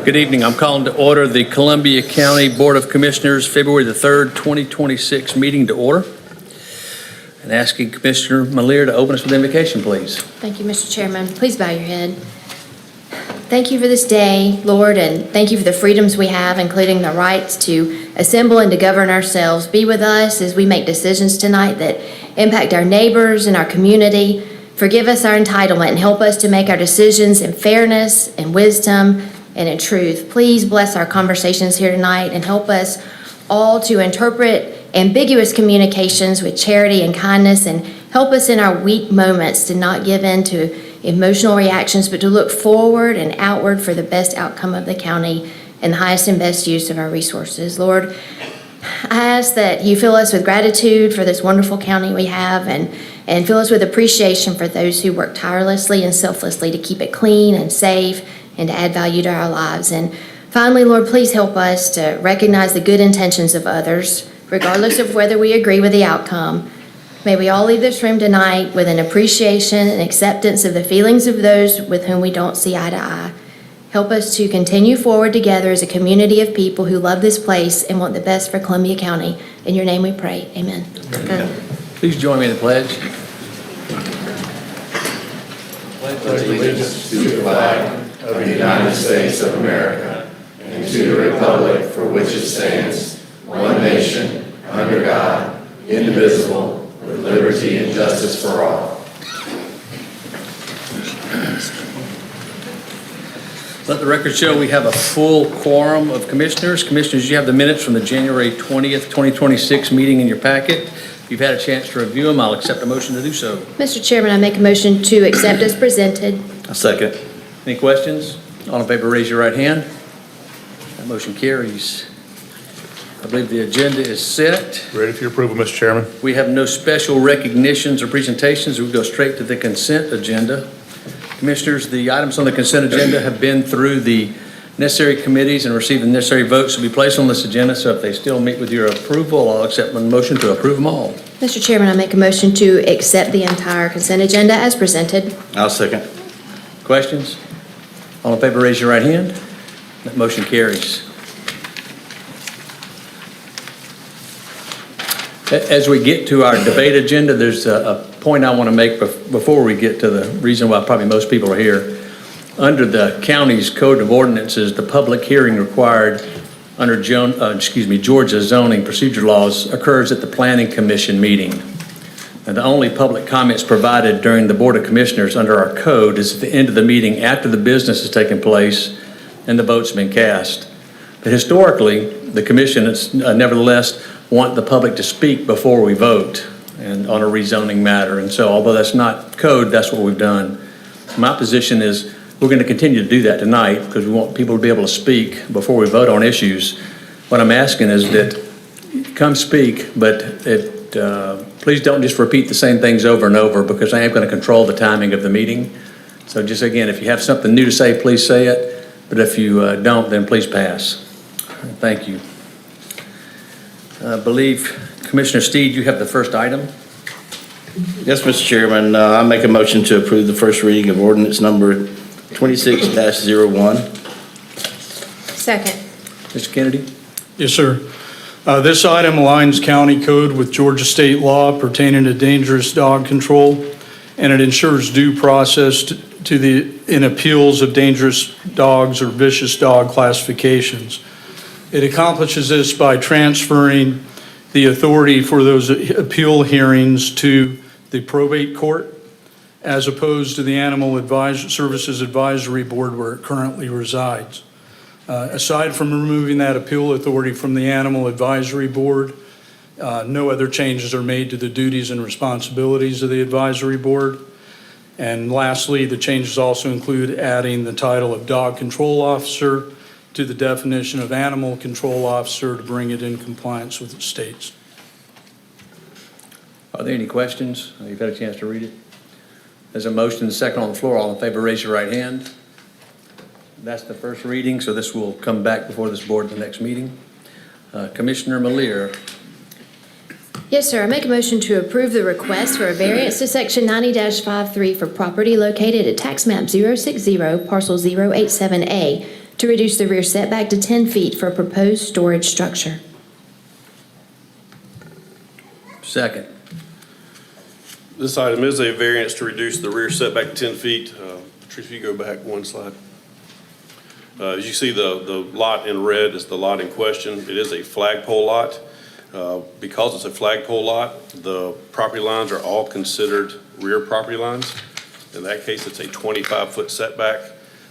Good evening. I'm calling to order the Columbia County Board of Commissioners February the 3rd, 2026 meeting to order. And asking Commissioner Malier to open us with invocation, please. Thank you, Mr. Chairman. Please bow your head. Thank you for this day, Lord, and thank you for the freedoms we have, including the rights to assemble and to govern ourselves. Be with us as we make decisions tonight that impact our neighbors and our community. Forgive us our entitlement and help us to make our decisions in fairness and wisdom and in truth. Please bless our conversations here tonight and help us all to interpret ambiguous communications with charity and kindness, and help us in our weak moments to not give in to emotional reactions, but to look forward and outward for the best outcome of the county and the highest and best use of our resources. Lord, I ask that you fill us with gratitude for this wonderful county we have, and fill us with appreciation for those who work tirelessly and selflessly to keep it clean and safe and to add value to our lives. And finally, Lord, please help us to recognize the good intentions of others, regardless of whether we agree with the outcome. May we all leave this room tonight with an appreciation and acceptance of the feelings of those with whom we don't see eye to eye. Help us to continue forward together as a community of people who love this place and want the best for Columbia County. In your name we pray. Amen. Amen. Please join me in the pledge. Pledge allegiance to the flag of the United States of America and to the republic for which it stands, one nation, under God, indivisible, with liberty and justice for all. Let the record show we have a full quorum of commissioners. Commissioners, you have the minutes from the January 20th, 2026 meeting in your packet. If you've had a chance to review them, I'll accept a motion to do so. Mr. Chairman, I make a motion to accept as presented. A second. Any questions? All in favor, raise your right hand. That motion carries. I believe the agenda is set. Ready for your approval, Mr. Chairman. We have no special recognitions or presentations. We'll go straight to the consent agenda. Commissioners, the items on the consent agenda have been through the necessary committees and received the necessary votes to be placed on this agenda. So if they still meet with your approval, I'll accept a motion to approve them all. Mr. Chairman, I make a motion to accept the entire consent agenda as presented. I'll second. Questions? All in favor, raise your right hand. That motion carries. As we get to our debate agenda, there's a point I want to make before we get to the reason why probably most people are here. Under the county's code of ordinances, the public hearing required under Georgia zoning procedure laws occurs at the Planning Commission meeting. And the only public comments provided during the Board of Commissioners under our code is at the end of the meeting after the business has taken place and the vote's been cast. But historically, the commission has nevertheless want the public to speak before we vote and on a rezoning matter. And so although that's not code, that's what we've done. My position is we're going to continue to do that tonight because we want people to be able to speak before we vote on issues. What I'm asking is that come speak, but please don't just repeat the same things over and over, because I am going to control the timing of the meeting. So just again, if you have something new to say, please say it. But if you don't, then please pass. Thank you. I believe, Commissioner Steed, you have the first item. Yes, Mr. Chairman, I make a motion to approve the first reading of ordinance number 26-01. Second. Mr. Kennedy? Yes, sir. This item aligns county code with Georgia state law pertaining to dangerous dog control, and it ensures due process in appeals of dangerous dogs or vicious dog classifications. It accomplishes this by transferring the authority for those appeal hearings to the probate court, as opposed to the Animal Services Advisory Board where it currently resides. Aside from removing that appeal authority from the Animal Advisory Board, no other changes are made to the duties and responsibilities of the advisory board. And lastly, the changes also include adding the title of dog control officer to the definition of animal control officer to bring it in compliance with the states. Are there any questions? You've had a chance to read it. There's a motion and a second on the floor. All in favor, raise your right hand. That's the first reading, so this will come back before this board at the next meeting. Commissioner Malier. Yes, sir. I make a motion to approve the request for a variance to section 90-53 for property located at tax map 060, parcel 087A, to reduce the rear setback to 10 feet for a proposed storage structure. Second. This item is a variance to reduce the rear setback 10 feet. Patrice, if you go back one slide. As you see, the lot in red is the lot in question. It is a flagpole lot. Because it's a flagpole lot, the property lines are all considered rear property lines. In that case, it's a 25-foot setback.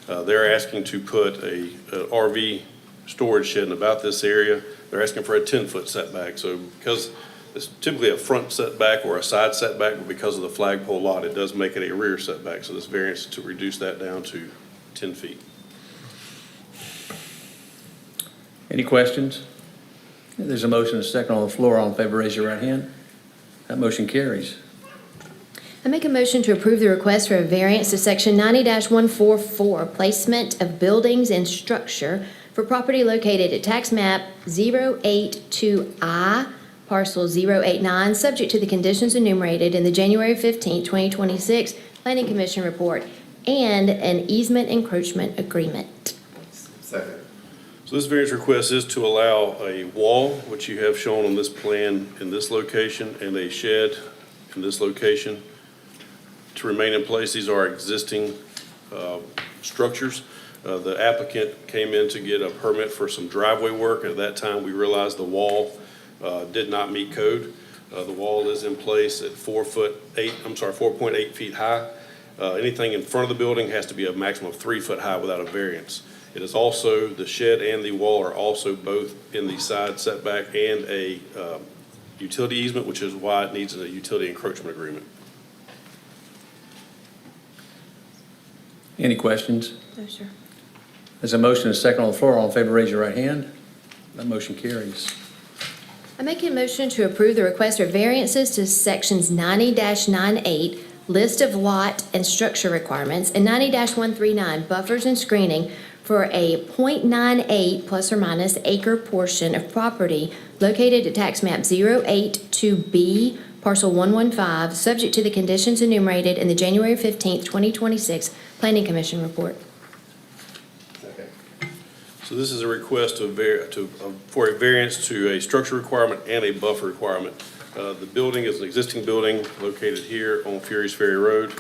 They're asking to put a RV storage shed in about this area. They're asking for a 10-foot setback. So because it's typically a front setback or a side setback, but because of the flagpole lot, it does make it a rear setback. So this variance is to reduce that down to 10 feet. Any questions? There's a motion and a second on the floor. All in favor, raise your right hand. That motion carries. I make a motion to approve the request for a variance to section 90-144, placement of buildings and structure for property located at tax map 082I, parcel 089, subject to the conditions enumerated in the January 15, 2026 Planning Commission report and an easement encroachment agreement. Second. So this variance request is to allow a wall, which you have shown on this plan in this location, and a shed in this location to remain in place. These are existing structures. The applicant came in to get a permit for some driveway work. At that time, we realized the wall did not meet code. The wall is in place at 4.8 feet high. Anything in front of the building has to be a maximum of 3 foot high without a variance. It is also, the shed and the wall are also both in the side setback and a utility easement, which is why it needs a utility encroachment agreement. Any questions? No, sir. There's a motion and a second on the floor. All in favor, raise your right hand. That motion carries. I make a motion to approve the request for variances to sections 90-98, list of lot and structure requirements, and 90-139, buffers and screening for a .98 plus or minus acre portion of property located at tax map 082B, parcel 115, subject to the conditions enumerated in the January 15, 2026 Planning Commission report. Second. So this is a request for a variance to a structure requirement and a buffer requirement. The building is an existing building located here on Furious Ferry Road.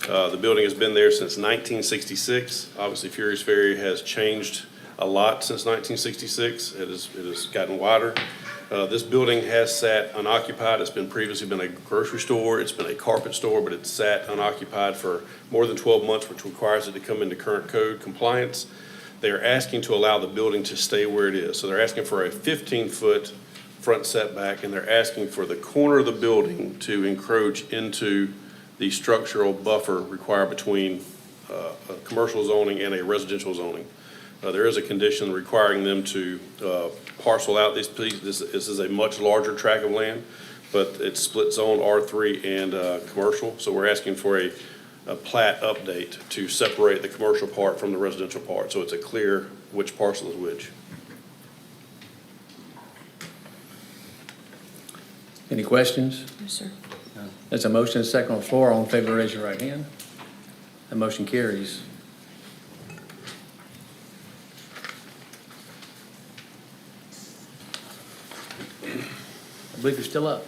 The building has been there since 1966. Obviously, Furious Ferry has changed a lot since 1966. It has gotten wider. This building has sat unoccupied. It's previously been a grocery store. It's been a carpet store, but it's sat unoccupied for more than 12 months, which requires it to come into current code compliance. They are asking to allow the building to stay where it is. So they're asking for a 15-foot front setback, and they're asking for the corner of the building to encroach into the structural buffer required between a commercial zoning and a residential zoning. There is a condition requiring them to parcel out this piece. This is a much larger tract of land, but it's split zone R3 and commercial. So we're asking for a plat update to separate the commercial part from the residential part, so it's a clear which parcel is which. Any questions? No, sir. There's a motion and a second on the floor. All in favor, raise your right hand. That motion carries. I believe you're still up.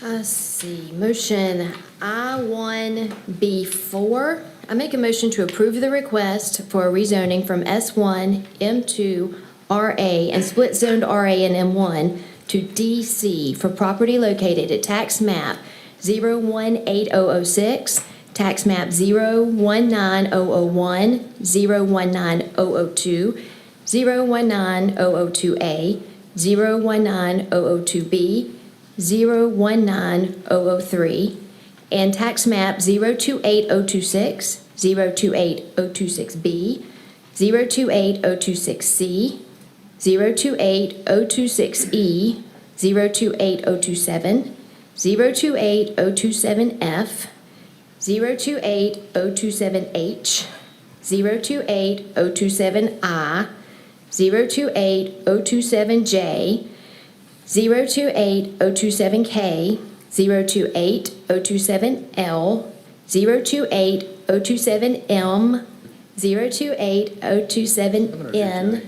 Let's see, motion I-1B4. I make a motion to approve the request for a rezoning from S1, M2, RA, and split zoned RA and M1 to DC for property located at tax map 018006, tax map 019001, 019002, 019002A, 019002B, 019003, and tax map 028026, 028026B, 028026C, 028026E, 028027, 028027F, 028027H, 028027I, 028027J, 028027K, 028027L, 028027M, 028027N,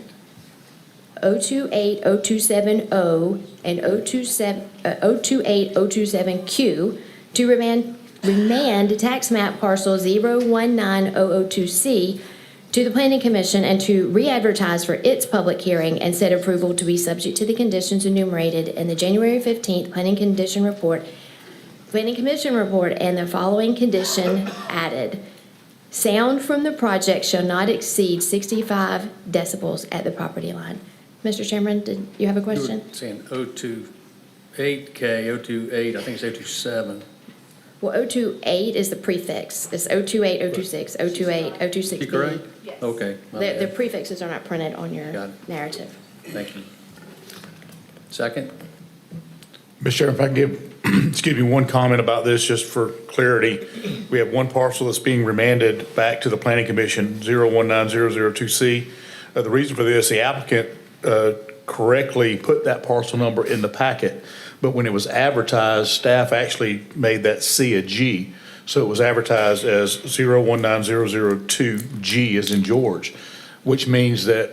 028027O, and 028027Q to remand tax map parcel 019002C to the Planning Commission and to re-advertise for its public hearing and set approval to be subject to the conditions enumerated in the January 15th Planning Commission report and the following condition added. Sound from the project shall not exceed 65 decibels at the property line. Mr. Chairman, did you have a You were question? saying 028K, 028, I think it's 027. Well, 028 is the prefix. It's 028, 026, 028, 026B. You correct? Okay. my The bad. prefixes are not printed on your Got it. narrative. Thank you. Second? Mr. Chairman, if I can give, excuse me, one comment about this, just for clarity. We have one parcel that's being remanded back to the Planning Commission, 019002C. The reason for this, the applicant correctly put that parcel number in the packet, but when it was advertised, staff actually made that C a G. So it was advertised as 019002G as in George, which means that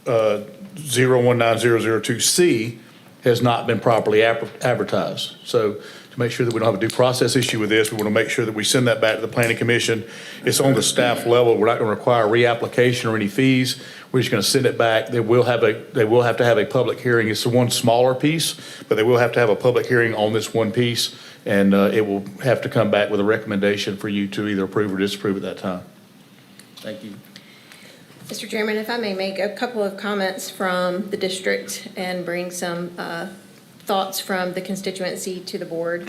019002C has not been properly advertised. So to make sure that we don't have a due process issue with this, we want to make sure that we send that back to the Planning Commission. It's on the staff level. We're not going to require reapplication or any fees. We're just going to send it back. They will have to have a public hearing. It's the one smaller piece, but they will have to have a public hearing on this one piece. And it will have to come back with a recommendation for you to either approve or disapprove at that time. Thank you. Mr. Chairman, if I may make a couple of comments from the district and bring some thoughts from the constituency to the board.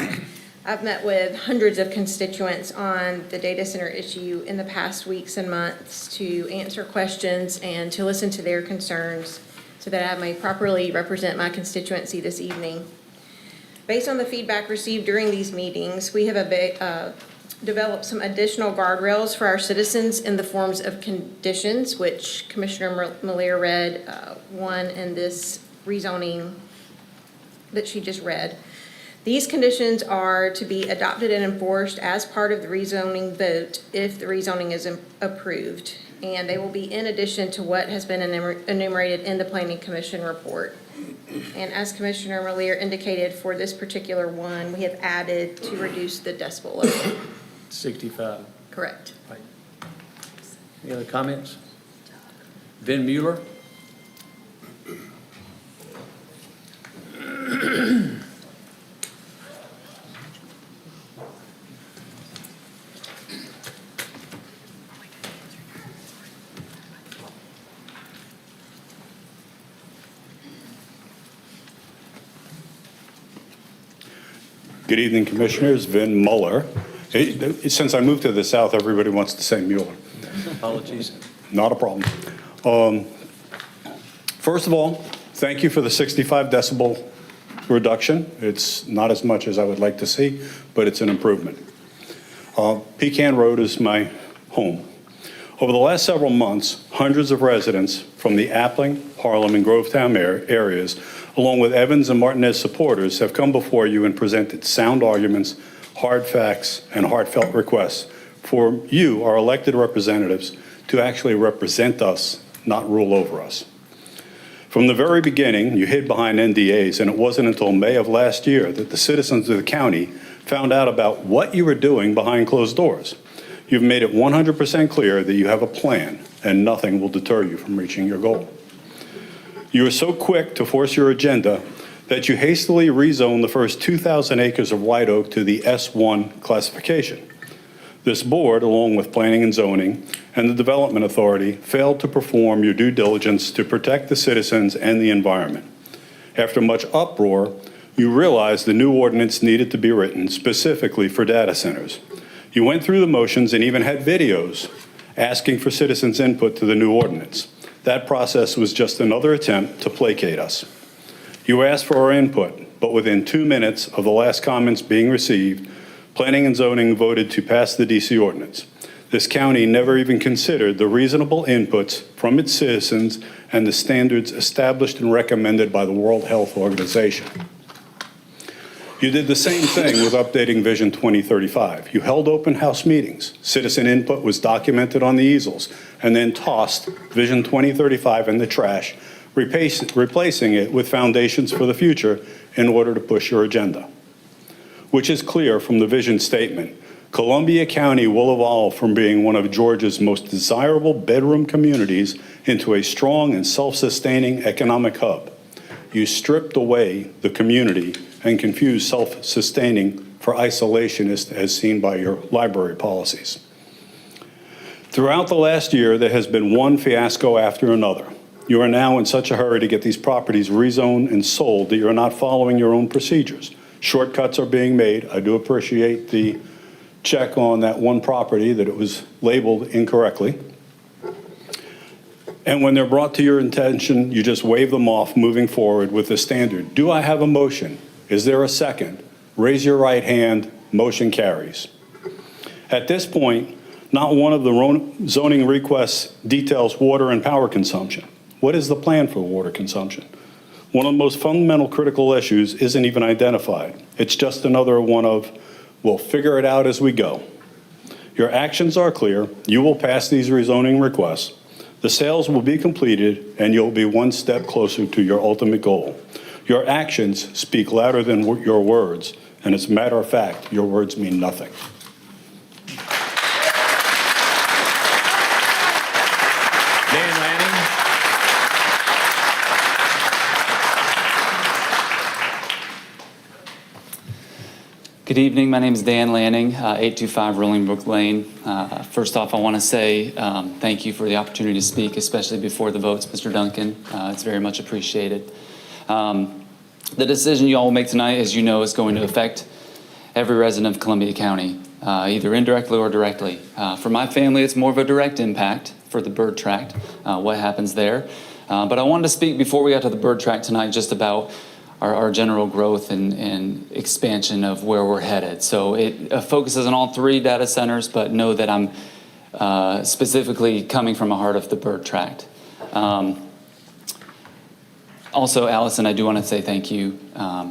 I've met with hundreds of constituents on the data center issue in the past weeks and months to answer questions and to listen to their concerns so that I may properly represent my constituency this evening. Based on the feedback received during these meetings, we have developed some additional guardrails for our citizens in the forms of conditions, which Commissioner Miller read one in this rezoning that she just read. These conditions are to be adopted and enforced as part of the rezoning vote if the rezoning is approved. And they will be in addition to what has been enumerated in the Planning Commission report. And as Commissioner Miller indicated, for this particular one, we have added to reduce the decibel level. 65. Correct. Right. Any other comments? Vin Mueller? Good evening, Commissioners. Vin Mueller. Since I moved to the south, everybody wants to say Mueller. Apologies. Not a problem. First of all, thank you for the 65 decibel reduction. It's not as much as I would like to see, but it's an improvement. Pecan Road is my home. Over the last several months, hundreds of residents from the Appling, Harlem, and Grovetown areas, along with Evans and Martinez supporters, have come before you and presented sound arguments, hard facts, and heartfelt requests for you, our elected representatives, to actually represent us, not rule over us. From the very beginning, you hid behind NDAs, and it wasn't until May of last year that the citizens of the county found out about what you were doing behind closed doors. You've made it 100% clear that you have a plan, and nothing will deter you from reaching your goal. You were so quick to force your agenda that you hastily rezoned the first 2,000 acres of White Oak to the S1 classification. This board, along with Planning and Zoning and the Development Authority, failed to perform your due diligence to protect the citizens and the environment. After much uproar, you realized the new ordinance needed to be written specifically for data centers. You went through the motions and even had videos asking for citizens' input to the new ordinance. That process was just another attempt to placate us. You asked for our input, but within 2 minutes of the last comments being received, Planning and Zoning voted to pass the DC ordinance. This county never even considered the reasonable inputs from its citizens and the standards established and recommended by the World Health Organization. You did the same thing with updating Vision 2035. You held open house meetings. Citizen input was documented on the easels and then tossed Vision 2035 in the trash, replacing it with Foundations for the Future in order to push your agenda. Which is clear from the vision statement. Columbia County will evolve from being one of Georgia's most desirable bedroom communities into a strong and self-sustaining economic hub. You stripped away the community and confused self-sustaining for isolationist as seen by your library policies. Throughout the last year, there has been one fiasco after another. You are now in such a hurry to get these properties rezoned and sold that you are not following your own procedures. Shortcuts are being made. I do appreciate the check on that one property that it was labeled incorrectly. And when they're brought to your attention, you just wave them off moving forward with the standard. Do I have a motion? Is there a second? Raise your right hand. Motion carries. At this point, not one of the zoning requests details water and power consumption. What is the plan for water consumption? One of the most fundamental critical issues isn't even identified. It's just another one of, we'll figure it out as we go. Your actions are clear. You will pass these rezoning requests. The sales will be completed, and you'll be one step closer to your ultimate goal. Your actions speak louder than your words, and as a matter of fact, your words mean nothing. Dan Lanning. Good evening. My name is Dan Lanning, 825 Rolling Brook Lane. First off, I want to say thank you for the opportunity to speak, especially before the votes, Mr. Duncan. It's very much appreciated. The decision you all will make tonight, as you know, is going to affect every resident of Columbia County, either indirectly or directly. For my family, it's more of a direct impact for the bird tract, what happens there. But I wanted to speak before we got to the bird tract tonight just about our general growth and expansion of where we're headed. So it focuses on all 3 data centers, but know that I'm specifically coming from the heart of the bird tract. Also, Allison, I do want to say thank you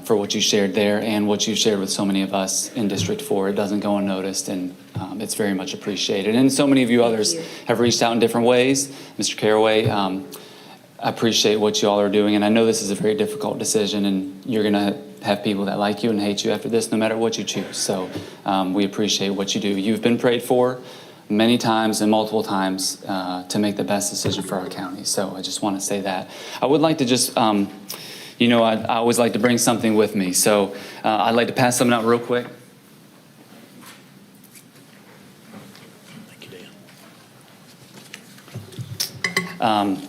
for what you shared there and what you shared with so many of us in District 4. It doesn't go unnoticed, and it's very much appreciated. And so many of you others have reached out in different ways. Mr. Caraway, I appreciate what you all are doing, and I know this is a very difficult decision, and you're going to have people that like you and hate you after this, no matter what you choose. So we appreciate what you do. You've been prayed for many times and multiple times to make the best decision for our county. So I just want to say that. I would like to just, I always like to bring something with me. So I'd like to pass something out real quick. Thank you, Dan.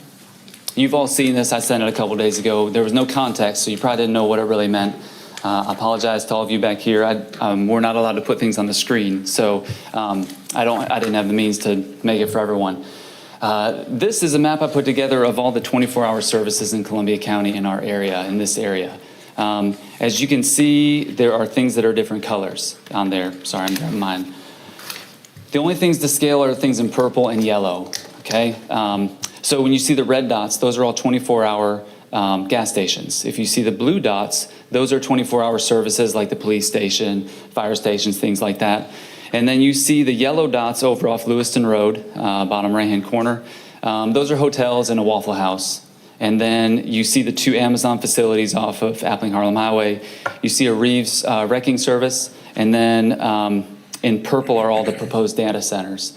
You've all seen this. I sent it a couple days ago. There was no context, so you probably didn't know what it really meant. I apologize to all of you back here. We're not allowed to put things on the screen, so I didn't have the means to make it for everyone. This is a map I put together of all the 24-hour services in Columbia County in our area, in this area. As you can see, there are things that are different colors on there. Sorry, I'm grabbing mine. The only things to scale are things in purple and yellow, okay? So when you see the red dots, those are all 24-hour gas stations. If you see the blue dots, those are 24-hour services like the police station, fire stations, things like that. And then you see the yellow dots over off Lewiston Road, bottom right-hand corner. Those are hotels and a Waffle House. And then you see the 2 Amazon facilities off of Appling Harlem Highway. You see a Reeves wrecking service. And then in purple are all the proposed data centers.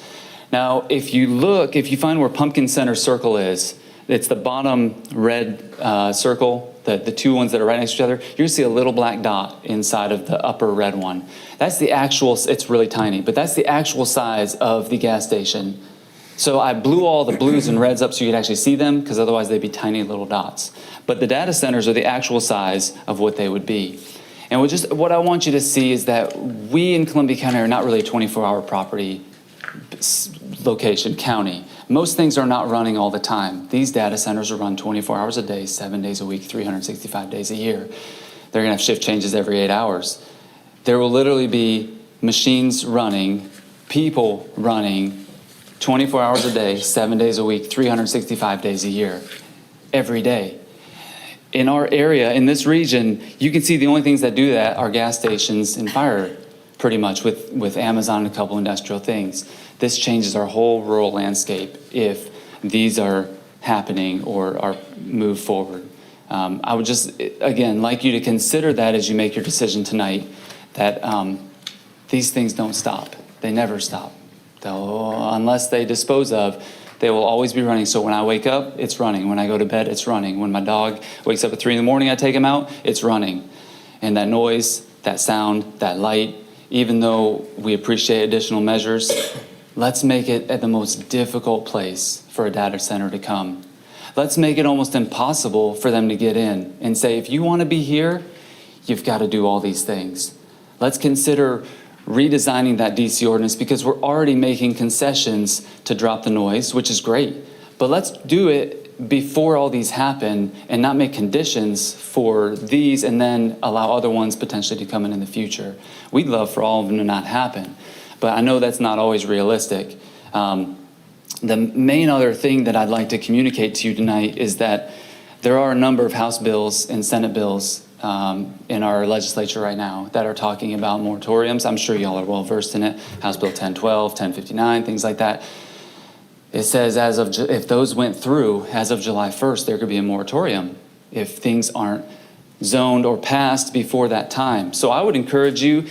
Now, if you find where Pumpkin Center Circle is, it's the bottom red circle, the 2 ones that are right next to each other. You're gonna see a little black dot inside of the upper red one. That's the actual, it's really tiny, but that's the actual size of the gas station. So I blew all the blues and reds up so you could actually see them, because otherwise they'd be tiny little dots. But the data centers are the actual size of what they would be. And what I want you to see is that we in Columbia County are not really a 24-hour property location, county. Most things are not running all the time. These data centers are run 24 hours a day, 7 days a week, 365 days a year. They're gonna have shift changes every 8 hours. There will literally be machines running, people running 24 hours a day, 7 days a week, 365 days a year, every day. in our area, in this region, you can see the only things that do that are gas stations and fire, pretty much, with Amazon and a couple industrial things. This changes our whole rural landscape if these are happening or are moved forward. I would just, again, like you to consider that as you make your decision tonight, that these things don't stop. They never stop. Unless they dispose of, they will always be running. So when I wake up, it's running. When I go to bed, it's running. When my dog wakes up at 3 in the morning, I take him out, it's running. And that noise, that sound, that light, even though we appreciate additional measures, let's make it at the most difficult place for a data center to come. Let's make it almost impossible for them to get in and say, if you want to be here, you've got to do all these things. Let's consider redesigning that DC ordinance, because we're already making concessions to drop the noise, which is great. But let's do it before all these happen and not make conditions for these and then allow other ones potentially to come in the future. We'd love for all of them to not happen, but I know that's not always realistic. The main other thing that I'd like to communicate to you tonight is that there are a number of House bills and Senate bills in our legislature right now that are talking about moratoriums. I'm sure y'all are well versed in it. House Bill 1012, 1059, things like that. It says if those went through as of July 1st, there could be a moratorium if things aren't zoned or passed before that time. So I would encourage you,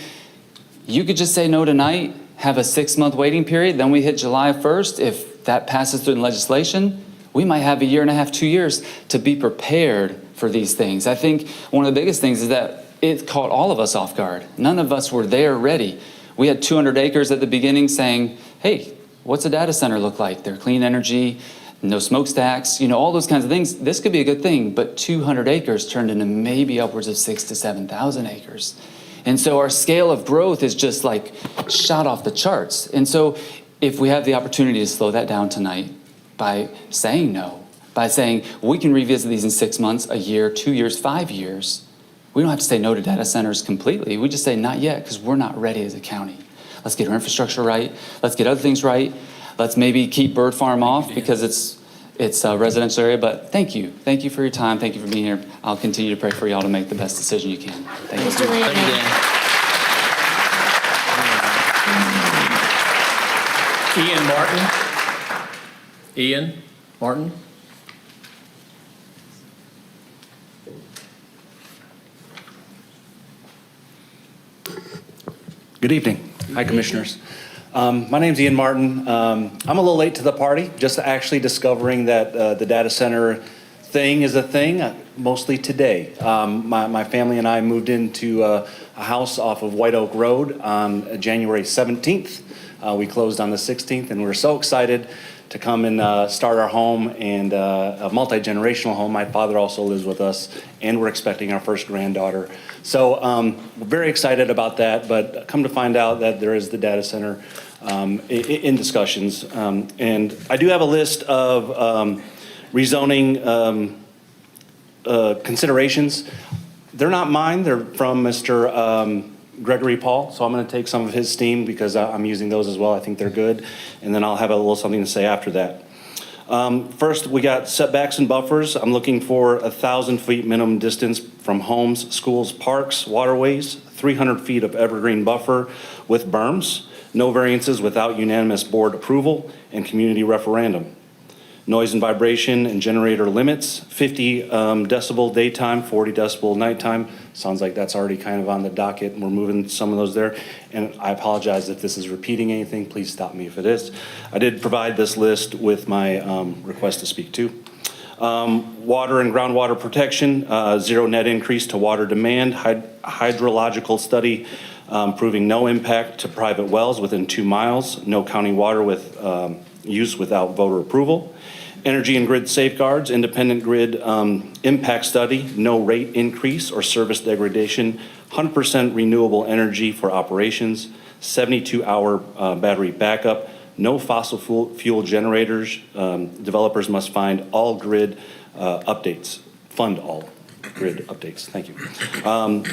you could just say no tonight, have a 6-month waiting period, then we hit July 1st. If that passes through in legislation, we might have 1.5 years, 2 years to be prepared for these things. I think one of the biggest things is that it caught all of us off guard. None of us were there ready. We had 200 acres at the beginning saying, hey, what's a data center look like? They're clean energy, no smokestacks, all those kinds of things. This could be a good thing, but 200 acres turned into maybe upwards of 6,000 to 7,000 acres. And so our scale of growth is just like shot off the charts. And so if we have the opportunity to slow that down tonight by saying no, by saying we can revisit these in 6 months, a year, 2 years, 5 years, we don't have to say no to data centers completely. We just say not yet because we're not ready as a county. Let's get our infrastructure right. Let's get other things right. Let's maybe keep Bird Farm off because it's a residential area. But thank you. Thank you for your time. Thank you for being here. I'll continue to pray for y'all to make the best decision you can. Thank you. Mr. Lanning. Ian Martin? Ian Martin? Good evening. Hi, Commissioners. My name's Ian Martin. I'm a little late to the party, just actually discovering that the data center thing is a thing, mostly today. My family and I moved into a house off of White Oak Road on January 17th. We closed on the 16th, and we're so excited to come and start our home, and a multi-generational home. My father also lives with us, and we're expecting our first granddaughter. So we're very excited about that, but come to find out that there is the data center in discussions. And I do have a list of rezoning considerations. They're not mine, they're from Mr. Gregory Paul, so I'm going to take some of his steam because I'm using those as well. I think they're good, and then I'll have a little something to say after that. First, we got setbacks and buffers. I'm looking for 1,000 feet minimum distance from homes, schools, parks, waterways, 300 feet of evergreen buffer with berms, no variances without unanimous board approval, and community referendum. Noise and vibration and generator limits, 50 decibel daytime, 40 decibel nighttime. Sounds like that's already kind of on the docket, and we're moving some of those there. And I apologize if this is repeating anything. Please stop me if it is. I did provide this list with my request to speak to. Water and groundwater protection, zero net increase to water demand, hydrological study proving no impact to private wells within 2 miles, no county water with use without voter approval. Energy and grid safeguards, independent grid impact study, no rate increase or service degradation, 100% renewable energy for operations, 72-hour battery backup, no fossil fuel generators. Developers must find all grid updates, fund all grid updates. Thank you.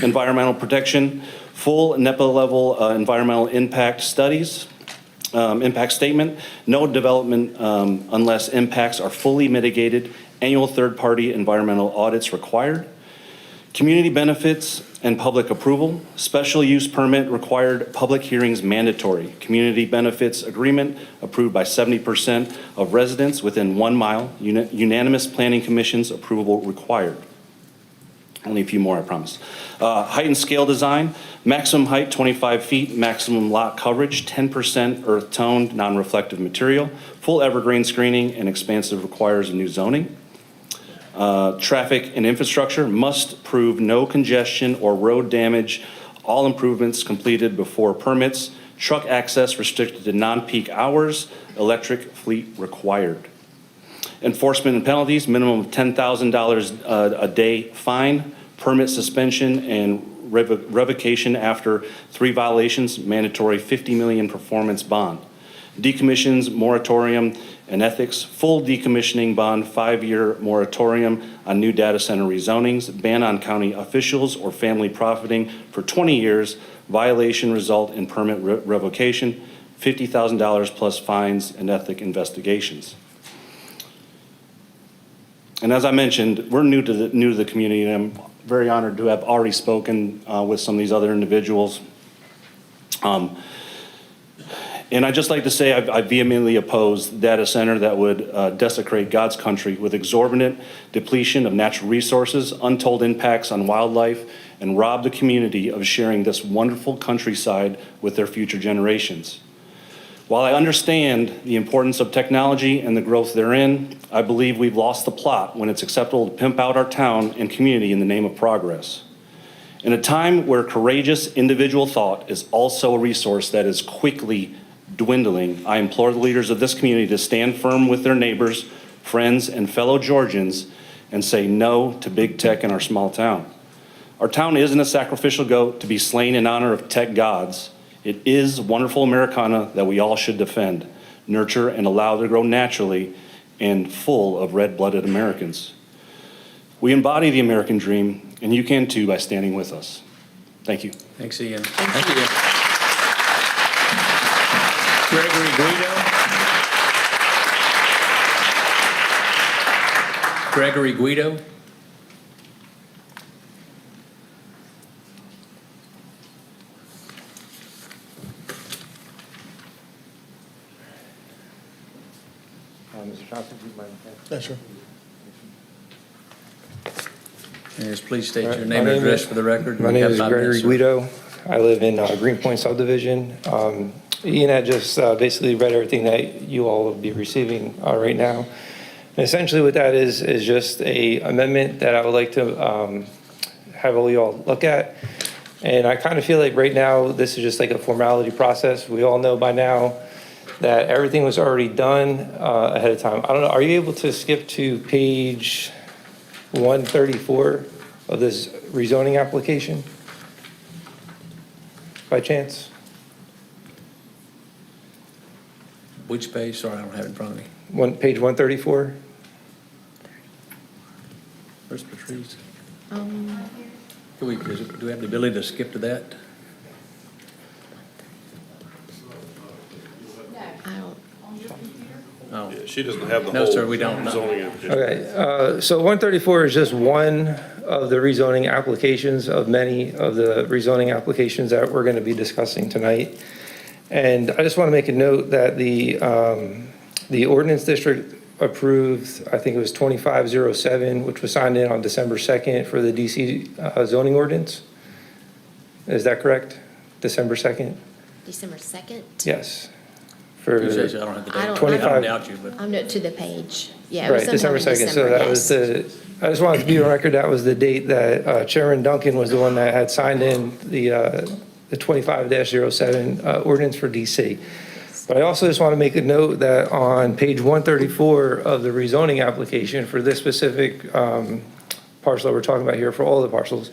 Environmental protection, full NEPA level environmental impact studies. Impact statement, no development unless impacts are fully mitigated Annual third-party environmental audits required. Community benefits and public approval. Special use permit required, public hearings mandatory. Community benefits agreement approved by 70% of residents within 1 mile. Unanimous planning commission's approval required. Only a few more, I promise. Height and scale design, maximum height 25 feet, maximum lot coverage 10% earth toned, non-reflective material. Full evergreen screening and expansive requires a new zoning. Traffic and infrastructure must prove no congestion or road damage. All improvements completed before permits. Truck access restricted to non-peak hours. Electric fleet required. Enforcement and penalties, minimum of $10,000 a day fine. Permit suspension and revocation after 3 violations. Mandatory $50 million performance bond. Decommissions, moratorium, and ethics, full decommissioning bond, 5-year moratorium on new data center rezonings, ban on county officials or family profiting for 20 years, violation result in permit revocation, $50,000 plus fines and ethic investigations. And as I mentioned, we're new to the community, and I'm very honored to have already spoken with some of these other individuals. And I'd just like to say I vehemently oppose data center that would desecrate God's country with exorbitant depletion of natural resources, untold impacts on wildlife, and rob the community of sharing this wonderful countryside with their future generations. While I understand the importance of technology and the growth therein, I believe we've lost the plot when it's acceptable to pimp out our town and community in the name of progress. In a time where courageous individual thought is also a resource that is quickly dwindling, I implore the leaders of this community to stand firm with their neighbors, friends, and fellow Georgians and say no to big tech in our small town. Our town isn't a sacrificial goat to be slain in honor of tech gods. It is wonderful Americana that we all should defend, nurture, and allow to grow naturally and full of red-blooded Americans. We embody the American dream, and you can too by standing with us. Thank you. Thanks, Ian. Thank you. Gregory Guido. Gregory Guido. Mr. Johnson, do you mind? Yes, sir. Yes, please state your name and address for the record. My name is Gregory Guido. I live in Greenpoint subdivision. Ian had just basically read everything that you all will be receiving right now. And essentially what that is just a amendment that I would like to have all y'all look at. And I kind of feel like right now, this is just like a formality process. We all know by now that everything was already done ahead of time. I don't know, are you able to skip to page 134 of this rezoning application by chance? Which page? Sorry, I don't have it in front of me. Page 134? Where's Patrice? Do we have the ability to skip to that? I don't. Oh, Yeah, she doesn't have the No, whole sir, we don't. zoning application. Okay, so 134 is just one of the rezoning applications of many of the rezoning applications that we're going to be discussing tonight. And I just want to make a note that the ordinance district approved, I think it was 2507, which was signed in on December 2nd for the DC zoning ordinance. Is that correct? December 2nd? December 2nd? Yes. I don't have the date. I don't- I don't doubt you, but. I'm not to the page. Yeah, it was Right, sometime December in 2nd. So December, that was yes. I just wanted to be on record, that was the date that Chairman Duncan was the one that had signed in the 25-07 ordinance for DC. But I also just want to make a note that on page 134 of the rezoning application for this specific parcel that we're talking about here, for all the parcels,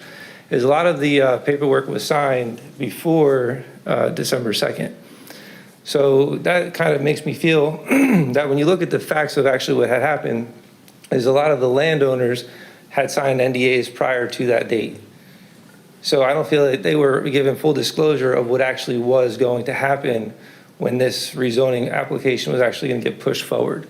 is a lot of the paperwork was signed before December 2nd. So that kind of makes me feel that when you look at the facts of actually what had happened, is a lot of the landowners had signed NDAs prior to that date. So I don't feel that they were given full disclosure of what actually was going to happen when this rezoning application was actually going to get pushed forward.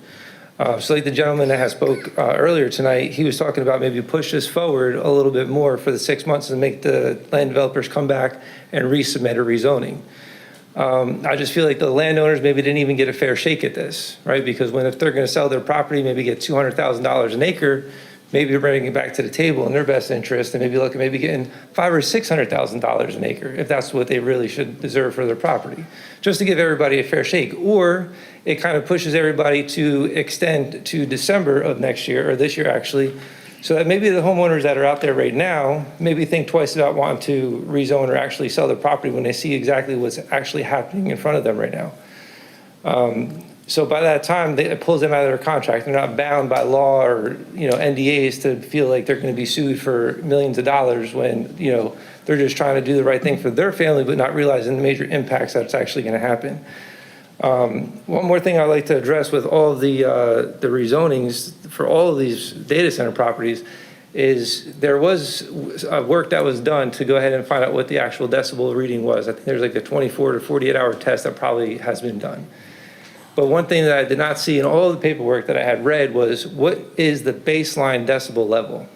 So like the gentleman that has spoke earlier tonight, he was talking about maybe push this forward a little bit more for the 6 months and make the land developers come back and resubmit a rezoning. I just feel like the landowners maybe didn't even get a fair shake at this, right? Because if they're going to sell their property, maybe get $200,000 an acre, maybe bringing it back to the table in their best interest and maybe look at maybe getting $500,000 or $600,000 an acre if that's what they really should deserve for their property, just to give everybody a fair shake. Or it kind of pushes everybody to extend to December of next year, or this year actually, so that maybe the homeowners that are out there right now maybe think twice about wanting to rezone or actually sell their property when they see exactly what's actually happening in front of them right now. So by that time, it pulls them out of their contract. They're not bound by law or, NDAs to feel like they're going to be sued for millions of dollars when, they're just trying to do the right thing for their family, but not realizing the major impacts that's actually going to happen. One more thing I'd like to address with all of the rezonings for all of these data center properties is there was work that was done to go ahead and find out what the actual decibel reading was. I think there's like a 24 to 48 hour test that probably has been done. But one thing that I did not see in all of the paperwork that I had read was what is the baseline decibel level?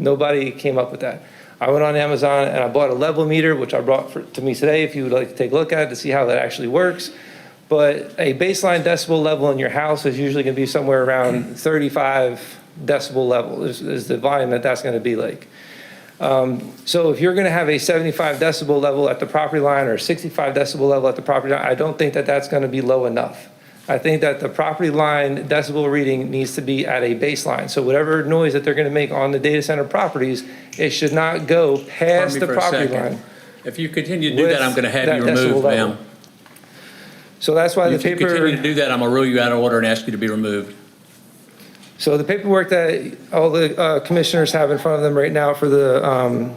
Nobody came up with that. I went on Amazon and I bought a level meter, which I brought to me today if you would like to take a look at it to see how that actually works. But a baseline decibel level in your house is usually going to be somewhere around 35 decibel level is the volume that's going to be like. So if you're going to have a 75 decibel level at the property line or 65 decibel level at the property line, I don't think that that's going to be low enough. I think that the property line decibel reading needs to be at a baseline. So whatever noise that they're going to make on the data center properties, it should not go past the property line. If you continue to do that, I'm going to have you removed, ma'am. So that's why the If you paper. continue to do that, I'm going to rule you out of order and ask you to be removed. So the paperwork that all the commissioners have in front of them right now for the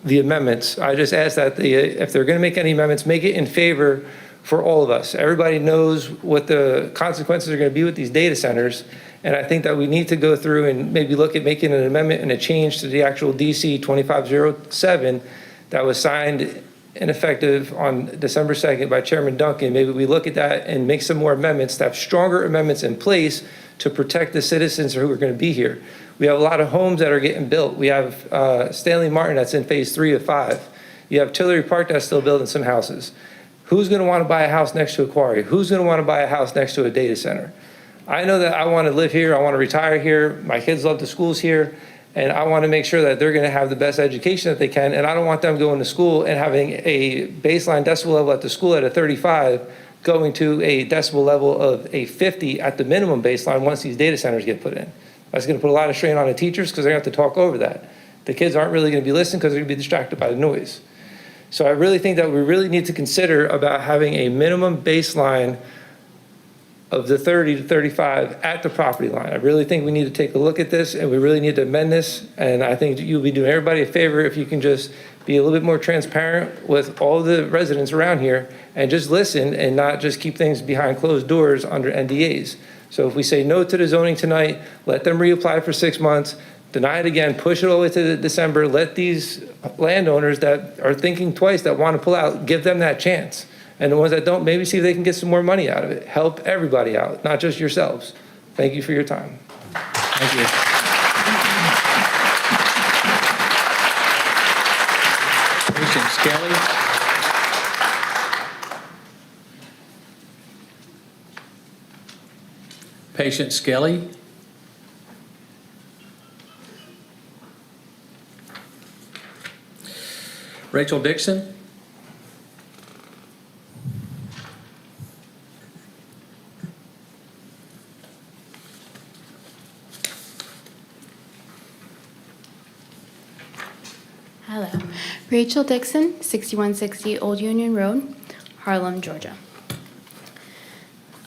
amendments, I just ask that if they're going to make any amendments, make it in favor for all of us. Everybody knows what the consequences are going to be with these data centers. And I think that we need to go through and maybe look at making an amendment and a change to the actual DC 2507 that was signed and effective on December 2nd by Chairman Duncan. Maybe we look at that and make some more amendments to have stronger amendments in place to protect the citizens who are going to be here. We have a lot of homes that are getting built. We have Stanley Martin that's in phase 3 of 5. You have Tillery Park that's still building some houses. Who's going to want to buy a house next to a quarry? Who's going to want to buy a house next to a data center? I know that I want to live here. I want to retire here. My kids love the schools here. And I want to make sure that they're going to have the best education that they can. And I don't want them going to school and having a baseline decibel level at the school at a 35 going to a decibel level of a 50 at the minimum baseline once these data centers get put in. That's going to put a lot of strain on the teachers because they're going to have to talk over that. The kids aren't really going to be listening because they're going to be distracted by the noise. So I really think that we really need to consider about having a minimum baseline of the 30 to 35 at the property line. I really think we need to take a look at this and we really need to amend this. And I think you'll be doing everybody a favor if you can just be a little bit more transparent with all the residents around here and just listen and not just keep things behind closed doors under NDAs. So if we say no to the zoning tonight, let them reapply for 6 months, deny it again, push it all the way to December, let these landowners that are thinking twice, that want to pull out, give them that chance. And the ones that don't, maybe see if they can get some more money out of it. Help everybody out, not just yourselves. Thank you for your time. Thank you. Patient Skelly. Patient Skelly. Rachel Dixon. Hello. Rachel Dixon, 6160 Old Union Road, Harlem, Georgia.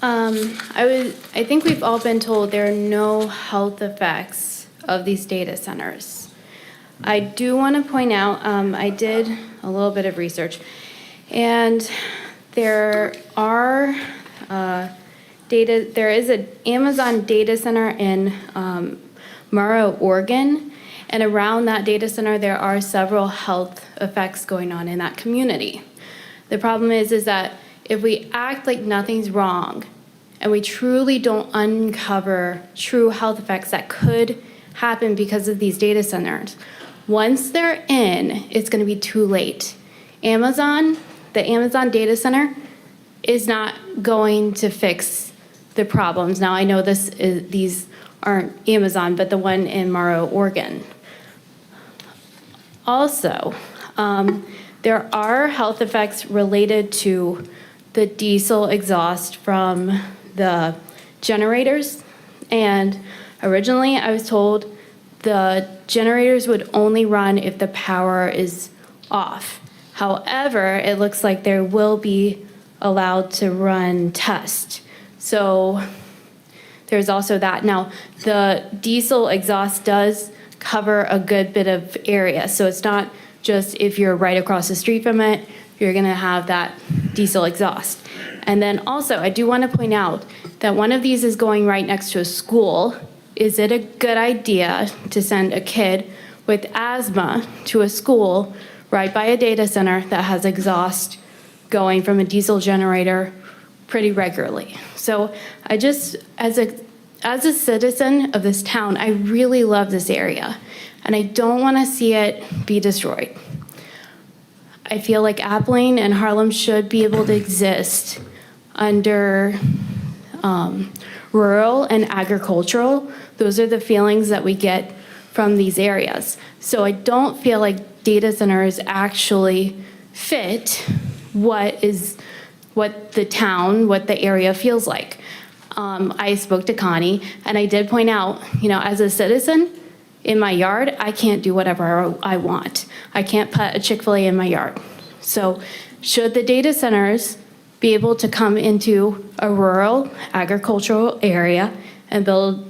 I think we've all been told there are no health effects of these data centers. I do want to point out, I did a little bit of research, and there is an Amazon data center in Murrah, Oregon, and around that data center, there are several health effects going on in that community. The problem is that if we act like nothing's wrong, and we truly don't uncover true health effects that could happen because of these data centers, once they're in, it's going to be too late. The Amazon data center is not going to fix the problems. Now, I know these aren't Amazon, but the one in Morrow, Oregon. Also, there are health effects related to the diesel exhaust from the generators. And originally, I was told the generators would only run if the power is off. However, it looks like they will be allowed to run test. So there's also that. Now, the diesel exhaust does cover a good bit of area. So it's not just if you're right across the street from it, you're gonna have that diesel exhaust. And then also, I do wanna point out that one of these is going right next to a school. Is it a good idea to send a kid with asthma to a school right by a data center that has exhaust going from a diesel generator pretty regularly? So I just, as a citizen of this town, I really love this area, and I don't want to see it be destroyed. I feel like Abilene and Harlem should be able to exist under rural and agricultural. Those are the feelings that we get from these areas. So I don't feel like data centers actually fit what the town, what the area feels like. I spoke to Connie, and I did point out, as a citizen in my yard, I can't do whatever I want. I can't put a Chick-fil-A in my yard. So should the data centers be able to come into a rural agricultural area and build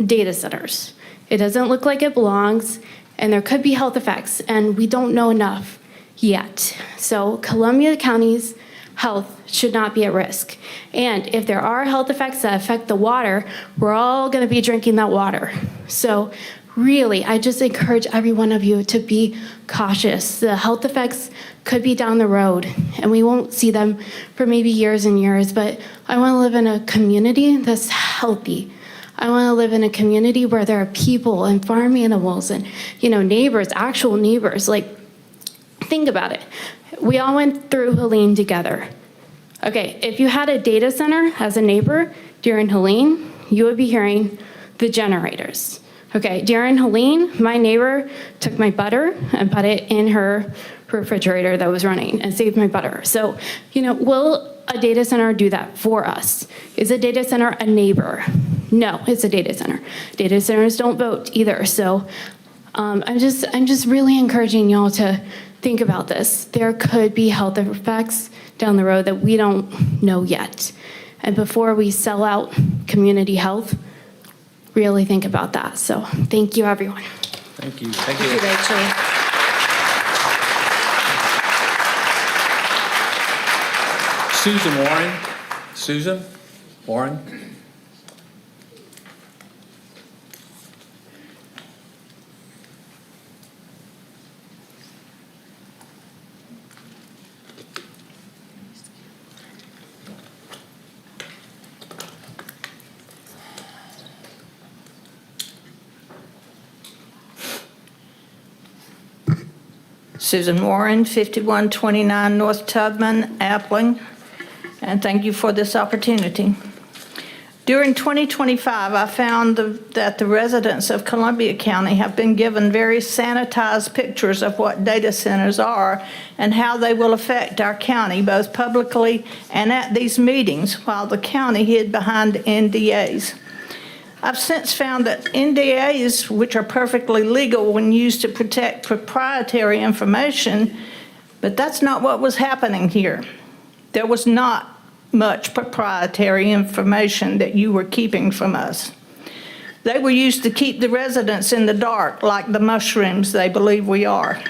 data centers? It doesn't look like it belongs, and there could be health effects, and we don't know enough yet. So Columbia County's health should not be at risk. And if there are health effects that affect the water, we're all going to be drinking that water. So really, I just encourage every one of you to be cautious. The health effects could be down the road, and we won't see them for maybe years and years, but I want to live in a community that's healthy. I want to live in a community where there are people and farm animals and, neighbors, actual neighbors. Like, think about it. We all went through Helene together. Okay, if you had a data center as a neighbor during Helene, you would be hearing the generators. Okay, during Helene, my neighbor took my butter and put it in her refrigerator that was running and saved my butter. So, will a data center do that for us? Is a data center a neighbor? No, it's a data center. Data centers don't vote either. So I'm just really encouraging y'all to think about this. There could be health effects down the road that we don't know yet. And before we sell out community health, really think about that. So thank you, everyone. Thank you. Thank you, Rachel. Susan Warren. Susan Warren. Susan Warren, 5129 North Tubman, Appling, and thank you for this opportunity. During 2025, I found that the residents of Columbia County have been given very sanitized pictures of what data centers are and how they will affect our county, both publicly and at these meetings, while the county hid behind NDAs. I've since found that NDAs, which are perfectly legal when used to protect proprietary information, but that's not what was happening here. There was not much proprietary information that you were keeping from us. They were used to keep the residents in the dark, like the mushrooms they believe we are.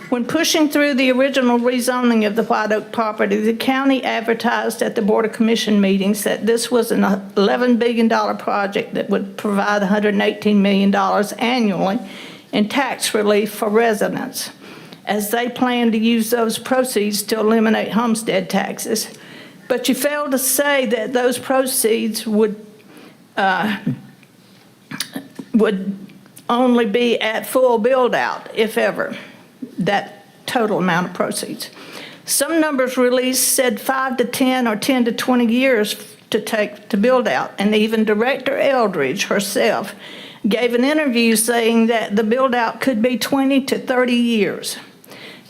When pushing through the original rezoning of the White Oak property, the county advertised at the Board of Commission meetings that this was an $11 billion project that would provide $118 million annually in tax relief for residents, as they plan to use those proceeds to eliminate homestead taxes. But you failed to say that those proceeds would only be at full build-out, if ever, that total amount of proceeds. Some numbers released said 5 to 10 or 10 to 20 years to take to build out, and even Director Eldridge herself gave an interview saying that the build-out could be 20 to 30 years.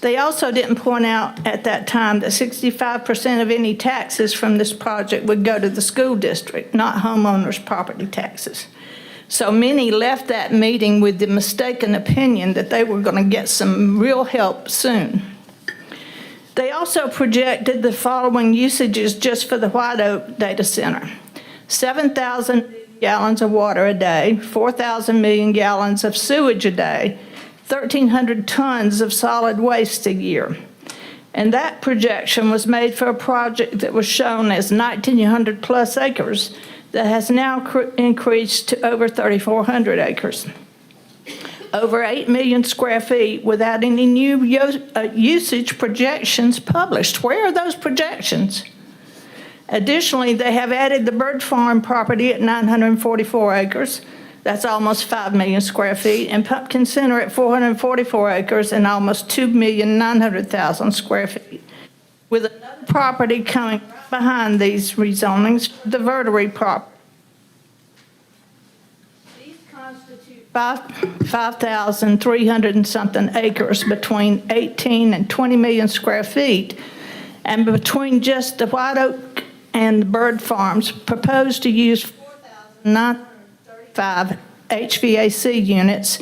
They also didn't point out at that time that 65% of any taxes from this project would go to the school district, not homeowners' property taxes. So many left that meeting with the mistaken opinion that they were going to get some real help soon. They also projected the following usages just for the White Oak data center: 7,000 gallons of water a day, 4,000 million gallons of sewage a day, 1,300 tons of solid waste a year. And that projection was made for a project that was shown as 1,900 plus acres that has now increased to over 3,400 acres. Over 8 million square feet without any new usage projections published. Where are those projections? Additionally, they have added the bird farm property at 944 acres. That's almost 5 million square feet, and Pumpkin Center at 444 acres and almost 2,900,000 square feet. With another property coming right behind these rezonings, the Verdery property. These constitute 5,300 and something acres between 18 and 20 million square feet, and between just the White Oak and the bird farms, proposed to use 4,935 HVAC units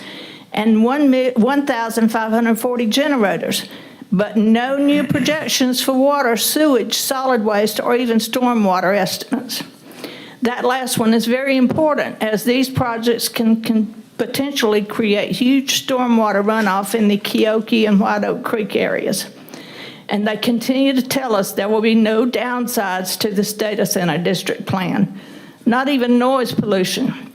and 1,540 generators, but no new projections for water, sewage, solid waste, or even stormwater estimates. That last one is very important, as these projects can potentially create huge stormwater runoff in the Keokee and White Oak Creek areas. And they continue to tell us there will be no downsides to this data center district plan, not even noise pollution.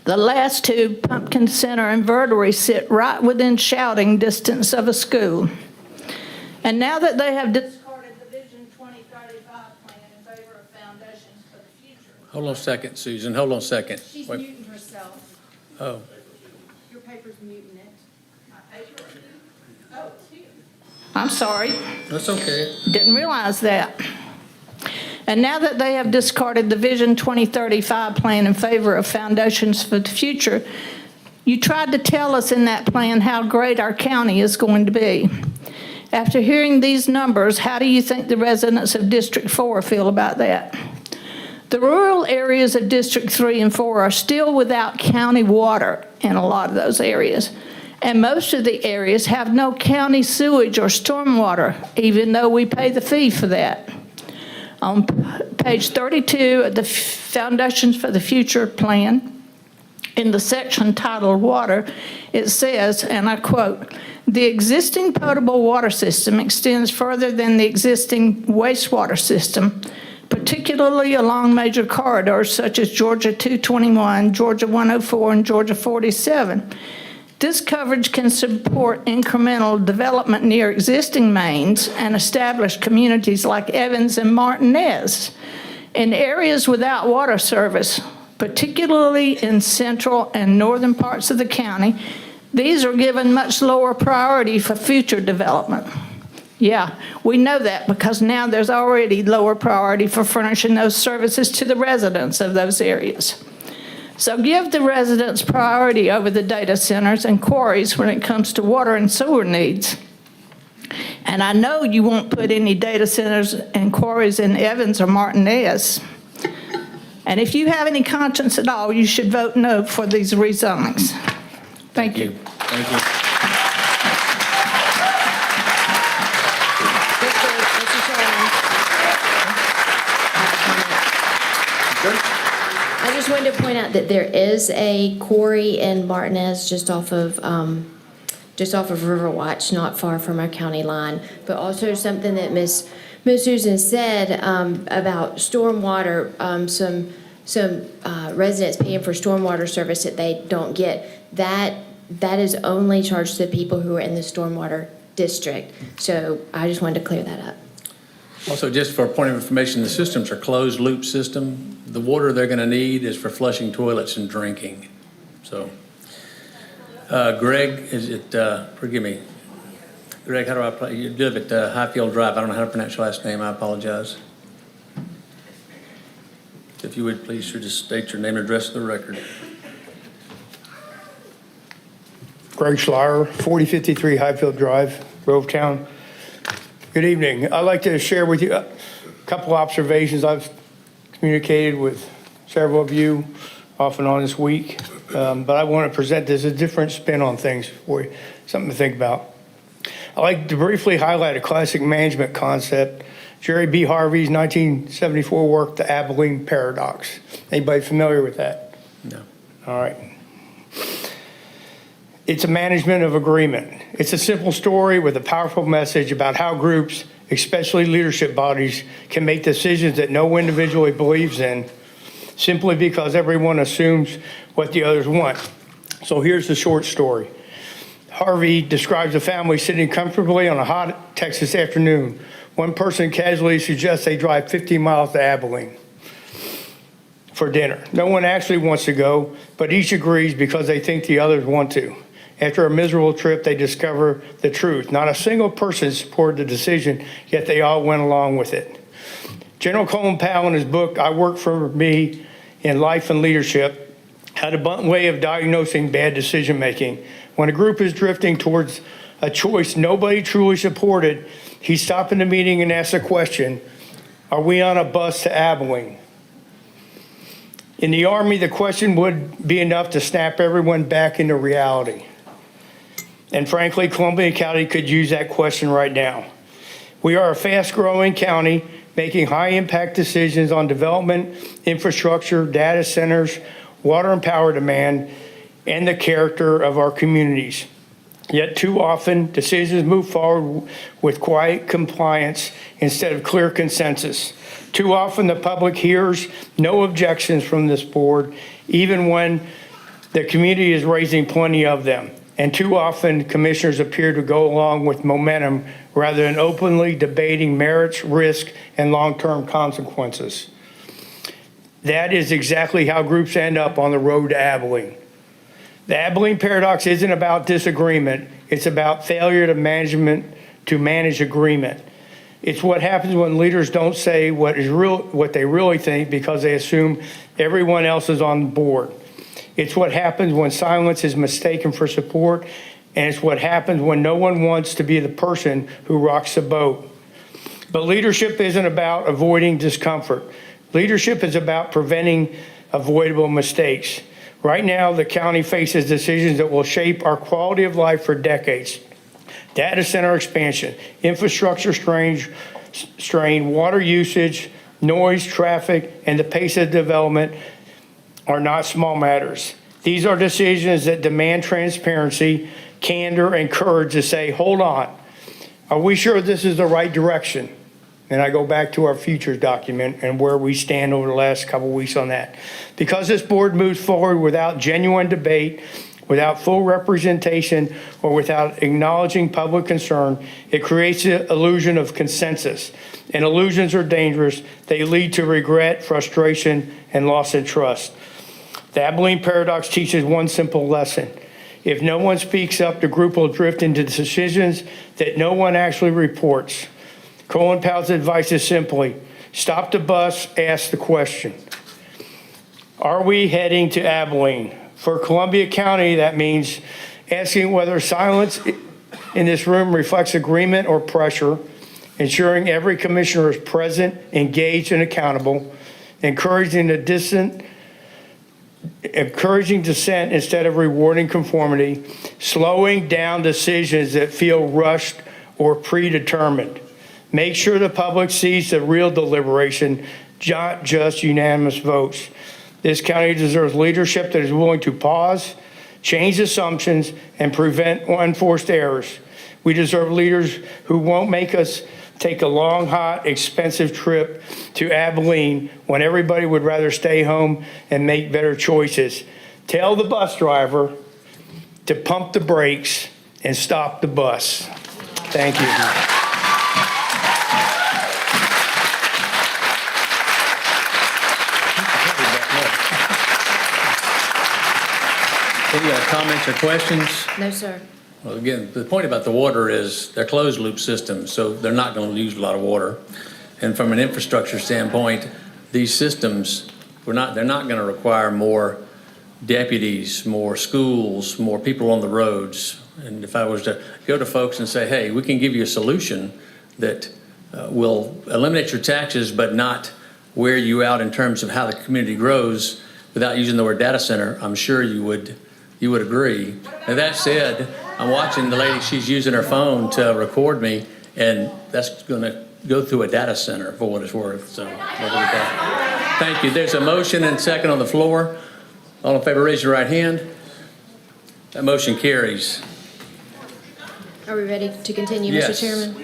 The last two, Pumpkin Center and Verdery, sit right within shouting distance of a school. And now that they have discarded the Vision 2035 plan in favor of foundations for the future. Hold on a second, Susan, hold on a second. She's Wait. muting herself. Oh, Your paper's muting it. Oh, it's here. I'm sorry. that's okay. Didn't realize that. And now that they have discarded the Vision 2035 plan in favor of foundations for the future, you tried to tell us in that plan how great our county is going to be. After hearing these numbers, how do you think the residents of District 4 feel about that? The rural areas of District 3 and 4 are still without county water in a lot of those areas. And most of the areas have no county sewage or stormwater, even though we pay the fee for that. On page 32 of the Foundations for the Future plan, in the section titled Water, it says, and I quote, "The existing potable water system extends further than the existing wastewater system, particularly along major corridors such as Georgia 221, Georgia 104, and Georgia 47. This coverage can support incremental development near existing mains and establish communities like Evans and Martinez. In areas without water service, particularly in central and northern parts of the county, these are given much lower priority for future development." Yeah, we know that because now there's already lower priority for furnishing those services to the residents of those areas. So give the residents priority over the data centers and quarries when it comes to water and sewer needs. And I know you won't put any data centers and quarries in Evans or Martinez. And if you have any conscience at all, you should vote no for these rezonings. Thank you. Thank you. Mr. Chairman. I just wanted to point out that there is a quarry in Martinez just off of Riverwatch, not far from our county line. But also something that Miss Susan said about stormwater, some residents paying for stormwater service that they don't get. That is only charged to the people who are in the stormwater district. So I just wanted to clear that up. Also, just for a point of information, the systems are closed loop system. The water they're going to need is for flushing toilets and drinking. So, Greg, is it, forgive me. Greg, how do I play? You live at Highfield Drive. I don't know how to pronounce your last name. I apologize. If you would, please, should just state your name and address for the record. Greg Schleier, 4053 Highfield Drive, Grovetown. Good evening. I'd like to share with you a couple observations. I've communicated with several of you off and on this week, but I want to present this as a different spin on things for you, something to think about. I'd like to briefly highlight a classic management concept, Jerry B. Harvey's 1974 work, The Abilene Paradox. Anybody familiar with that? No. All right. It's a management of agreement. It's a simple story with a powerful message about how groups, especially leadership bodies, can make decisions that no individual believes in simply because everyone assumes what the others want. So here's the short story. Harvey describes a family sitting comfortably on a hot Texas afternoon. One person casually suggests they drive 50 miles to Abilene for dinner. No one actually wants to go, but each agrees because they think the others want to. After a miserable trip, they discover the truth. Not a single person supported the decision, yet they all went along with it. General Colin Powell, in his book, I Work for Me in Life and Leadership, had a blunt way of diagnosing bad decision-making. When a group is drifting towards a choice nobody truly supported, he stopped in the meeting and asked the question, are we on a bus to Abilene? In the Army, the question would be enough to snap everyone back into reality. And frankly, Columbia County could use that question right now. We are a fast-growing county making high-impact decisions on development, infrastructure, data centers, water and power demand, and the character of our communities. Yet too often, decisions move forward with quiet compliance instead of clear consensus. Too often, the public hears no objections from this board, even when the community is raising plenty of them. And too often, commissioners appear to go along with momentum rather than openly debating merits, risk, and long-term consequences. That is exactly how groups end up on the road to Abilene. The Abilene Paradox isn't about disagreement. It's about failure to manage agreement. It's what happens when leaders don't say what they really think because they assume everyone else is on board. It's what happens when silence is mistaken for support, and it's what happens when no one wants to be the person who rocks the boat. But leadership isn't about avoiding discomfort. Leadership is about preventing avoidable mistakes. Right now, the county faces decisions that will shape our quality of life for decades. Data center expansion, infrastructure strain, water usage, noise, traffic, and the pace of development are not small matters. These are decisions that demand transparency, candor, and courage to say, hold on, are we sure this is the right direction? And I go back to our futures document and where we stand over the last couple of weeks on that. Because this board moves forward without genuine debate, without full representation, or without acknowledging public concern, it creates the illusion of consensus. And illusions are dangerous. They lead to regret, frustration, and loss of trust. The Abilene Paradox teaches one simple lesson. If no one speaks up, the group will drift into decisions that no one actually reports. Colin Powell's advice is simply, stop the bus, ask the question. Are we heading to Abilene? For Columbia County, that means asking whether silence in this room reflects agreement or pressure, ensuring every commissioner is present, engaged, and accountable, encouraging dissent instead of rewarding conformity, slowing down decisions that feel rushed or predetermined. Make sure the public sees the real deliberation, not just unanimous votes. This county deserves leadership that is willing to pause, change assumptions, and prevent unforced errors. We deserve leaders who won't make us take a long, hot, expensive trip to Abilene when everybody would rather stay home and make better choices. Tell the bus driver to pump the brakes and stop the bus. Thank you. Any comments or questions? No, sir. Well, again, the point about the water is they're closed loop systems, so they're not going to use a lot of water. And from an infrastructure standpoint, these systems, they're not going to require more deputies, more schools, more people on the roads. And if I was to go to folks and say, hey, we can give you a solution that will eliminate your taxes, but not wear you out in terms of how the community grows without using the word data center, I'm sure you would agree. Now, that said, I'm watching the lady, she's using her phone to record me, and that's going to go through a data center for what it's worth. So, thank you. There's a motion and second on the floor. All in favor, raise your right hand. That motion carries. Are we ready to continue, Yes. Mr. Chairman?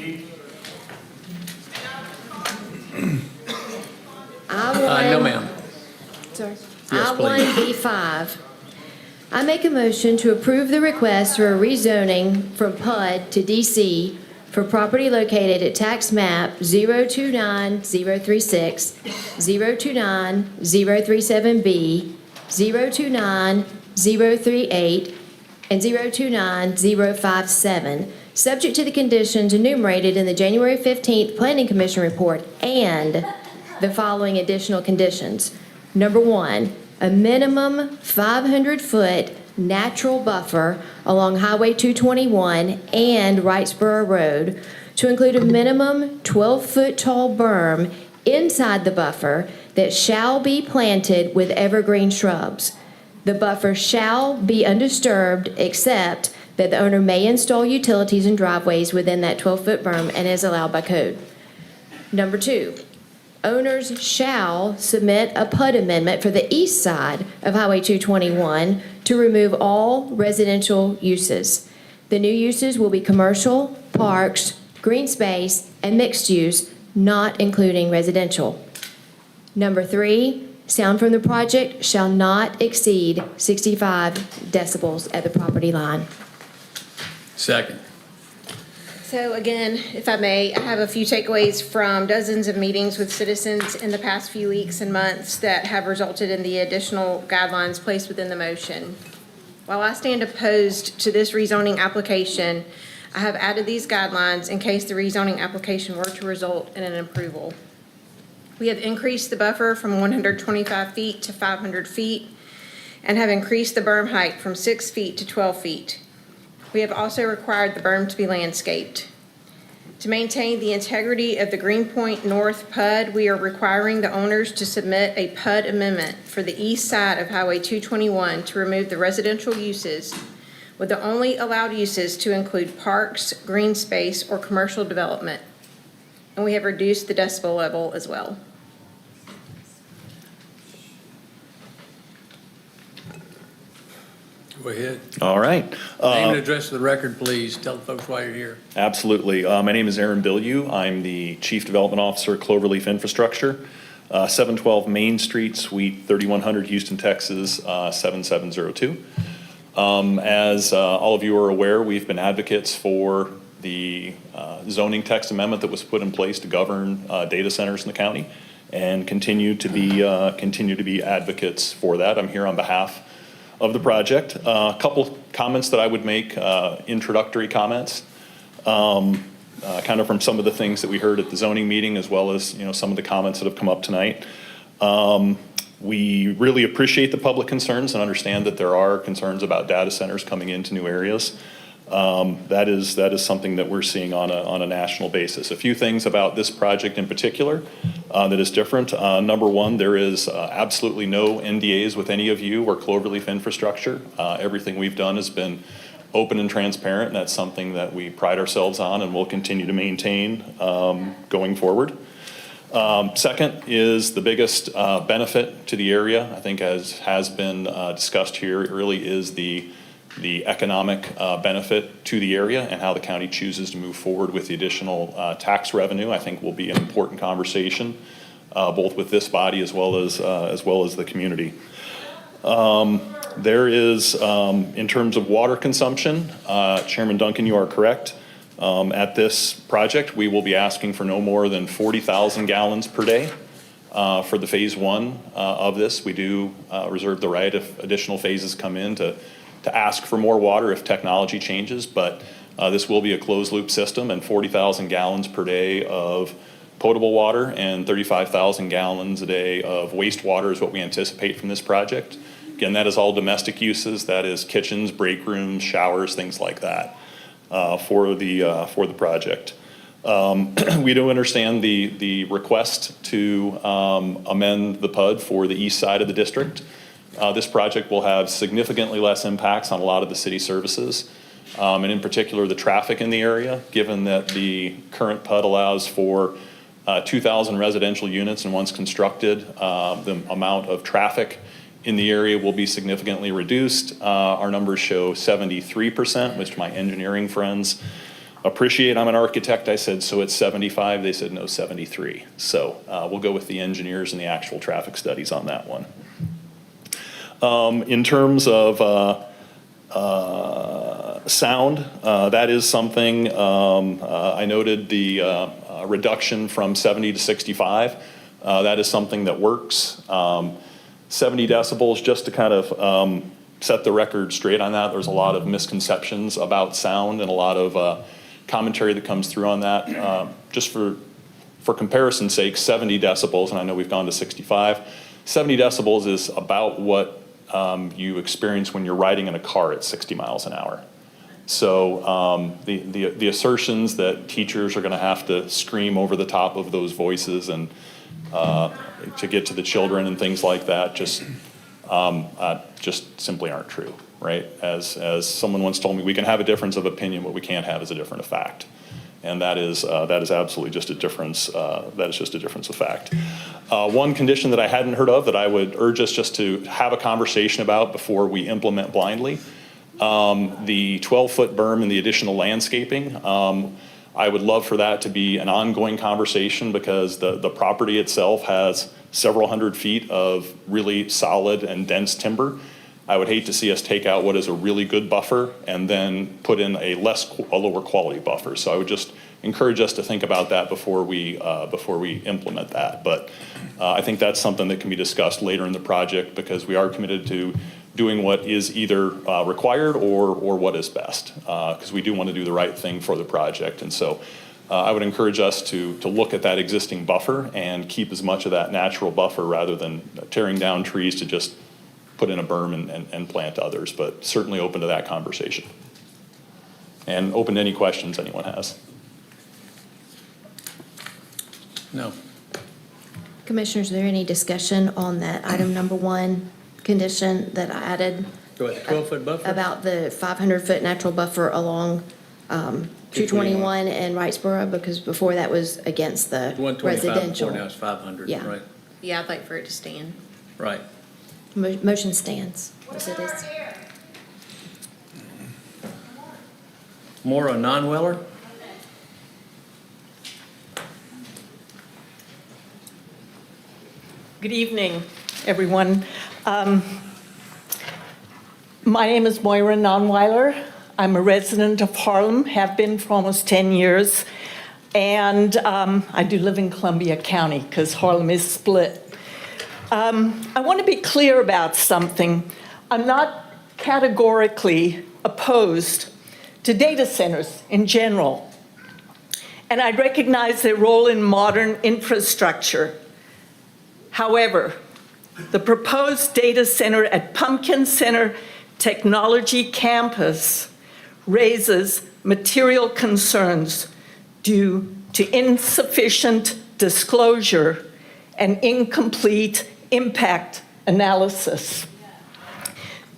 No, ma'am. Sorry. Yes, please. I-1B5. I make a motion to approve the request for a rezoning from PUD to DC for property located at tax map 029036, 029037B, 029038, and 029057, subject to the conditions enumerated in the January 15th Planning Commission report and the following additional conditions. Number one, a minimum 500-foot natural buffer along Highway 221 and Wrightsboro Road to include a minimum 12-foot tall berm inside the buffer that shall be planted with evergreen shrubs. The buffer shall be undisturbed except that the owner may install utilities and driveways within that 12-foot berm and is allowed by code. Number two, owners shall submit a PUD amendment for the east side of Highway 221 to remove all residential uses. The new uses will be commercial, parks, green space, and mixed use, not including residential. Number three, sound from the project shall not exceed 65 decibels at the property line. Second. So again, if I may, I have a few takeaways from dozens of meetings with citizens in the past few weeks and months that have resulted in the additional guidelines placed within the motion. While I stand opposed to this rezoning application, I have added these guidelines in case the rezoning application were to result in an approval. We have increased the buffer from 125 feet to 500 feet and have increased the berm height from 6 feet to 12 feet. We have also required the berm to be landscaped. To maintain the integrity of the Greenpoint North PUD, we are requiring the owners to submit a PUD amendment for the east side of Highway 221 to remove the residential uses, with the only allowed uses to include parks, green space, or commercial development. And we have reduced the decibel level as well. Go ahead. All right. Name and address for the record, please. Tell the folks why you're here. Absolutely. My name is Aaron Bilyeu. I'm the Chief Development Officer at Cloverleaf Infrastructure, 712 Main Street, Suite 3100, Houston, Texas, 7702. As all of you are aware, we've been advocates for the zoning text amendment that was put in place to govern data centers in the county, and continue to be advocates for that. I'm here on behalf of the project. A couple comments that I would make, introductory comments, kind of from some of the things that we heard at the zoning meeting, as well as some of the comments that have come up tonight. We really appreciate the public concerns and understand that there are concerns about data centers coming into new areas. That is something that we're seeing on a national basis. A few things about this project in particular that is different. Number one, there is absolutely no NDAs with any of you or Cloverleaf Infrastructure. Everything we've done has been open and transparent, and that's something that we pride ourselves on and will continue to maintain going forward. Second is the biggest benefit to the area, I think, as has been discussed here, really is the economic benefit to the area and how the county chooses to move forward with the additional tax revenue. I think will be an important conversation, both with this body as well as the community. There is, in terms of water consumption, Chairman Duncan, you are correct. At this project, we will be asking for no more than 40,000 gallons per day for the phase one of this. We do reserve the right, if additional phases come in, to ask for more water if technology changes, but this will be a closed-loop system, and 40,000 gallons per day of potable water and 35,000 gallons a day of wastewater is what we anticipate from this project. Again, that is all domestic uses. That is kitchens, break rooms, showers, things like that for the project. We do understand the request to amend the PUD for the east side of the district. This project will have significantly less impacts on a lot of the city services, and in particular the traffic in the area, given that the current PUD allows for 2,000 residential units, and once constructed, the amount of traffic in the area will be significantly reduced. Our numbers show 73%, which my engineering friends appreciate. I'm an architect. I said, so it's 75. They said, no, 73. So we'll go with the engineers and the actual traffic studies on that one. In terms of sound, that is something I noted the reduction from 70 to 65. That is something that works. 70 decibels, just to kind of set the record straight on that, there's a lot of misconceptions about sound and a lot of commentary that comes through on that. Just for comparison's sake, 70 decibels, and I know we've gone to 65, 70 decibels is about what you experience when you're riding in a car at 60 miles an hour. So the assertions that teachers are going to have to scream over the top of those voices and to get to the children and things like that just simply aren't true, right? As someone once told me, we can have a difference of opinion, what we can't have is a difference of fact. And that is absolutely just a difference. That is just a difference of fact. One condition that I hadn't heard of that I would urge us just to have a conversation about before we implement blindly, the 12-foot berm and the additional landscaping. I would love for that to be an ongoing conversation because the property itself has several hundred feet of really solid and dense timber. I would hate to see us take out what is a really good buffer and then put in a lower quality buffer. So I would just encourage us to think about that before we implement that. But I think that's something that can be discussed later in the project because we are committed to doing what is either required or what is best, because we do want to do the right thing for the project. And so I would encourage us to look at that existing buffer and keep as much of that natural buffer rather than tearing down trees to just put in a berm and plant others, but certainly open to that conversation. And open to any questions anyone has. No. Commissioners, is there any discussion on that item number 1 condition that I added? Go ahead, 12-foot buffer? About the 500-foot natural buffer along 221 and Wrightsboro, because before that was against the 125 residential. before, now it's 500, Yeah. right? Yeah, I'd like for it to stand. Right. Motion stands, as it is. Maura Non-Weller? Good evening, everyone. My name is Moira Nonweiler. I'm a resident of Harlem, have been for almost 10 years. And I do live in Columbia County because Harlem is split. I want to be clear about something. I'm not categorically opposed to data centers in general. And I recognize their role in modern infrastructure. However, the proposed data center at Pumpkin Center Technology Campus raises material concerns due to insufficient disclosure and incomplete impact analysis.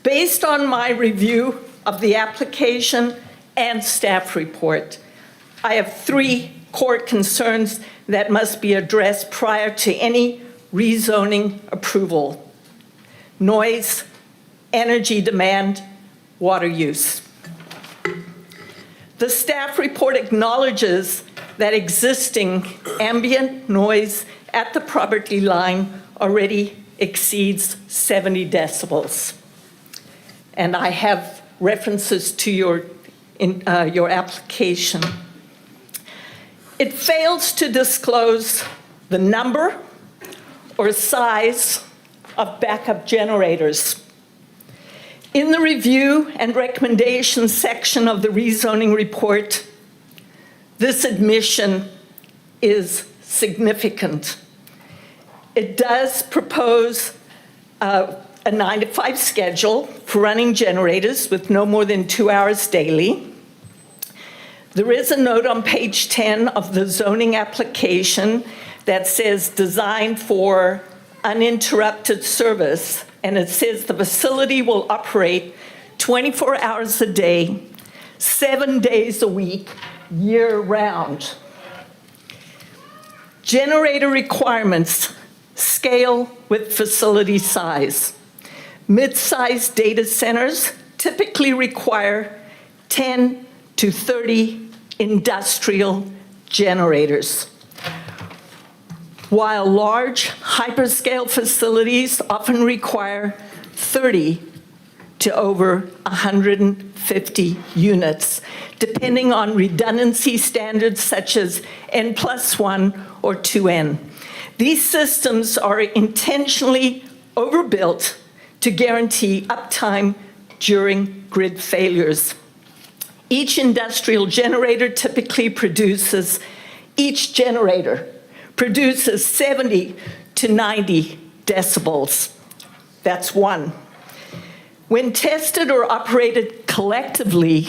Based on my review of the application and staff report, I have 3 core concerns that must be addressed prior to any rezoning approval: noise, energy demand, water use. The staff report acknowledges that existing ambient noise at the property line already exceeds 70 decibels. And I have references to your application. It fails to disclose the number or size of backup generators. In the review and recommendations section of the rezoning report, this admission is significant. It does propose a 9-to-5 schedule for running generators with no more than 2 hours daily. There is a note on page 10 of the zoning application that says designed for uninterrupted service, and it says the facility will operate 24 hours a day, 7 days a week, year-round. Generator requirements scale with facility size. Mid-sized data centers typically require 10 to 30 industrial generators, while large hyperscale facilities often require 30 to over 150 units, depending on redundancy standards such as N+1 or 2N. These systems are intentionally overbuilt to guarantee uptime during grid failures. Each industrial generator typically produces 70 to 90 decibels. That's one. When tested or operated collectively,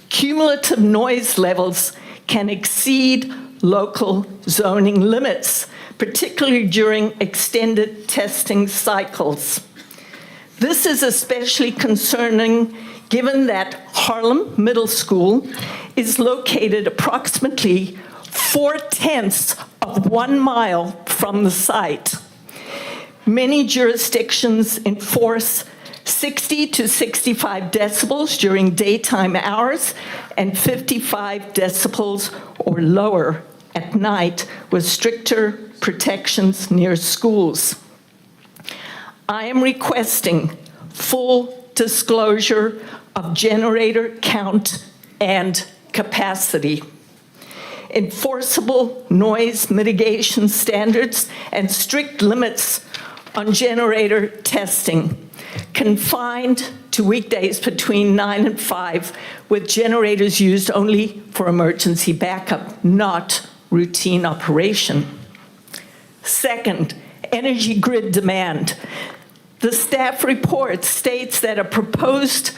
cumulative noise levels can exceed local zoning limits, particularly during extended testing cycles. This is especially concerning given that Harlem Middle School is located approximately 4/10 of 1 mile from the site. Many jurisdictions enforce 60 to 65 decibels during daytime hours and 55 decibels or lower at night with stricter protections near schools. I am requesting full disclosure of generator count and capacity, enforceable noise mitigation standards, and strict limits on generator testing, confined to weekdays between 9 and 5, with generators used only for emergency backup, not routine operation. Second, energy grid demand. The staff report states that a proposed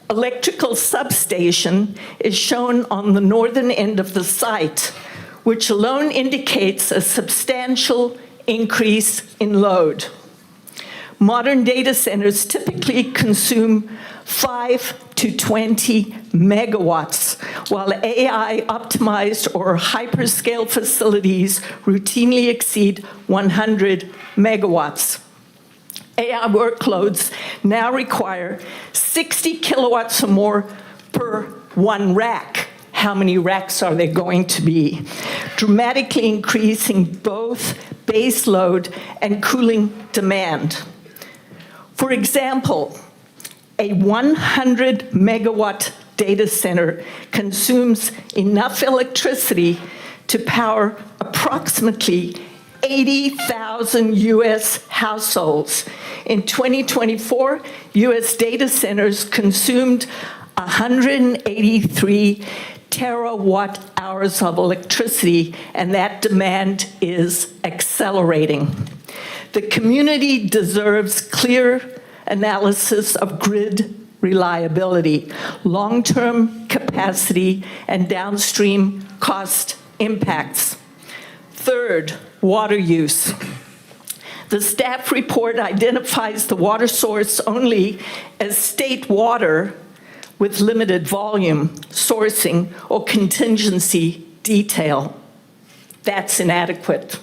electrical substation is shown on the northern end of the site, which alone indicates a substantial increase in load. Modern data centers typically consume 5 to 20 megawatts, while AI-optimized or hyperscale facilities routinely exceed 100 megawatts. AI workloads now require 60 kilowatts or more per one rack. How many racks are there going to be? Dramatically increasing both base load and cooling demand. For example, a 100 megawatt data center consumes enough electricity to power approximately 80,000 U.S. households. In 2024, U.S. data centers consumed 183 terawatt hours of electricity, and that demand is accelerating. The community deserves clear analysis of grid reliability, long-term capacity, and downstream cost impacts. Third, water use. The staff report identifies the water source only as state water with limited volume, sourcing, or contingency detail. That's inadequate.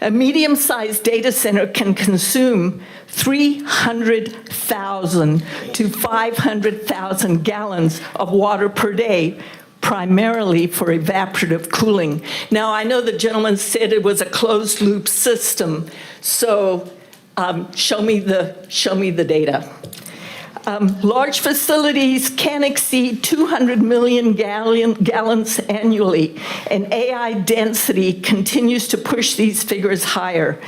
A medium-sized data center can consume 300,000 to 500,000 gallons of water per day, primarily for evaporative cooling. Now, I know the gentleman said it was a closed-loop system, so show me the data. Large facilities can exceed 200 million gallons annually, and AI density continues to push these figures higher.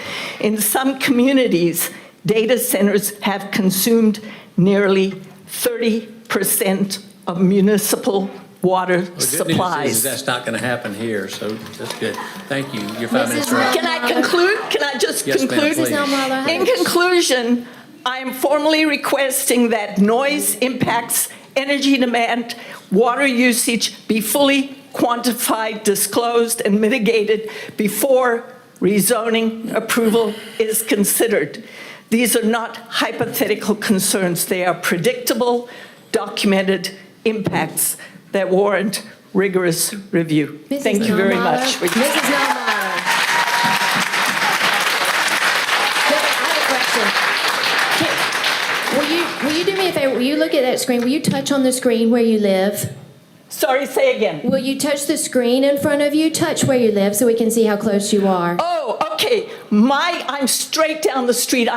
In some communities, data centers have consumed nearly 30% of municipal water The good news is supplies. that's not going to happen here, so that's good. Thank you. Your 5 minutes are up. Can I conclude? Can I just Yes, ma'am, conclude? please. In conclusion, I am formally requesting that noise impacts, energy demand, water usage be fully quantified, disclosed, and mitigated before rezoning approval is considered. These are not hypothetical concerns. They are predictable, documented impacts that warrant rigorous review. Thank you very much. Mrs. Nalmara. Will you do me a favor? Will you look at that screen? Will you touch on the screen where you live? Sorry, say again. Will you touch the screen in front of you? Touch where you live so we can see how close you are. Oh, okay. I'm straight down the street.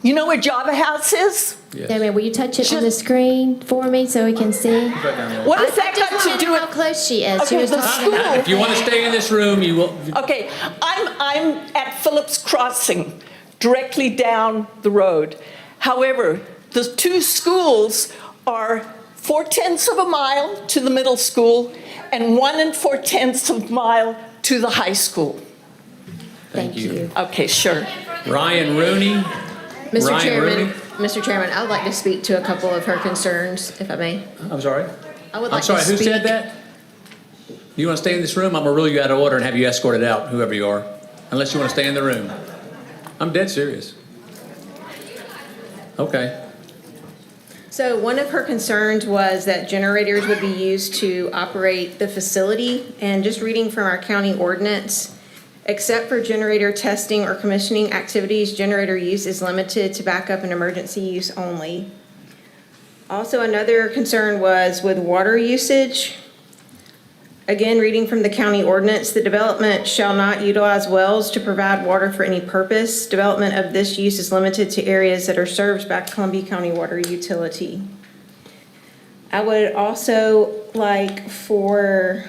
You know where Java House is? Damien, will you touch it on the screen for me so we can see? What does that got to do with how close she is? She Okay, was the talking school. about- If you want to stay in this room, you will. Okay, I'm at Phillips Crossing, directly down the road. However, the two schools are 4/10 of a mile to the middle school and 1 4/10 of a mile to the high school. Thank you. Okay, sure. Ryan Rooney. Mr. Ryan Chairman, Rooney. Mr. Chairman, I would like to speak to a couple of her concerns, if I may. I'm sorry? I would I'm like to sorry, who speak. said that? You want to stay in this room? I'm going to rule you out of order and have you escorted out, whoever you are, unless you want to stay in the room. I'm dead serious. Okay. So one of her concerns was that generators would be used to operate the facility. And just reading from our county ordinance, except for generator testing or commissioning activities, generator use is limited to backup and emergency use only. Also, another concern was with water usage. Again, reading from the county ordinance, the development shall not utilize wells to provide water for any purpose. Development of this use is limited to areas that are served by Columbia County Water Utility. I would also like for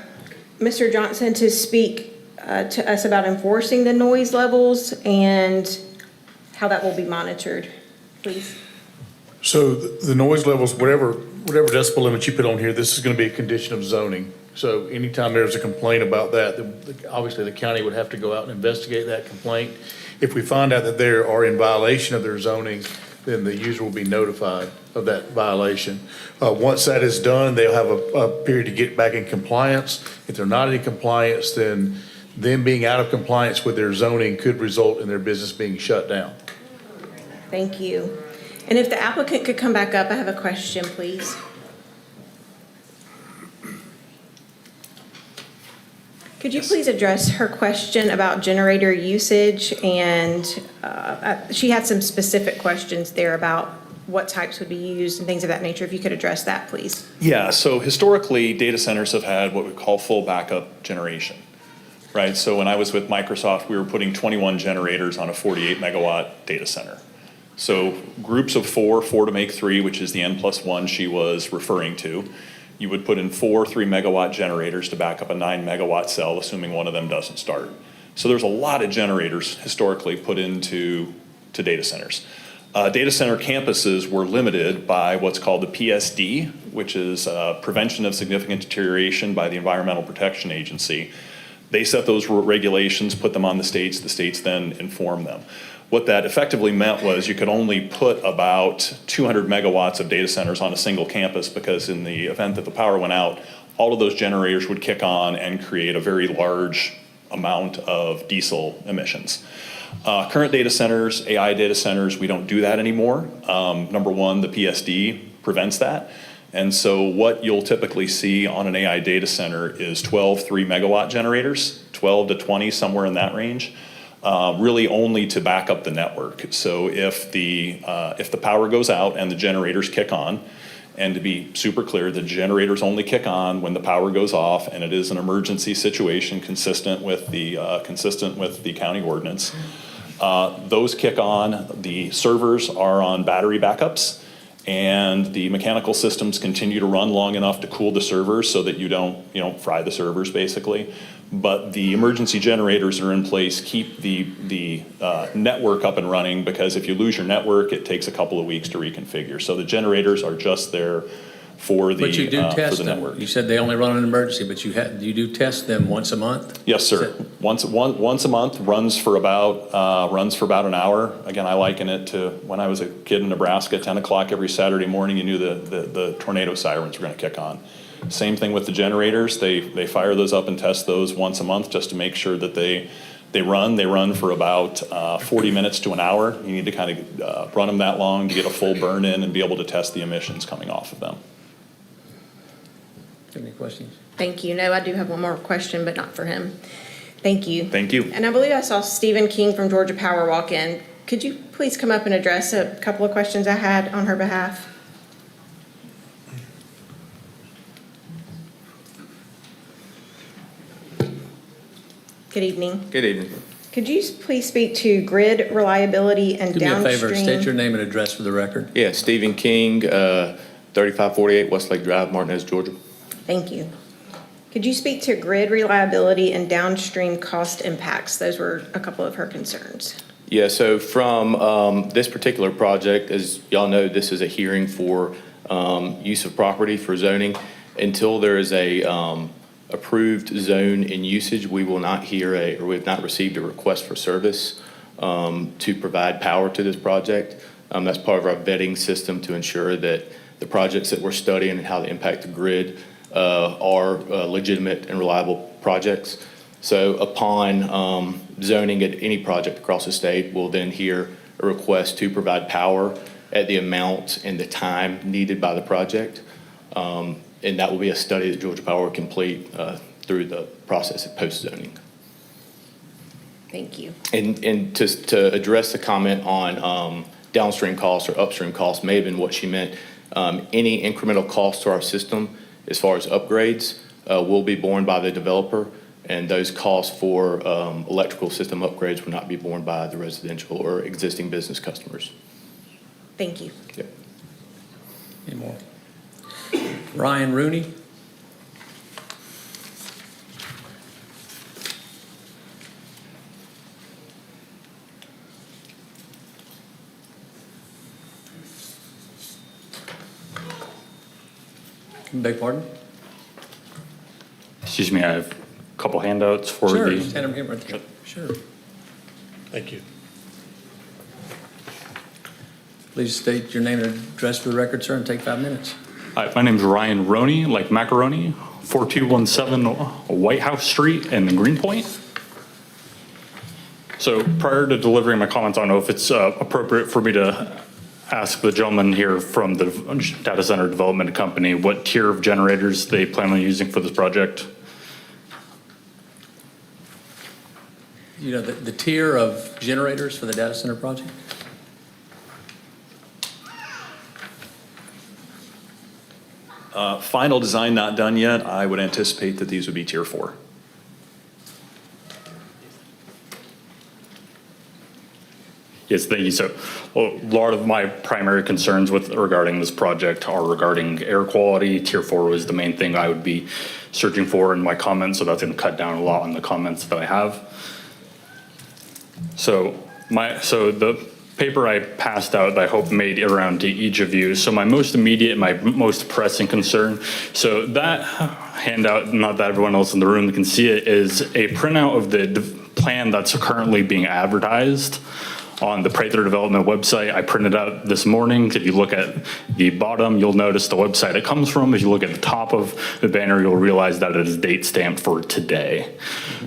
Mr. Johnson to speak to us about enforcing the noise levels and how that will be monitored, please. So the noise levels, whatever decibel limit you put on here, this is going to be a condition of zoning. So anytime there's a complaint about that, obviously the county would have to go out and investigate that complaint. If we find out that they are in violation of their zoning, then the user will be notified of that violation. Once that is done, they'll have a period to get back in compliance. If they're not in compliance, then them being out of compliance with their zoning could result in their business being shut down. Thank you. And if the applicant could come back up, I have a question, please. Could you please address her question about generator usage? And she had some specific questions there about what types would be used and things of that nature. If you could address that, please. Yeah, so historically, data centers have had what we call full backup generation, right? So when I was with Microsoft, we were putting 21 generators on a 48 megawatt data center. So groups of four to make three, which is the N+1 she was referring to. You would put in 4 3-megawatt generators to back up a 9-megawatt cell, assuming one of them doesn't start. So there's a lot of generators historically put into data centers. Data center campuses were limited by what's called the PSD, which is Prevention of Significant Deterioration by the Environmental Protection Agency. They set those regulations, put them on the states then inform them. What that effectively meant was you could only put about 200 megawatts of data centers on a single campus, because in the event that the power went out, all of those generators would kick on and create a very large amount of diesel emissions. Current data centers, AI data centers, we don't do that anymore. Number one, the PSD prevents that. And so what you'll typically see on an AI data center is 12 3-megawatt generators, 12 to 20, somewhere in that range. Really only to back up the network. So if the power goes out and the generators kick on, and to be super clear, the generators only kick on when the power goes off, and it is an emergency situation consistent with the county ordinance. Those kick on. The servers are on battery backups, and the mechanical systems continue to run long enough to cool the servers so that you don't fry the servers, basically. But the emergency generators that are in place keep the network up and running, because if you lose your network, it takes a couple of weeks to reconfigure. So the generators are just there for the, But you do for test the them. network. You said they only run an emergency, but you do test them once a month? Yes, sir. Once a month, runs for about an hour. Again, I liken it to when I was a kid in Nebraska, 10 o'clock every Saturday morning, you knew the tornado sirens were going to kick on. Same thing with the generators. They fire those up and test those once a month just to make sure that they run. They run for about 40 minutes to an hour. You need to kind of run them that long to get a full burn in and be able to test the emissions coming off of them. Any questions? Thank you. No, I do have one more question, but not for him. Thank you. Thank you. And I believe I saw Stephen King from Georgia Power walk in. Could you please come up and address a couple of questions I had on her behalf? Good evening. Good evening. Could you please speak to grid reliability and Do me a downstream? favor, state your name and address for the record. Yeah, Stephen King, 3548 Westlake Drive, Martinez, Georgia. Thank you. Could you speak to grid reliability and downstream cost impacts? Those were a couple of her concerns. Yeah, so from this particular project, as y'all know, this is a hearing for use of property for zoning. Until there is a approved zone in usage, we will not hear or we have not received a request for service to provide power to this project. That's part of our vetting system to ensure that the projects that we're studying and how they impact the grid are legitimate and reliable projects. So upon zoning at any project across the state, we'll then hear a request to provide power at the amount and the time needed by the project. And that will be a study that Georgia Power will complete through the process of post-zoning. Thank you. And to address the comment on downstream costs or upstream costs, may have been what she meant. Any incremental cost to our system as far as upgrades will be borne by the developer, and those costs for electrical system upgrades will not be borne by the residential or existing business customers. Thank you. Yep. Any more? Ryan Rooney? Beg pardon? Excuse me, I have a couple handouts for Sure, the. just hand them here right there. Sure. Thank you. Please state your name and address for the record, sir, and take 5 minutes. Hi, my name's Ryan Roney, like macaroni, 4217 White House Street in Greenpoint. So prior to delivering my comments, I don't know if it's appropriate for me to ask the gentleman here from the data center development company what tier of generators they plan on using for this project. You know, the tier of generators for the data center project? Final design not done yet. I would anticipate that these would be tier 4. Yes, thank you. So a lot of my primary concerns regarding this project are regarding air quality. Tier 4 was the main thing I would be searching for in my comments, so that's going to cut down a lot on the comments that I have. So the paper I passed out, I hope made it around to each of you. So my most immediate, my most pressing concern, so that handout, not that everyone else in the room can see it, is a printout of the plan that's currently being advertised on the Prather Development website. I printed out this morning. If you look at the bottom, you'll notice the website it comes from. If you look at the top of the banner, you'll realize that it is date stamped for today.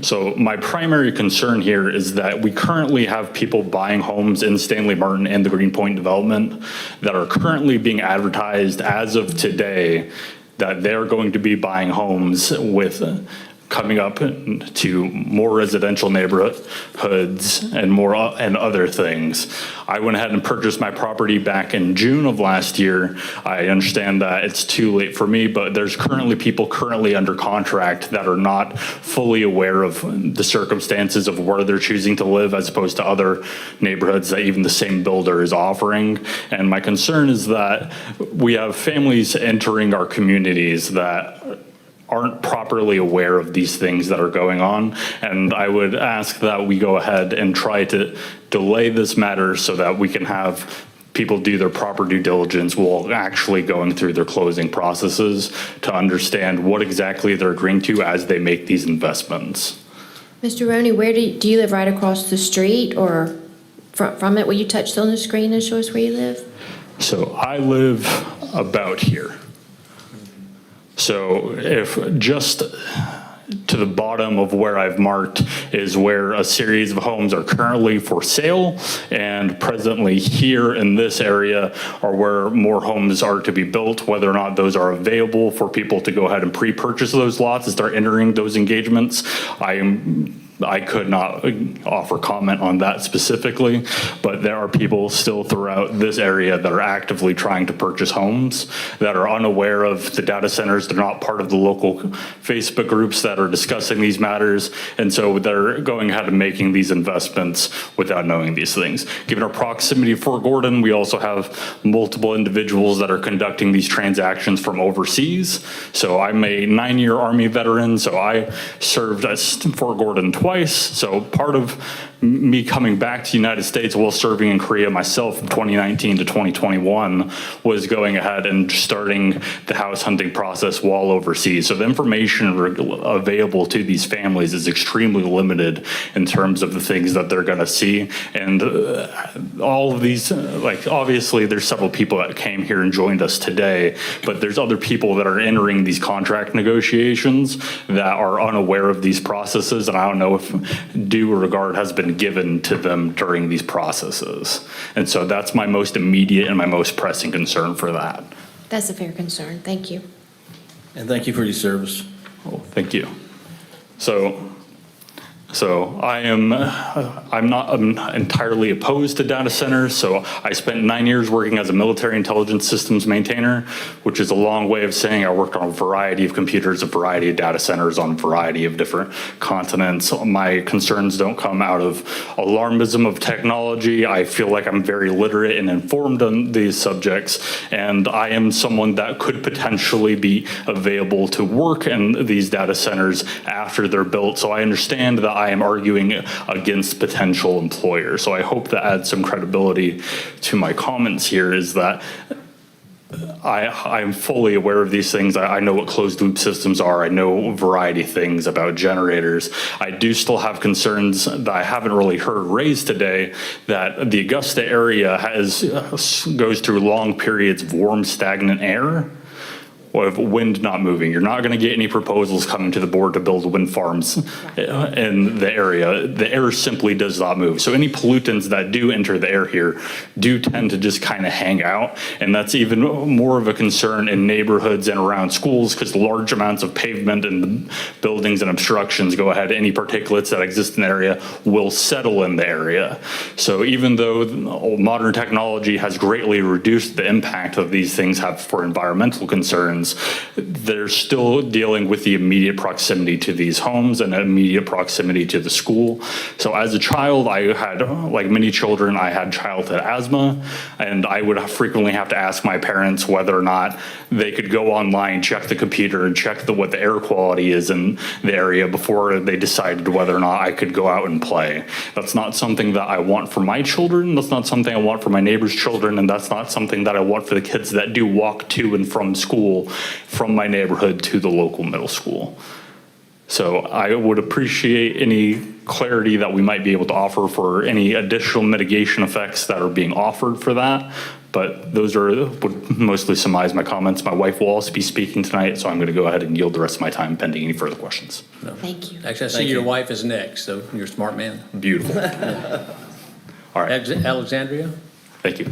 So my primary concern here is that we currently have people buying homes in Stanley Martin and the Greenpoint development that are currently being advertised as of today that they're going to be buying homes with coming up to more residential neighborhoods and other things. I went ahead and purchased my property back in June of last year. I understand that it's too late for me, but there's currently people currently under contract that are not fully aware of the circumstances of where they're choosing to live as opposed to other neighborhoods that even the same builder is offering. And my concern is that we have families entering our communities that aren't properly aware of these things that are going on. And I would ask that we go ahead and try to delay this matter so that we can have people do their proper due diligence while actually going through their closing processes to understand what exactly they're agreeing to as they make these investments. Mr. Roney, where do you live right across the street or from it? Will you touch on the screen and show us where you live? So I live about here. So if just to the bottom of where I've marked is where a series of homes are currently for sale, and presently here in this area are where more homes are to be built. Whether or not those are available for people to go ahead and pre-purchase those lots and start entering those engagements, I could not offer comment on that specifically, but there are people still throughout this area that are actively trying to purchase homes that are unaware of the data centers. They're not part of the local Facebook groups that are discussing these matters, and so they're going ahead and making these investments without knowing these things. Given our proximity to Fort Gordon, we also have multiple individuals that are conducting these transactions from overseas. So I'm a 9-year Army veteran, so I served at Fort Gordon twice. So part of me coming back to the United States while serving in Korea myself from 2019 to 2021 was going ahead and starting the house hunting process while overseas. So the information available to these families is extremely limited in terms of the things that they're going to see. And all of these, like obviously there's several people that came here and joined us today, but there's other people that are entering these contract negotiations that are unaware of these processes, and I don't know if due regard has been given to them during these processes. And so that's my most immediate and my most pressing concern for that. That's a fair concern. Thank you. And thank you for your service. Oh, thank you. So I'm not entirely opposed to data centers. So I spent 9 years working as a military intelligence systems maintainer, which is a long way of saying I worked on a variety of computers, a variety of data centers on a variety of different continents. My concerns don't come out of alarmism of technology. I feel like I'm very literate and informed on these subjects, and I am someone that could potentially be available to work in these data centers after they're built. So I understand that I am arguing against potential employers. So I hope that adds some credibility to my comments here, is that I'm fully aware of these things. I know what closed loop systems are. I know a variety of things about generators. I do still have concerns that I haven't really heard raised today, that the Augusta area goes through long periods of warm, stagnant air, of wind not moving. You're not going to get any proposals coming to the board to build wind farms in the area. The air simply does not move. So any pollutants that do enter the air here do tend to just kind of hang out. And that's even more of a concern in neighborhoods and around schools, because large amounts of pavement and the buildings and obstructions go ahead. Any particulates that exist in the area will settle in the area. So even though modern technology has greatly reduced the impact of these things have for environmental concerns, they're still dealing with the immediate proximity to these homes and immediate proximity to the school. So as a child, I had, like many children, I had childhood asthma, and I would frequently have to ask my parents whether or not they could go online, check the computer, and check what the air quality is in the area before they decided whether or not I could go out and play. That's not something that I want for my children. That's not something I want for my neighbor's children, and that's not something that I want for the kids that do walk to and from school from my neighborhood to the local middle school. So I would appreciate any clarity that we might be able to offer for any additional mitigation effects that are being offered for that. But those would mostly surmise my comments. My wife will also be speaking tonight, so I'm going to go ahead and yield the rest of my time pending any further questions. No. Thank you. Actually, I see your wife is next, so you're a smart man. Beautiful. All right. Alexandria? Thank you.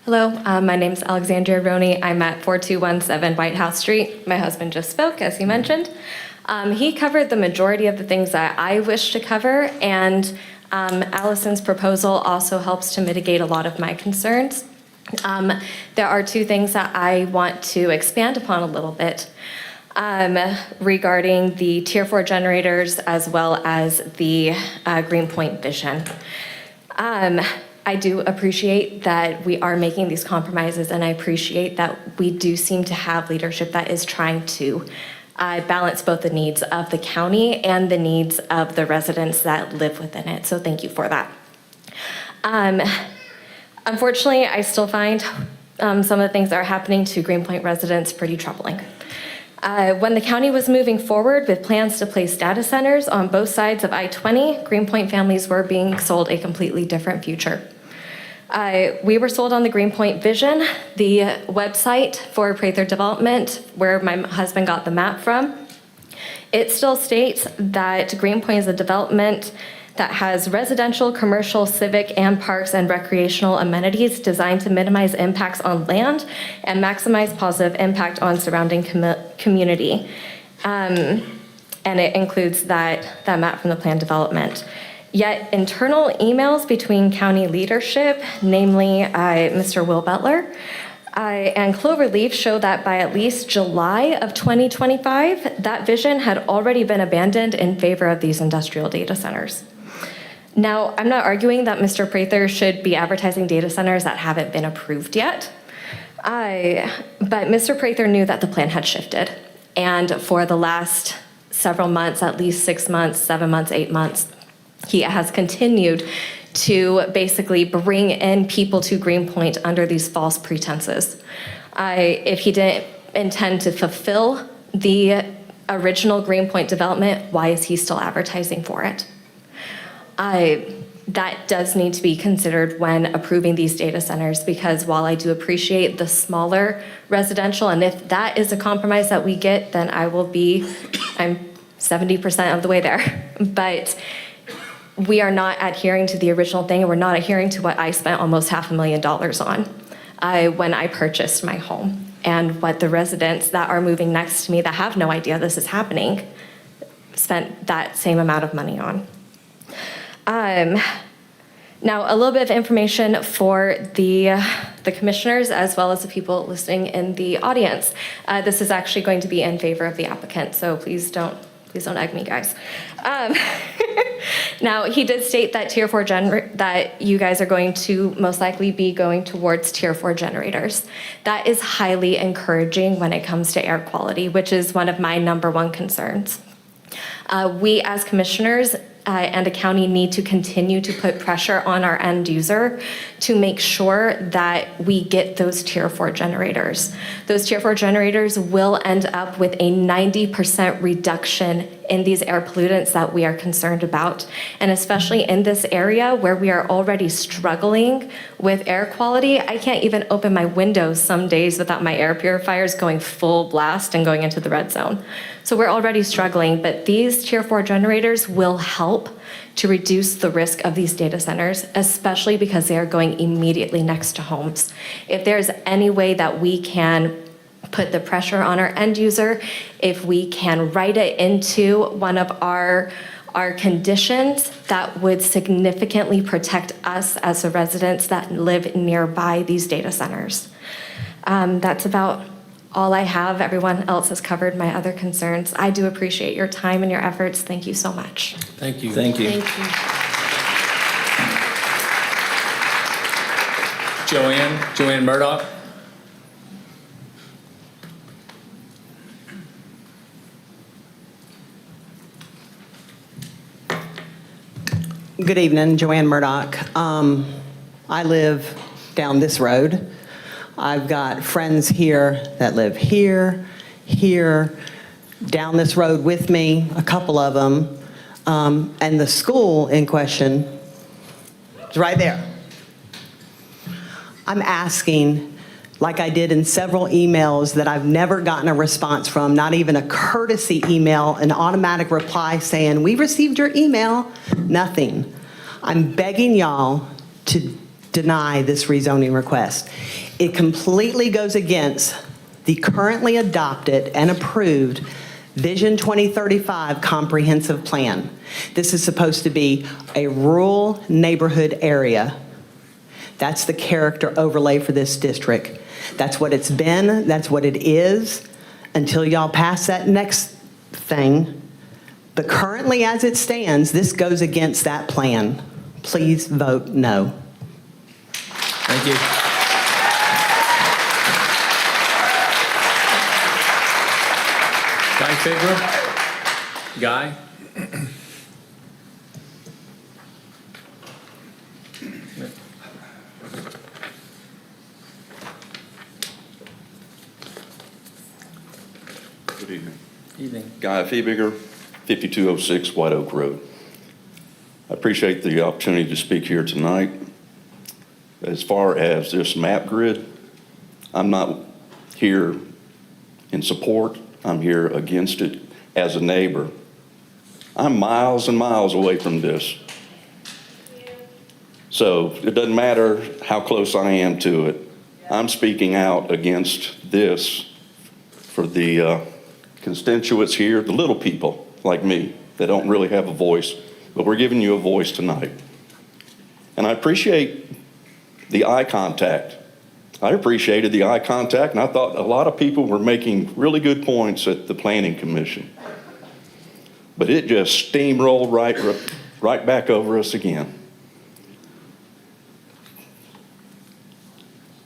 Hello, my name is Alexandria Roney. I'm at 4217 White House Street. My husband just spoke, as he mentioned. He covered the majority of the things that I wish to cover, and Allison's proposal also helps to mitigate a lot of my concerns. There are two things that I want to expand upon a little bit regarding the Tier 4 generators as well as the Greenpoint Vision. I do appreciate that we are making these compromises, and I appreciate that we do seem to have leadership that is trying to balance both the needs of the county and the needs of the residents that live within it. So thank you for that. Unfortunately, I still find some of the things that are happening to Greenpoint residents pretty troubling. When the county was moving forward with plans to place data centers on both sides of I-20, Greenpoint families were being sold a completely different future. We were sold on the Greenpoint Vision, the website for Prather Development, where my husband got the map from. It still states that Greenpoint is a development that has residential, commercial, civic, and parks and recreational amenities designed to minimize impacts on land and maximize positive impact on surrounding community. And it includes that map from the plan development. Yet internal emails between county leadership, namely Mr. Will Butler, and Cloverleaf show that by at least July of 2025, that vision had already been abandoned in favor of these industrial data centers. Now, I'm not arguing that Mr. Prather should be advertising data centers that haven't been approved yet, but Mr. Prather knew that the plan had shifted. And for the last several months, at least 6 months, 7 months, 8 months, he has continued to basically bring in people to Greenpoint under these false pretenses. If he didn't intend to fulfill the original Greenpoint development, why is he still advertising for it? That does need to be considered when approving these data centers, because while I do appreciate the smaller residential, and if that is a compromise that we get, then I'm 70% of the way there. But we are not adhering to the original thing, and we're not adhering to what I spent almost $500,000 on when I purchased my home, and what the residents that are moving next to me that have no idea this is happening spent that same amount of money on. Now, a little bit of information for the commissioners as well as the people listening in the audience. This is actually going to be in favor of the applicant, so please don't egg me, guys. Now, he did state that Tier 4 that you guys are going to most likely be going towards Tier 4 generators. That is highly encouraging when it comes to air quality, which is one of my #1 concerns. We as commissioners and the county need to continue to put pressure on our end user to make sure that we get those Tier 4 generators. Those Tier 4 generators will end up with a 90% reduction in these air pollutants that we are concerned about. And especially in this area where we are already struggling with air quality, I can't even open my windows some days without my air purifiers going full blast and going into the red zone. So we're already struggling, but these Tier 4 generators will help to reduce the risk of these data centers, especially because they are going immediately next to homes. If there's any way that we can put the pressure on our end user, if we can write it into one of our conditions, that would significantly protect us as the residents that live nearby these data centers. That's about all I have. Everyone else has covered my other concerns. I do appreciate your time and your efforts. Thank you so much. Thank you. Thank you. Thank you. Joanne Murdoch. Good evening, Joanne Murdoch. I live down this road. I've got friends here that live here, down this road with me, a couple of them. And the school in question is right there. I'm asking, like I did in several emails that I've never gotten a response from, not even a courtesy email, an automatic reply saying, "We received your email," nothing. I'm begging y'all to deny this rezoning request. It completely goes against the currently adopted and approved Vision 2035 comprehensive plan. This is supposed to be a rural neighborhood area. That's the character overlay for this district. That's what it's been, that's what it is, until y'all pass that next thing. But currently, as it stands, this goes against that plan. Please vote no. Thank you. Guy Figler? Guy? Good evening. Evening. Guy Fiebiger, 5206 White Oak Road. I appreciate the opportunity to speak here tonight. As far as this map grid, I'm not here in support. I'm here against it as a neighbor. I'm miles and miles away from this. So it doesn't matter how close I am to it. I'm speaking out against this for the constituents here, the little people like me that don't really have a voice, but we're giving you a voice tonight. And I appreciate the eye contact. I appreciated the eye contact, and I thought a lot of people were making really good points at the Planning Commission. But it just steamrolled right back over us again.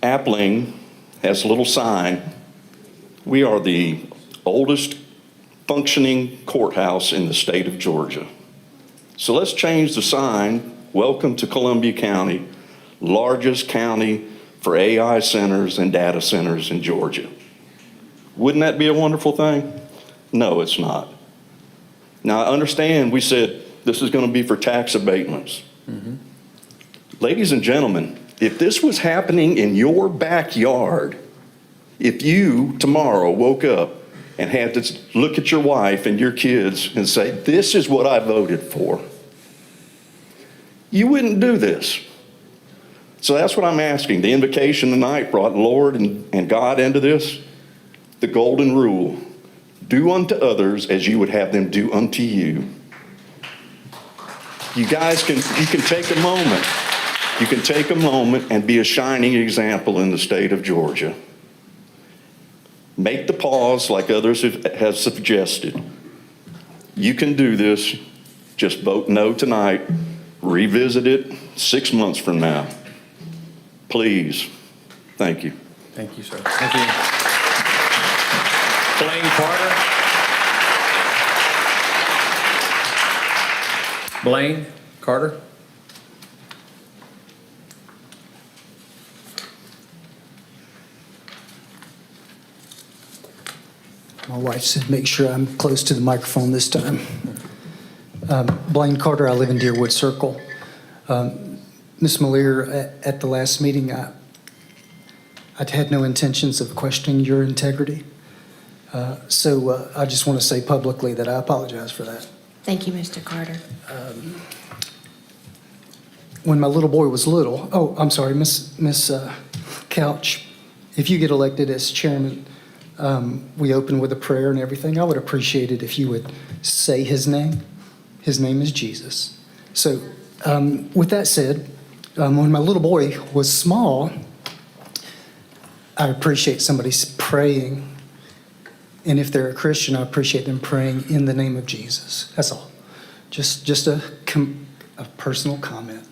Appling has a little sign. We are the oldest functioning courthouse in the state of Georgia. So let's change the sign. Welcome to Columbia County, largest county for AI centers and data centers in Georgia. Wouldn't that be a wonderful thing? No, it's not. Now, I understand we said this is going to be for tax abatements. Mm-hmm. Ladies and gentlemen, if this was happening in your backyard, if you tomorrow woke up and had to look at your wife and your kids and say, this is what I voted for, you wouldn't do this. So that's what I'm asking. The invocation tonight brought Lord and God into this. The golden rule, do unto others as you would have them do unto you. You guys you can take a moment. You can take a moment and be a shining example in the state of Georgia. Make the pause like others have suggested. You can do this. Just vote no tonight. Revisit it 6 months from now. Please. Thank you. Thank you, sir. Thank you. Blaine Carter? Blaine Carter? My wife said, make sure I'm close to the microphone this time. Blaine Carter, I live in Deerwood Circle. Ms. Malier, at the last meeting, I had no intentions of questioning your integrity. So I just want to say publicly that I apologize for that. Thank you, Mr. Carter. When my little boy was little, I'm sorry, Miss Couch, if you get elected as chairman, we open with a prayer and everything. I would appreciate it if you would say his name. His name is Jesus. So with that said, when my little boy was small, I appreciate somebody praying. And if they're a Christian, I appreciate them praying in the name of Jesus. That's all. Just a personal comment.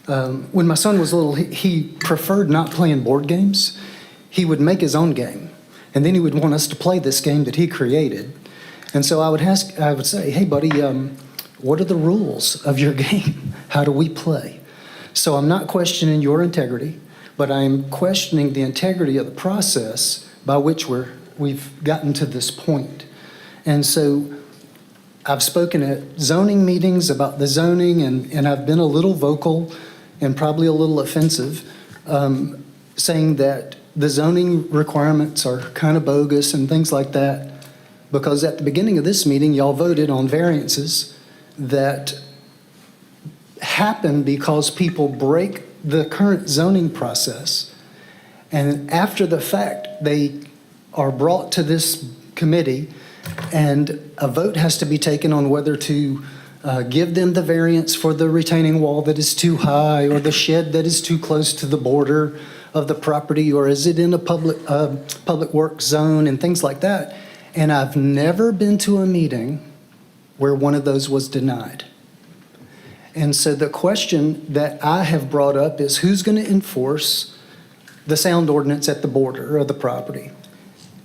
When my son was little, he preferred not playing board games. He would make his own game. And then he would want us to play this game that he created. And so I would say, hey, buddy, what are the rules of your game? How do we play? So I'm not questioning your integrity, but I'm questioning the integrity of the process by which we've gotten to this point. And so I've spoken at zoning meetings about the zoning, and I've been a little vocal and probably a little offensive, saying that the zoning requirements are kind of bogus and things like that, because at the beginning of this meeting, y'all voted on variances that happen because people break the current zoning process. And after the fact, they are brought to this committee, and a vote has to be taken on whether to give them the variance for the retaining wall that is too high, or the shed that is too close to the border of the property, or is it in a public works zone and things like that. And I've never been to a meeting where one of those was denied. And so the question that I have brought up is, who's going to enforce the sound ordinance at the border of the property?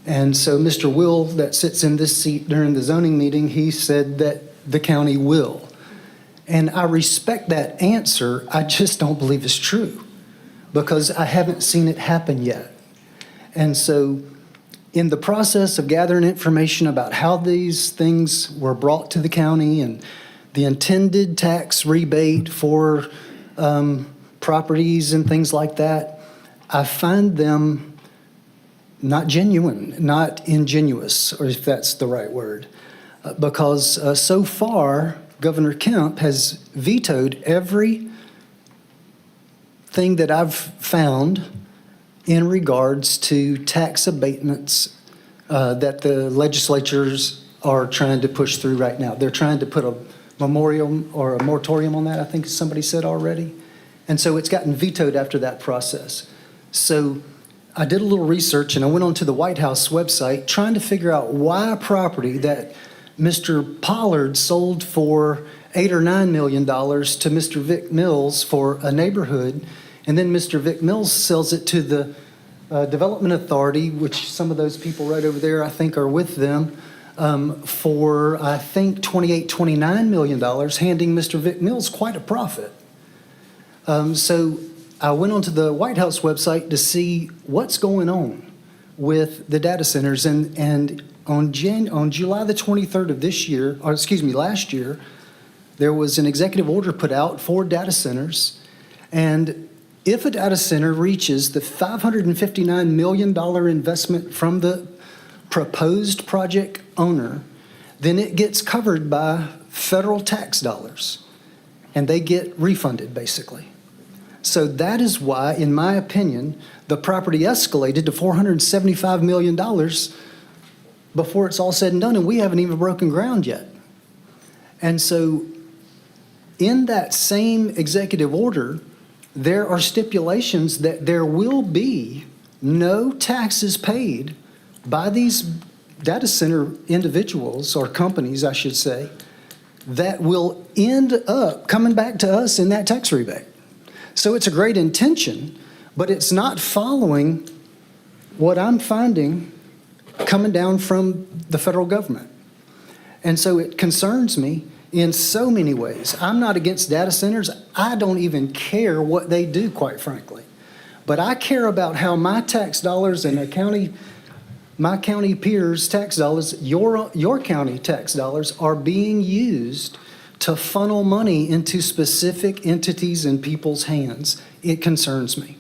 And so Mr. Will, that sits in this seat during the zoning meeting, he said that the county will. And I respect that answer. I just don't believe it's true, because I haven't seen it happen yet. And so in the process of gathering information about how these things were brought to the county and the intended tax rebate for properties and things like that, I find them not genuine, not ingenuous, or if that's the right word. Because so far, Governor Kemp has vetoed everything that I've found in regards to tax abatements that the legislatures are trying to push through right now. They're trying to put a memoriam or a moratorium on that, I think somebody said already. And so it's gotten vetoed after that process. So I did a little research and I went onto the White House website trying to figure out why a property that Mr. Pollard sold for $8 or $9 million to Mr. Vic Mills for a neighborhood, and then Mr. Vic Mills sells it to the Development Authority, which some of those people right over there I think are with them, for I think $28-29 million, handing Mr. Vic Mills quite a profit. So I went onto the White House website to see what's going on with the data centers, and on July the 23rd of this year, or excuse me, last year, there was an executive order put out for data centers, and if a data center reaches the $559 million investment from the proposed project owner, then it gets covered by federal tax dollars, and they get refunded, basically. So that is why, in my opinion, the property escalated to $475 million before it's all said and done, and we haven't even broken ground yet. And so in that same executive order, there are stipulations that there will be no taxes paid by these data center individuals, or companies, I should say, that will end up coming back to us in that tax rebate. So it's a great intention, but it's not following what I'm finding coming down from the federal government. And so it concerns me in so many ways. I'm not against data centers. I don't even care what they do, quite frankly. But I care about how my tax dollars and my county peers' tax dollars, your county tax dollars, are being used to funnel money into specific entities and people's hands. It concerns me.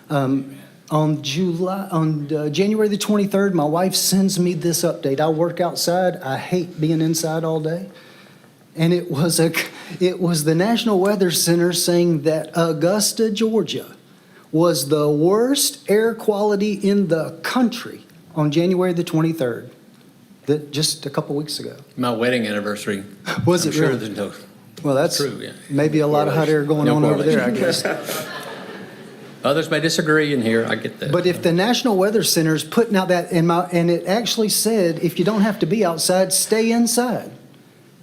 On January the 23rd, my wife sends me this update. I work outside. I hate being inside all day. And it was the National Weather Center saying that Augusta, Georgia, was the worst air quality in the country on January the 23rd, just a couple weeks ago. My wedding anniversary. Was it I'm sure really? there's no. Well, that's true, yeah. Maybe a lot of hot air going No on over there, I correlation. guess. Others may disagree in here, I get that. But if the National Weather Center is putting out that, and it actually said, if you don't have to be outside, stay inside.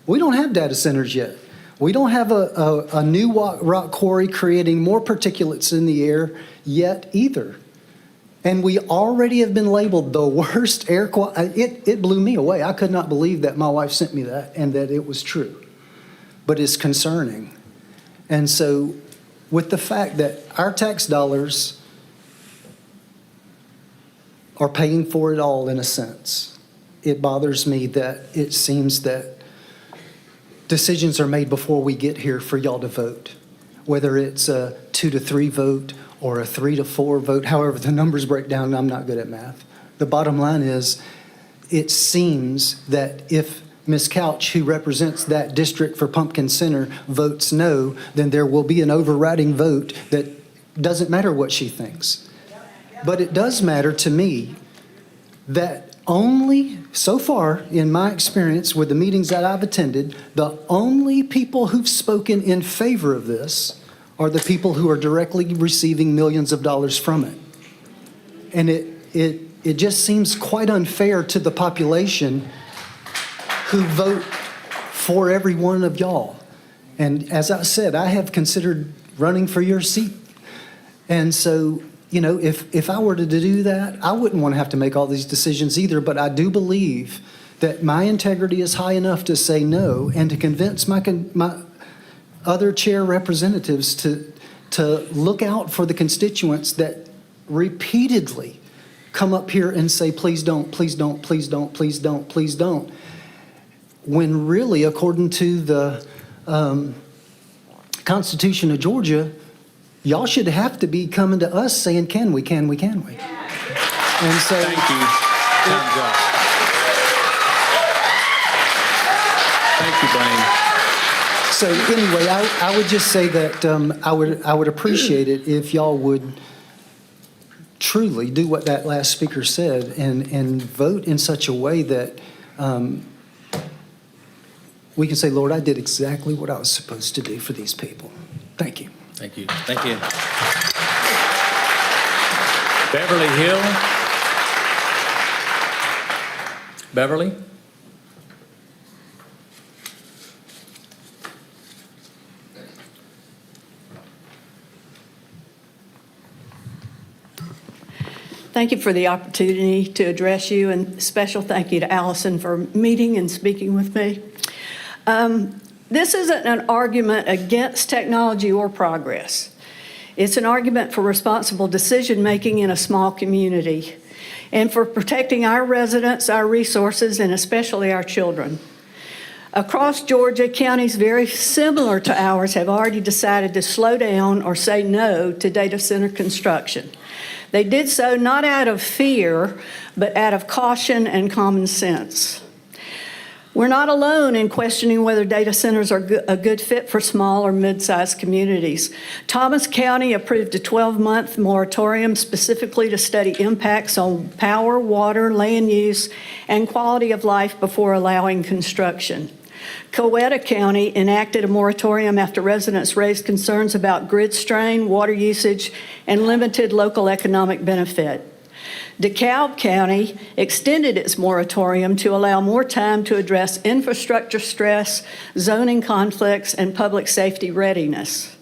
We don't have data centers yet. We don't have a new rock quarry creating more particulates in the air yet either. And we already have been labeled the worst air quality. It blew me away. I could not believe that my wife sent me that and that it was true. But it's concerning. And so with the fact that our tax dollars are paying for it all in a sense, it bothers me that it seems that decisions are made before we get here for y'all to vote, whether it's a 2-3 vote or a 3-4 vote, however the numbers break down. I'm not good at math. The bottom line is, it seems that if Ms. Couch, who represents that district for Pumpkin Center, votes no, then there will be an overriding vote that doesn't matter what she thinks. But it does matter to me that only so far, in my experience with the meetings that I've attended, the only people who've spoken in favor of this are the people who are directly receiving millions of dollars from it. And it just seems quite unfair to the population who vote for every one of y'all. And as I said, I have considered running for your seat. And so, you know, if I were to do that, I wouldn't want to have to make all these decisions either, but I do believe that my integrity is high enough to say no and to convince my other chair representatives to look out for the constituents that repeatedly come up here and say, please don't, please don't, please don't, please don't, please don't. When really, according to the Constitution of Georgia, y'all should have to be coming to us saying, can we, can we, can we? And so. Thank you. Time's up. Thank you, Blaine. So anyway, I would just say that I would appreciate it if y'all would truly do what that last speaker said and vote in such a way that we can say, Lord, I did exactly what I was supposed to do for these people. Thank you. Thank you. Thank you. Beverly Hill. Beverly? Thank you for the opportunity to address you, and special thank you to Allison for meeting and speaking with me. This isn't an argument against technology or progress. It's an argument for responsible decision-making in a small community and for protecting our residents, our resources, and especially our children. Across Georgia, counties very similar to ours have already decided to slow down or say no to data center construction. They did so not out of fear, but out of caution and common sense. We're not alone in questioning whether data centers are a good fit for small or mid-sized communities. Thomas County approved a 12-month moratorium specifically to study impacts on power, water, land use, and quality of life before allowing construction. Coweta County enacted a moratorium after residents raised concerns about grid strain, water usage, and limited local economic benefit. DeKalb County extended its moratorium to allow more time to address infrastructure stress, zoning conflicts, and public safety readiness.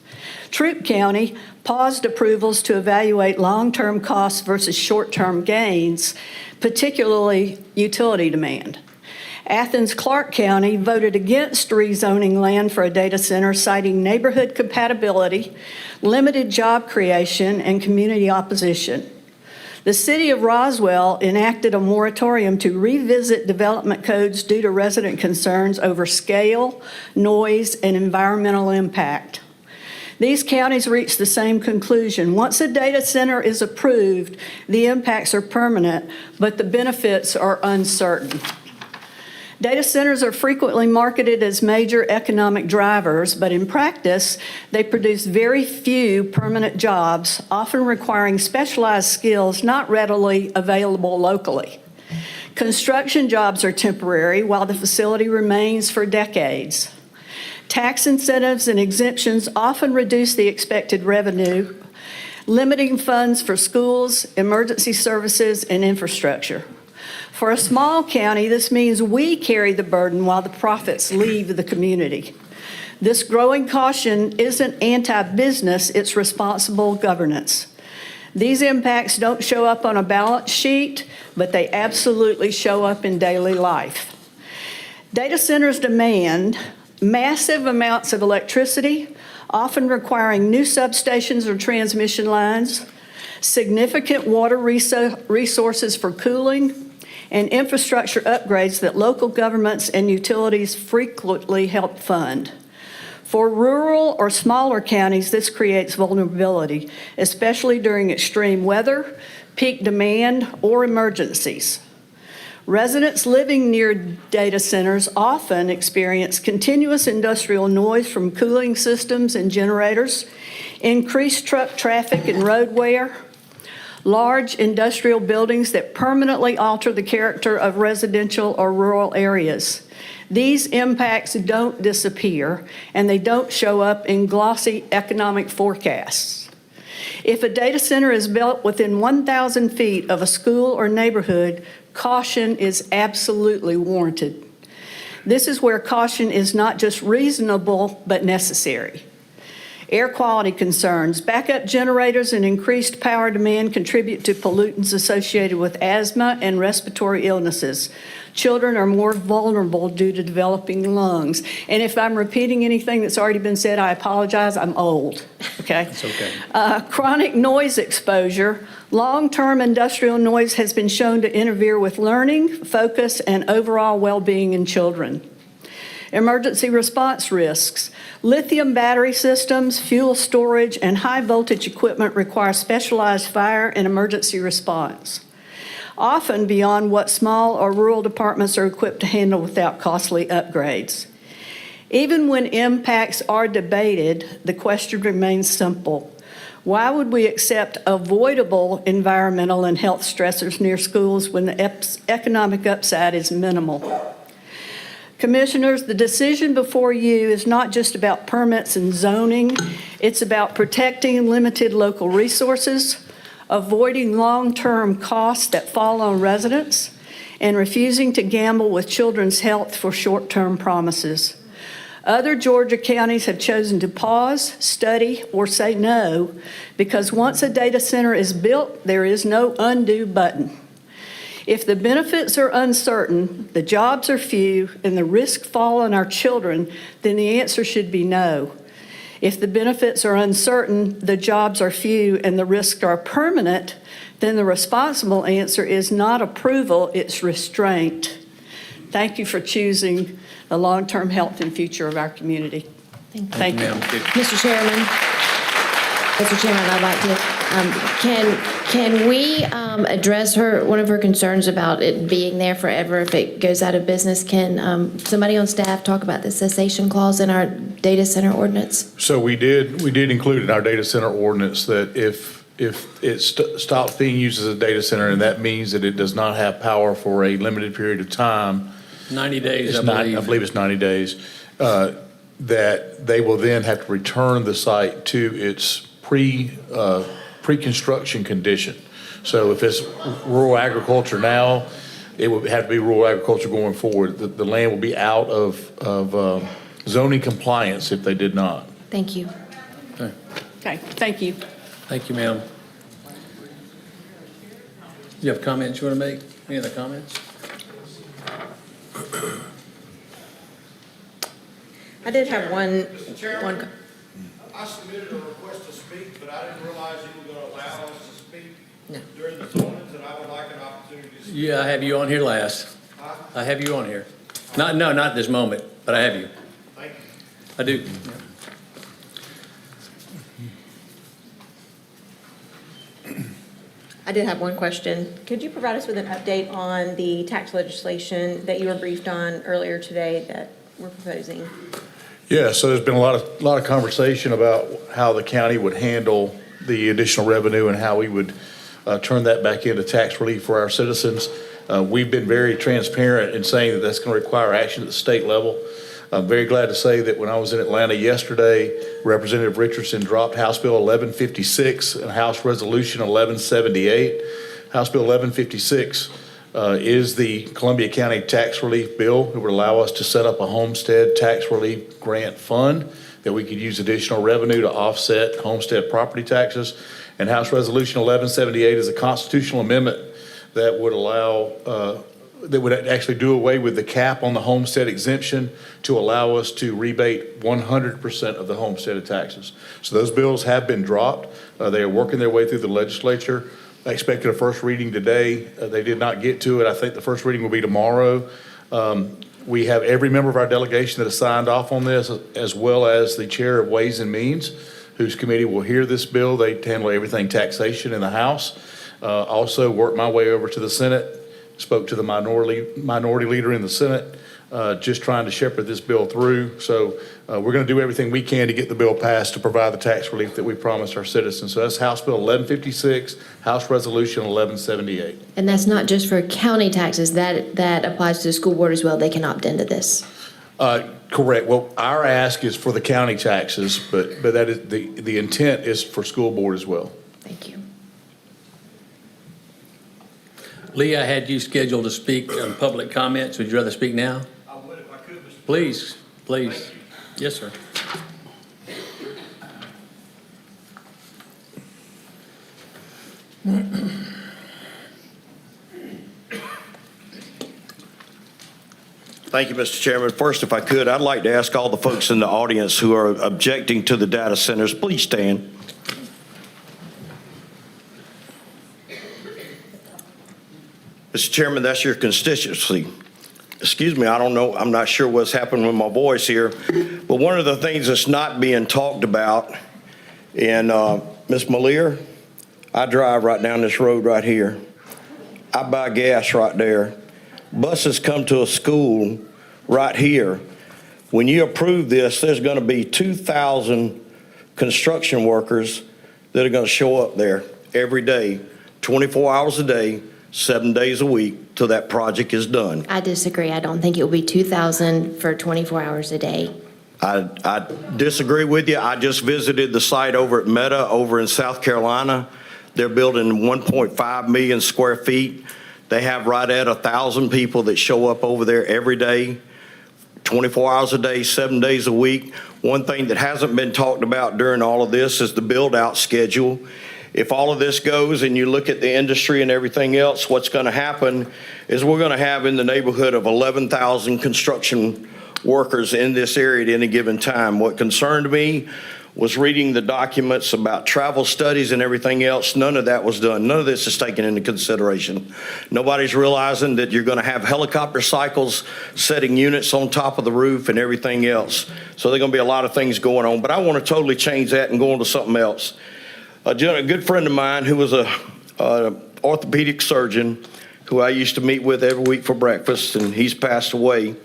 Troup County paused approvals to evaluate long-term costs versus short-term gains, particularly utility demand. Athens-Clarke County voted against rezoning land for a data center, citing neighborhood compatibility, limited job creation, and community opposition. The city of Roswell enacted a moratorium to revisit development codes due to resident concerns over scale, noise, and environmental impact. These counties reached the same conclusion. Once a data center is approved, the impacts are permanent, but the benefits are uncertain. Data centers are frequently marketed as major economic drivers, but in practice, they produce very few permanent jobs, often requiring specialized skills not readily available locally. Construction jobs are temporary, while the facility remains for decades. Tax incentives and exemptions often reduce the expected revenue, limiting funds for schools, emergency services, and infrastructure. For a small county, this means we carry the burden while the profits leave the community. This growing caution isn't anti-business, it's responsible governance. These impacts don't show up on a balance sheet, but they absolutely show up in daily life. Data centers demand massive amounts of electricity, often requiring new substations or transmission lines, significant water resources for cooling, and infrastructure upgrades that local governments and utilities frequently help fund. For rural or smaller counties, this creates vulnerability, especially during extreme weather, peak demand, or emergencies. Residents living near data centers often experience continuous industrial noise from cooling systems and generators, increased truck traffic and road wear, large industrial buildings that permanently alter the character of residential or rural areas. These impacts don't disappear, and they don't show up in glossy economic forecasts. If a data center is built within 1,000 feet of a school or neighborhood, caution is absolutely warranted. This is where caution is not just reasonable, but necessary. Air quality concerns, backup generators, and increased power demand contribute to pollutants associated with asthma and respiratory illnesses. Children are more vulnerable due to developing lungs. And if I'm repeating anything that's already been said, I apologize, I'm old, okay? It's okay. Chronic noise exposure. Long-term industrial noise has been shown to interfere with learning, focus, and overall well-being in children. Emergency response risks. Lithium battery systems, fuel storage, and high-voltage equipment require specialized fire and emergency response, often beyond what small or rural departments are equipped to handle without costly upgrades. Even when impacts are debated, the question remains simple. Why would we accept avoidable environmental and health stressors near schools when the economic upside is minimal? Commissioners, the decision before you is not just about permits and zoning. It's about protecting limited local resources, avoiding long-term costs that fall on residents, and refusing to gamble with children's health for short-term promises. Other Georgia counties have chosen to pause, study, or say no, because once a data center is built, there is no undo button. If the benefits are uncertain, the jobs are few, and the risks fall on our children, then the answer should be no. If the benefits are uncertain, the jobs are few, and the risks are permanent, then the responsible answer is not approval, it's restraint. Thank you for choosing the long-term health and future of our community. Thank you. Mr. Chairman, I'd like to, can we address one of her concerns about it being there forever if it goes out of business? Can somebody on staff talk about the cessation clause in our data center ordinance? So we did include in our data center ordinance that if it stops being used as a data center, and that means that it does not have power for a limited period of time. 90 days, I believe it's 90 days, that they will then have to return the site to its pre-construction condition. So if it's rural agriculture now, it would have to be rural agriculture going forward. The land will be out of zoning compliance if they did not. Thank you. Okay, thank you. Thank you, ma'am. You have comments you want to make? Any other comments? I did have one. I submitted a request to speak, but I didn't realize you were going to allow us to speak during the zonings, and I would like an opportunity to speak. Yeah, I have you on here last. I have you on here. Not this moment, but I have you. Thank you. I do. I did have one question. Could you provide us with an update on the tax legislation that you were briefed on earlier today that we're proposing? Yeah, so there's been a lot of conversation about how the county would handle the additional revenue and how we would turn that back into tax relief for our citizens. We've been very transparent in saying that that's going to require action at the state level. I'm very glad to say that when I was in Atlanta yesterday, Representative Richardson dropped House Bill 1156 and House Resolution 1178. House Bill 1156 is the Columbia County Tax Relief Bill. It would allow us to set up a homestead tax relief grant fund that we could use additional revenue to offset homestead property taxes. And House Resolution 1178 is a constitutional amendment that would allow, that would actually do away with the cap on the homestead exemption to allow us to rebate 100% of the homestead taxes. So those bills have been dropped. They are working their way through the legislature. I expected a first reading today. They did not get to it. I think the first reading will be tomorrow. We have every member of our delegation that has signed off on this, as well as the chair of Ways and Means, whose committee will hear this bill. They handle everything taxation in the House. Also worked my way over to the Senate, spoke to the minority leader in the Senate, just trying to shepherd this bill through. So we're going to do everything we can to get the bill passed to provide the tax relief that we promised our citizens. So that's House Bill 1156, House Resolution 1178. And that's not just for county taxes, that applies to the school board as well. They can opt into this. Correct. Well, our ask is for the county taxes, but that is, the intent is for school board as well. Thank you. Lee, I had you scheduled to speak on public comments. Would you rather speak now? I would if I could, Mr. Please, please. Yes, sir. Thank you, Mr. Chairman. First, if I could, I'd like to ask all the folks in the audience who are objecting to the data centers, please stand. Mr. Chairman, that's your constituency. Excuse me, I don't know, I'm not sure what's happened with my voice here, but one of the things that's not being talked about, and Ms. Malier, I drive right down this road right here. I buy gas right there. Buses come to a school right here. When you approve this, there's going to be 2,000 construction workers that are going to show up there every day, 24 hours a day, 7 days a week, till that project is done. I disagree. I don't think it will be 2,000 for 24 hours a day. I disagree with you. I just visited the site over at Meta over in South Carolina. They're building 1.5 million square feet. They have right at 1,000 people that show up over there every day, 24 hours a day, 7 days a week. One thing that hasn't been talked about during all of this is the build-out schedule. If all of this goes and you look at the industry and everything else, what's going to happen is we're going to have in the neighborhood of 11,000 construction workers in this area at any given time. What concerned me was reading the documents about travel studies and everything else. None of that was done. None of this is taken into consideration. Nobody's realizing that you're going to have helicopter cycles setting units on top of the roof and everything else. So there's going to be a lot of things going on. But I want to totally change that and go on to something else. A good friend of mine who was a orthopedic surgeon who I used to meet with every week for breakfast, and he's passed away.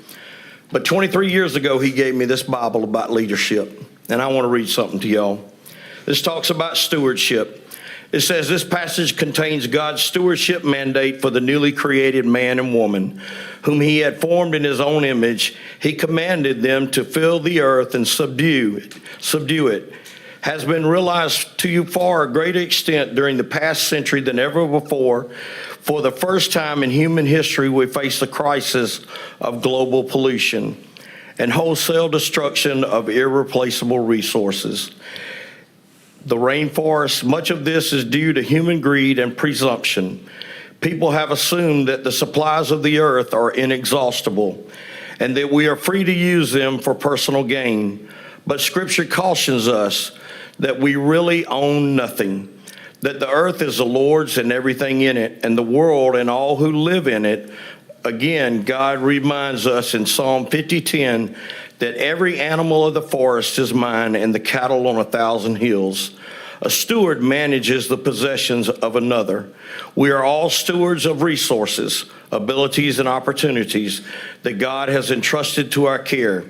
But 23 years ago, he gave me this Bible about leadership. And I want to read something to y'all. This talks about stewardship. It says, this passage contains God's stewardship mandate for the newly created man and woman, whom he had formed in his own image. He commanded them to fill the earth and subdue it. Has been realized to you far a greater extent during the past century than ever before. For the first time in human history, we face the crisis of global pollution and wholesale destruction of irreplaceable resources. The rainforest, much of this is due to human greed and presumption. People have assumed that the supplies of the earth are inexhaustible and that we are free to use them for personal gain. But Scripture cautions us that we really own nothing, that the earth is the Lord's and everything in it, and the world and all who live in it. Again, God reminds us in Psalm 50:10 that every animal of the forest is mine and the cattle on 1,000 hills. A steward manages the possessions of another. We are all stewards of resources, abilities, and opportunities that God has entrusted to our care.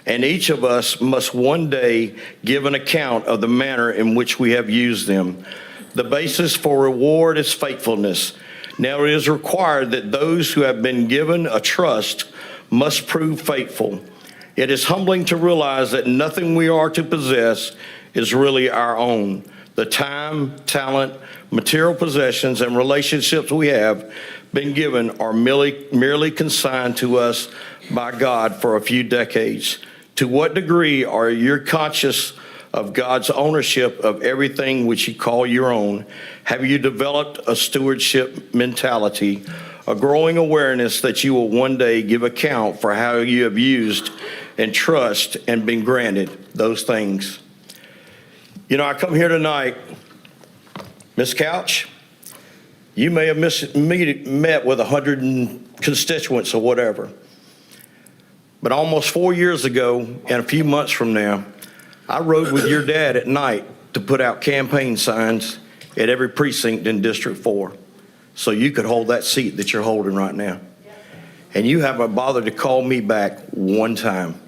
And each of us must one day give an account of the manner in which we have used them. The basis for reward is faithfulness. Now it is required that those who have been given a trust must prove faithful. It is humbling to realize that nothing we are to possess is really our own. The time, talent, material possessions, and relationships we have been given are merely consigned to us by God for a few decades. To what degree are you conscious of God's ownership of everything which you call your own? Have you developed a stewardship mentality, a growing awareness that you will one day give account for how you have used and trust and been granted those things? You know, I come here tonight, Ms. Couch, you may have met with 100 constituents or whatever. But almost 4 years ago and a few months from now, I rode with your dad at night to put out campaign signs at every precinct in District 4 so you could hold that seat that you're holding right now. and you haven't bothered to call me back one time.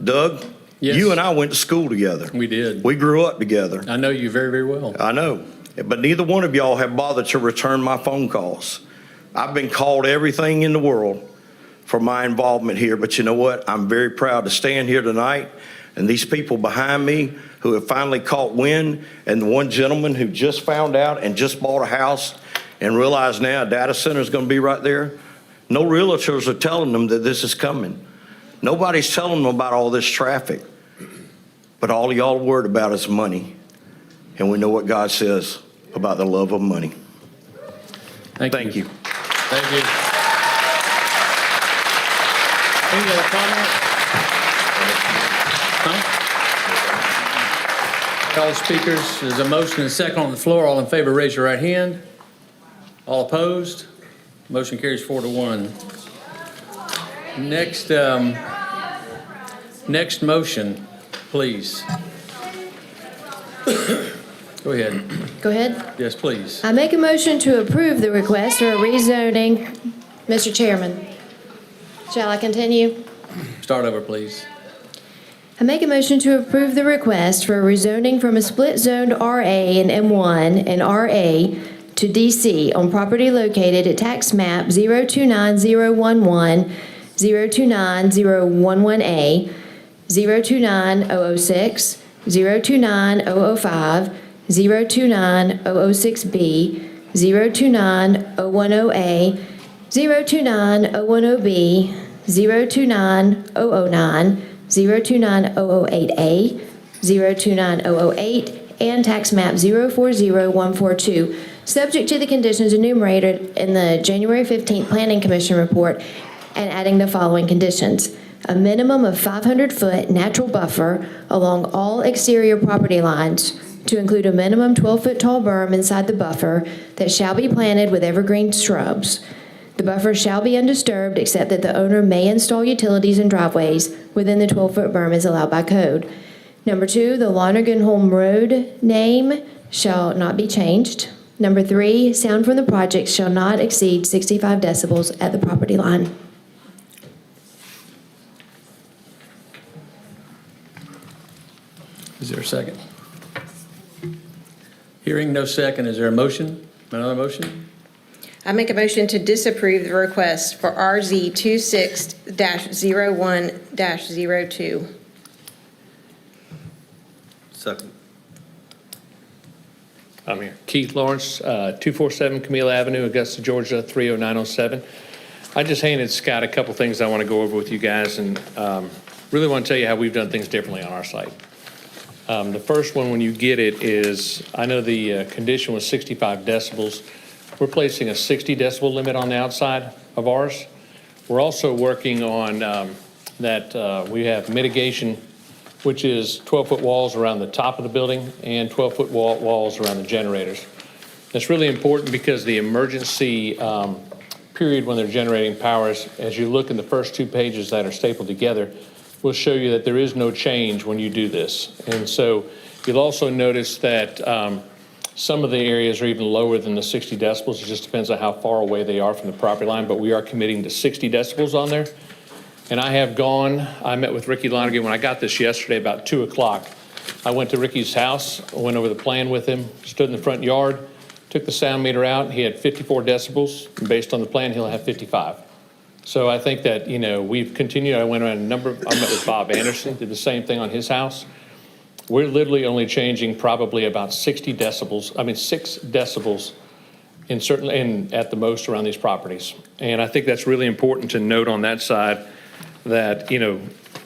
Doug, Yes. you and I went to school together. We did. We grew up together. I know you very, very well. I know, but neither one of y'all have bothered to return my phone calls. I've been called everything in the world for my involvement here, but you know what? I'm very proud to stand here tonight, and these people behind me who have finally caught wind, and the one gentleman who just found out and just bought a house and realized now a data center is going to be right there. No realtors are telling them that this is coming. Nobody's telling them about all this traffic, but all y'all are worried about is money. And we know what God says about the love of money. Thank you. Thank you. Thank you. Any other comment? Call the speakers. There's a motion and a second on the floor. All in favor, raise your right hand. All opposed? Motion carries 4-1. Next motion, please. Go ahead. Go ahead. Yes, please. I make a motion to approve the request for a rezoning. Mr. Chairman, shall I continue? Start over, please. I make a motion to approve the request for a rezoning from a split-zoned RA and M1 and RA to DC on property located at tax map 029011, 029011A, 029006, 029005, 029006B, 029010A, 029010B, 029009, 029008A, 029008, and tax map 040142, subject to the conditions enumerated in the January 15th Planning Commission report, and adding the following conditions. A minimum of 500-foot natural buffer along all exterior property lines to include a minimum 12-foot tall berm inside the buffer that shall be planted with evergreen shrubs. The buffer shall be undisturbed except that the owner may install utilities and driveways within the 12-foot berm as allowed by code. Number 2, the Lonergan Road name shall not be changed. Number 3, sound from the project shall not exceed 65 decibels at the property line. Is there a second? Hearing no second, is there a motion? Another motion? I make a motion to disapprove the request for RZ 26-01-02. Second. I'm here. Keith Lawrence, 247 Camille Avenue, Augusta, Georgia, 30907. I just handed Scott a couple things I want to go over with you guys, and really want to tell you how we've done things differently on our site. The first one, when you get it, is I know the condition was 65 decibels. We're placing a 60 decibel limit on the outside of ours. We're also working on that we have mitigation, which is 12-foot walls around the top of the building and 12-foot walls around the generators. That's really important because the emergency period when they're generating power, as you look in the first 2 pages that are stapled together, will show you that there is no change when you do this. And so you'll also notice that some of the areas are even lower than the 60 decibels. It just depends on how far away they are from the property line, but we are committing to 60 decibels on there. And I met with Ricky Lonergan when I got this yesterday about 2 o'clock. I went to Ricky's house, went over the plan with him, stood in the front yard, took the sound meter out. He had 54 decibels. And based on the plan, he'll have 55. So I think that, we've continued. I went around I met with Bob Anderson, did the same thing on his house. We're literally only changing probably about 6 decibels at the most around these properties. And I think that's really important to note on that side that,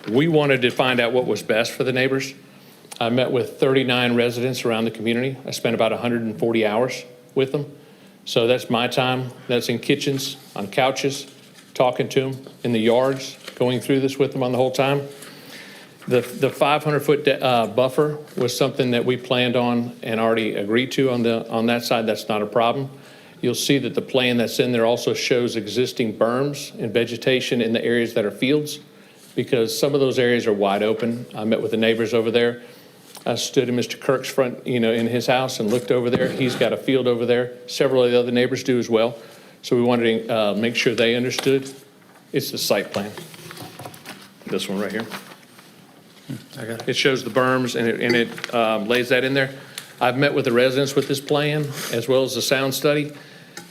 we wanted to find out what was best for the neighbors. I met with 39 residents around the community. I spent about 140 hours with them. So that's my time. That's in kitchens, on couches, talking to them, in the yards, going through this with them on the whole time. The 500-foot buffer was something that we planned on and already agreed to on that side. That's not a problem. You'll see that the plan that's in there also shows existing berms and vegetation in the areas that are fields, because some of those areas are wide open. I met with the neighbors over there. I stood in Mr. Kirk's front, in his house and looked over there. He's got a field over there. Several of the other neighbors do as well. So we wanted to make sure they understood It's the site plan. This one right here. It shows the berms and it lays that in there. I've met with the residents with this plan as well as the sound study.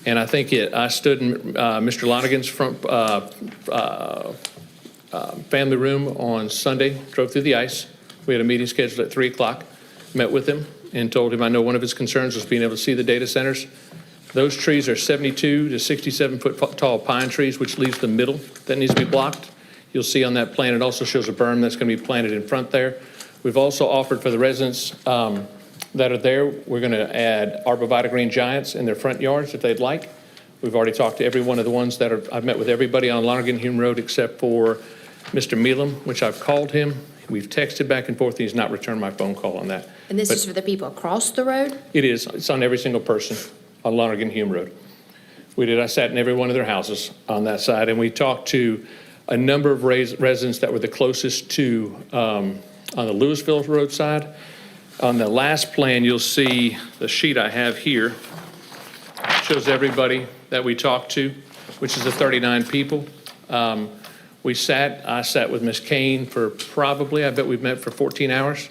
And I think I stood in Mr. Lonigan's front family room on Sunday, drove through the ice. We had a meeting scheduled at 3 o'clock, met with him and told him I know one of his concerns was being able to see the data centers. Those trees are 72 to 67 foot tall pine trees, which leaves the middle that needs to be blocked. You'll see on that plan, it also shows a berm that's going to be planted in front there. We've also offered for the residents that are there, we're going to add arborvitae green giants in their front yards if they'd like. We've already talked to every one of the ones that are, I've met with everybody on Lonergan Hume Road except for Mr. Meelam, which I've called him. We've texted back and forth. He's not returned my phone call on that. And this is for the people across the road? It is. It's on every single person on Lonergan Hume Road. I sat in every one of their houses on that side, and we talked to a number of residents that were the closest to, on the Louisville Road side. On the last plan, you'll see the sheet I have here. Shows everybody that we talked to, which is the 39 people. I sat with Ms. Kane for probably, I bet we've met for 14 hours.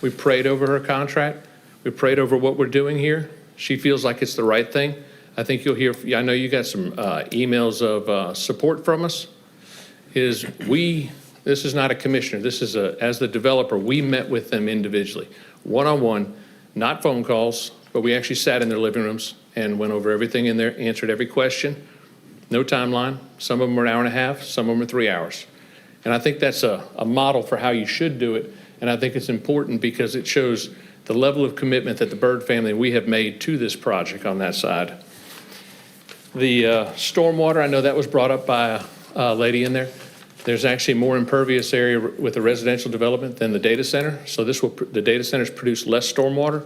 We prayed over her contract. We prayed over what we're doing here. She feels like it's the right thing. I think you'll hear, I know you got some emails of support from us. This is not a commissioner. This is as the developer, we met with them individually, one-on-one, not phone calls, but we actually sat in their living rooms and went over everything in there, answered every question. No timeline. Some of them are an hour and a half, some of them are 3 hours. And I think that's a model for how you should do it. And I think it's important because it shows the level of commitment that the Byrd family, we have made to this project on that side. The stormwater, I know that was brought up by a lady in there. There's actually more impervious area with the residential development than the data center. So the data centers produce less stormwater.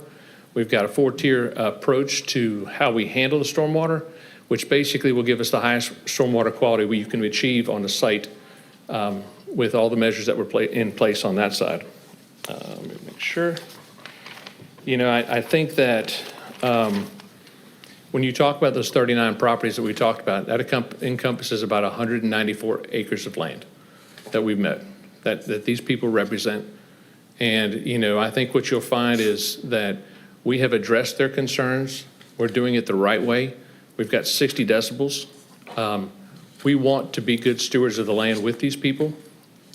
We've got a 4-tier approach to how we handle the stormwater, which basically will give us the highest stormwater quality you can achieve on the site with all the measures that were in place on that side. Let me make sure. I think that when you talk about those 39 properties that we talked about, that encompasses about 194 acres of land that we've met, that these people represent. And, I think what you'll find is that we have addressed their concerns. We're doing it the right way. We've got 60 decibels. We want to be good stewards of the land with these people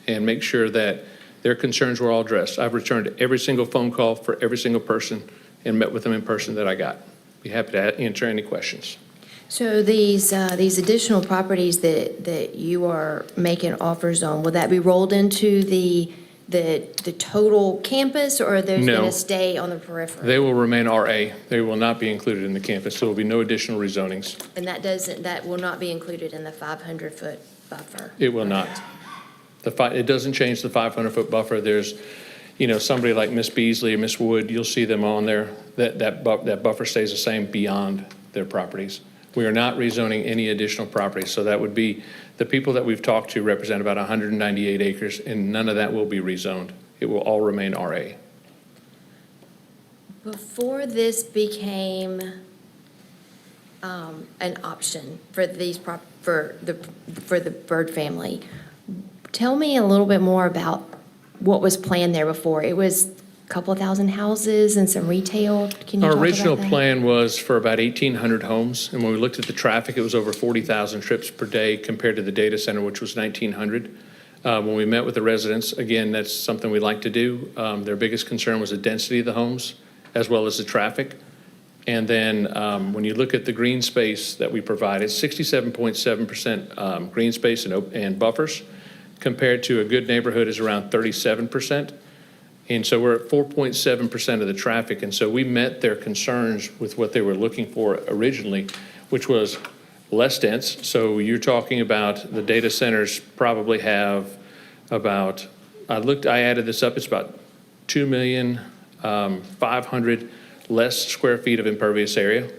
and make sure that their concerns were all addressed. I've returned every single phone call for every single person and met with them in person that I got. Be happy to answer any questions. So these additional properties that you are making offers on, will that be rolled into the total campus, or are those No. going to stay on the periphery? They will remain RA. They will not be included in the campus. There will be no additional rezonings. And that will not be included in the 500-foot buffer? It will not. It doesn't change the 500-foot buffer. There's, somebody like Miss Beasley or Miss Wood, you'll see them on there. That buffer stays the same beyond their properties. We are not rezoning any additional properties. So that would be, the people that we've talked to represent about 198 acres, and none of that will be rezoned. It will all remain RA. Before this became an option for for the Byrd family, tell me a little bit more about what was planned there before. It was a couple of thousand houses and some retail. Can you Our talk about original that? plan was for about 1,800 homes, and when we looked at the traffic, it was over 40,000 trips per day compared to the data center, which was 1,900. When we met with the residents, again, that's something we like to do. Their biggest concern was the density of the homes as well as the traffic. And then when you look at the green space that we provide, it's 67.7% green space and buffers, compared to a good neighborhood is around 37%. And so we're at 4.7% of the traffic. And so we met their concerns with what they were looking for originally, which was less dense. So you're talking about the data centers probably have about, I added this up, it's about 2,500,000 less square feet of impervious area.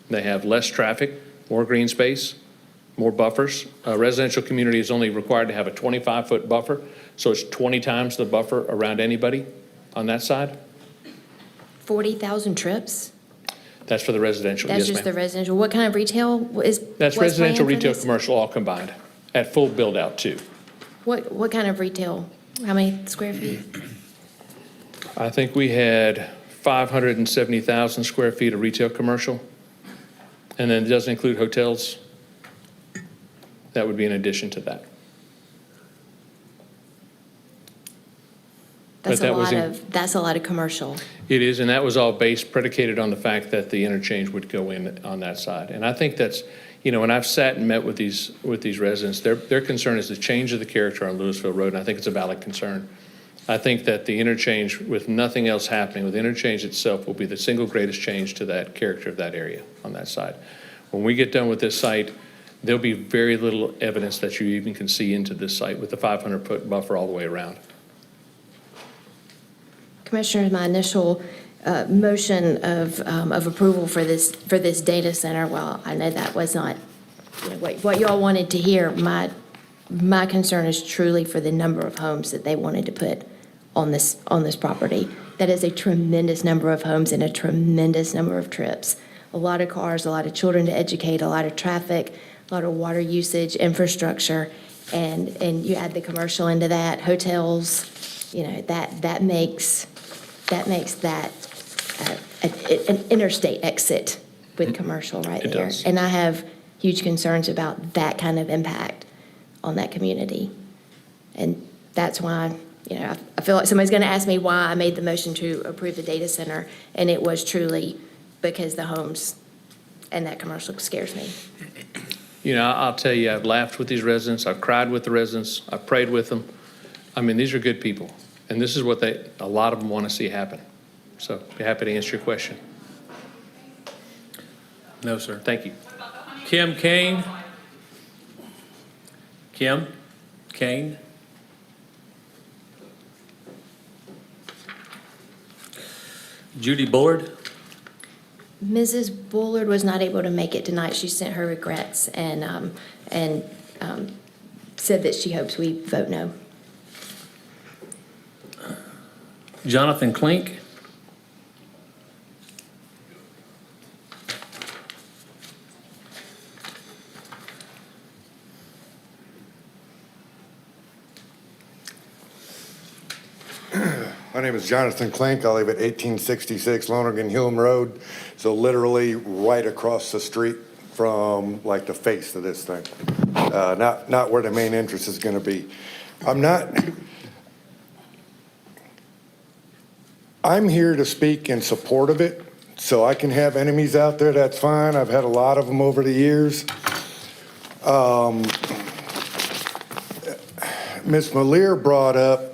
They have less traffic, more green space, more buffers. A residential community is only required to have a 25-foot buffer, so it's 20 times the buffer around anybody on that side. 40,000 trips? That's for the residential, That's yes, just the ma'am. residential. What kind of retail is? That's was residential, planned for retail, this? commercial, all combined. at full build-out too. What kind of retail? How many square feet? I think we had 570,000 square feet of retail commercial, and then it doesn't include hotels. That would be in addition to that. That's But a that was lot in- that's a lot of commercial. It is, and that was all predicated on the fact that the interchange would go in on that side. And I think that's, when I've sat and met with these residents, their concern is the change of the character on Louisville Road, and I think it's a valid concern. I think that the interchange, with nothing else happening, with the interchange itself, will be the single greatest change to that character of that area on that side. When we get done with this site, there'll be very little evidence that you even can see into this site with the 500-foot buffer all the way around. Commissioners, my initial motion of approval for this data center, well, I know that was not what y'all wanted to hear. My concern is truly for the number of homes that they wanted to put on this property. That is a tremendous number of homes and a tremendous number of trips. A lot of cars, a lot of children to educate, a lot of traffic, a lot of water usage, infrastructure, and you add the commercial into that, hotels, that makes that an interstate exit with commercial right It there. does. And I have huge concerns about that kind of impact on that community. And that's why, I feel like somebody's going to ask me why I made the motion to approve the data center, and it was truly because the homes and that commercial scares me. I'll tell you, I've laughed with these residents, I've cried with the residents, I've prayed with them. I mean, these are good people, and this is what a lot of them want to see happen. So, be happy to answer your question. No, sir. Thank you. Kim Kane? Kim Kane? Judy Bullard? Mrs. Bullard was not able to make it tonight. She sent her regrets and said that she hopes we vote no. Jonathan Klink? My name is Jonathan Klink. I live at 1866 Lonergan Hulme Road, so literally right across the street from like the face of this thing. Not where the main entrance is going to be. I'm here to speak in support of it, so I can have enemies out there, that's fine. I've had a lot of them over the years. Ms. Malier brought up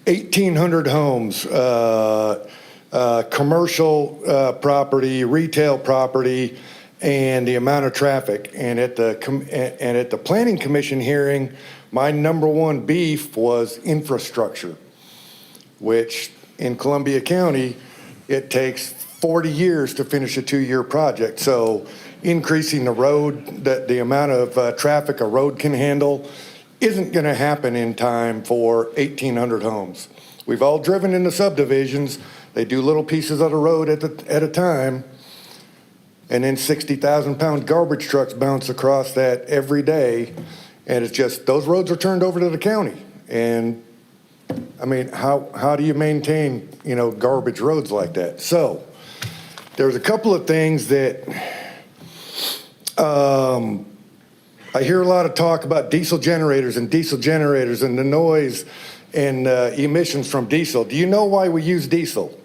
1,800 homes, commercial property, retail property, and the amount of traffic. And at the Planning Commission hearing, my number one beef was infrastructure, which in Columbia County, it takes 40 years to finish a 2-year project. So increasing the road, the amount of traffic a road can handle, isn't going to happen in time for 1,800 homes. We've all driven into subdivisions. They do little pieces of the road at a time, and then 60,000-pound garbage trucks bounce across that every day, and it's just, those roads are turned over to the county. And, I mean, how do you maintain, garbage roads like that? So, there's a couple of things that I hear a lot of talk about diesel generators and the noise and emissions from diesel. Do you know why we use diesel?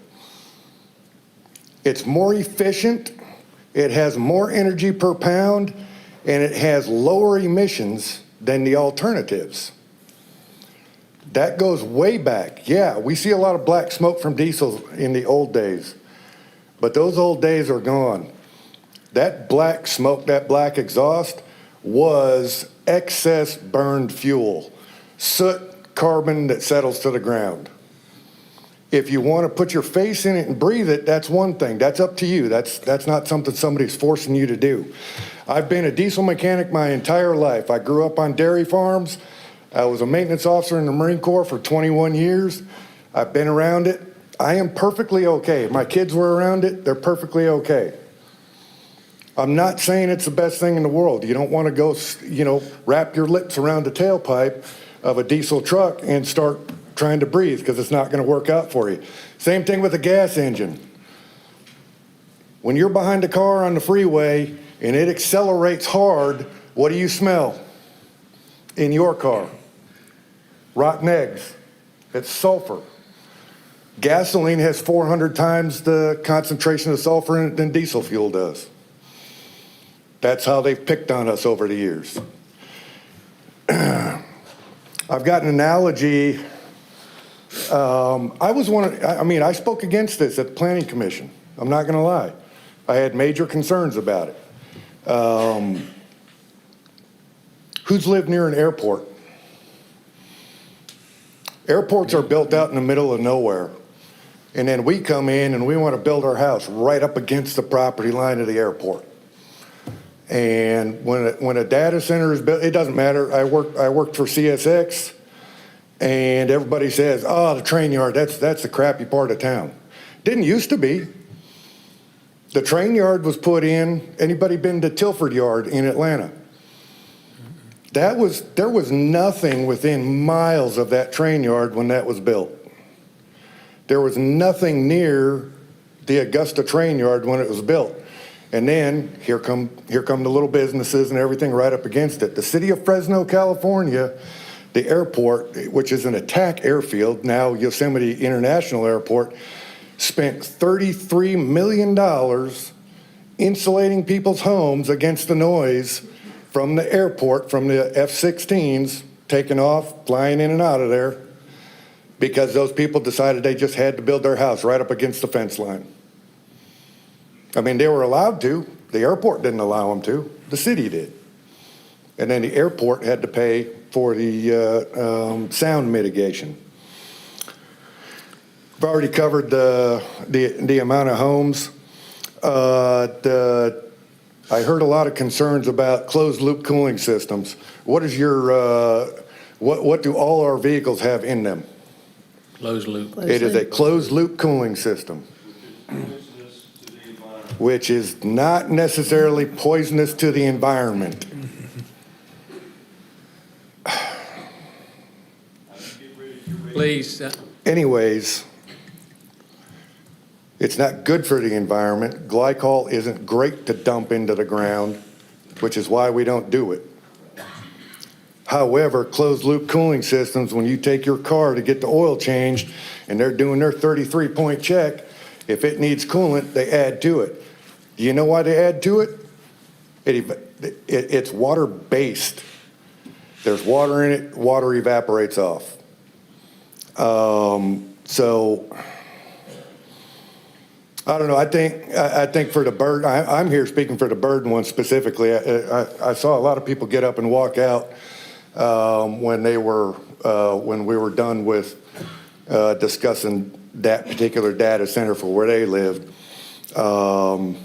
It's more efficient, it has more energy per pound, and it has lower emissions than the alternatives. That goes way back. Yeah, we see a lot of black smoke from diesel in the old days, but those old days are gone. That black smoke, that black exhaust, was excess burned fuel, soot, carbon that settles to the ground. If you want to put your face in it and breathe it, that's one thing. That's up to you. That's not something somebody's forcing you to do. I've been a diesel mechanic my entire life. I grew up on dairy farms. I was a maintenance officer in the Marine Corps for 21 years. I've been around it. I am perfectly okay. My kids were around it. They're perfectly okay. I'm not saying it's the best thing in the world. You don't want to go, wrap your lips around the tailpipe of a diesel truck and start trying to breathe, because it's not going to work out for you. Same thing with a gas engine. When you're behind a car on the freeway and it accelerates hard, what do you smell in your car? Rotten eggs. It's sulfur. Gasoline has 400 times the concentration of sulfur in it than diesel fuel does. That's how they've picked on us over the years. I've got an analogy. I spoke against this at the Planning Commission. I'm not going to lie. I had major concerns about it. Who's lived near an airport? Airports are built out in the middle of nowhere. And then we come in and we want to build our house right up against the property line of the airport. And when a data center is built, it doesn't matter. I worked for CSX, and everybody says, "Oh, the train yard, that's the crappy part of town." Didn't used to be. The train yard was put in. Anybody been to Tilford Yard in Atlanta? There was nothing within miles of that train yard when that was built. There was nothing near the Augusta train yard when it was built. And then here come the little businesses and everything right up against it. The city of Fresno, California, the airport, which is an attack airfield, now Yosemite International Airport, spent $33 million insulating people's homes against the noise from the airport, from the F-16s taking off, flying in and out of there, because those people decided they just had to build their house right up against the fence line. I mean, they were allowed to. The airport didn't allow them to. The city did. And then the airport had to pay for the sound mitigation. I've already covered the amount of homes. I heard a lot of concerns about closed loop cooling systems. What is what do all our vehicles have in them? Closed loop. It is a closed loop cooling system, which is not necessarily poisonous to the environment. Please. Anyways, it's not good for the environment. Glycol isn't great to dump into the ground, which is why we don't do it. However, closed loop cooling systems, when you take your car to get the oil changed and they're doing their 33-point check, if it needs coolant, they add to it. Do you know why they add to it? It's water-based. There's water in it, water evaporates off. So I don't know. I think for the bird, I'm here speaking for the Burden one specifically. I saw a lot of people get up and walk out when we were done with discussing that particular data center for where they lived. I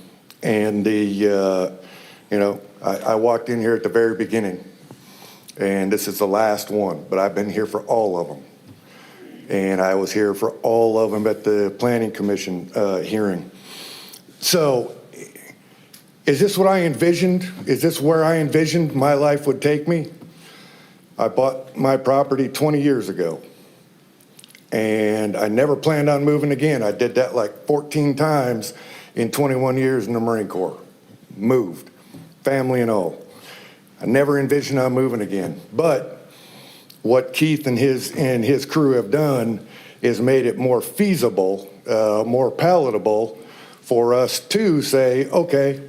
walked in here at the very beginning, and this is the last one, but I've been here for all of them. And I was here for all of them at the Planning Commission hearing. So is this what I envisioned? Is this where I envisioned my life would take me? I bought my property 20 years ago, and I never planned on moving again. I did that like 14 times in 21 years in the Marine Corps. Moved, family and all. I never envisioned on moving again. But what Keith and his crew have done is made it more feasible, more palatable for us to say, okay,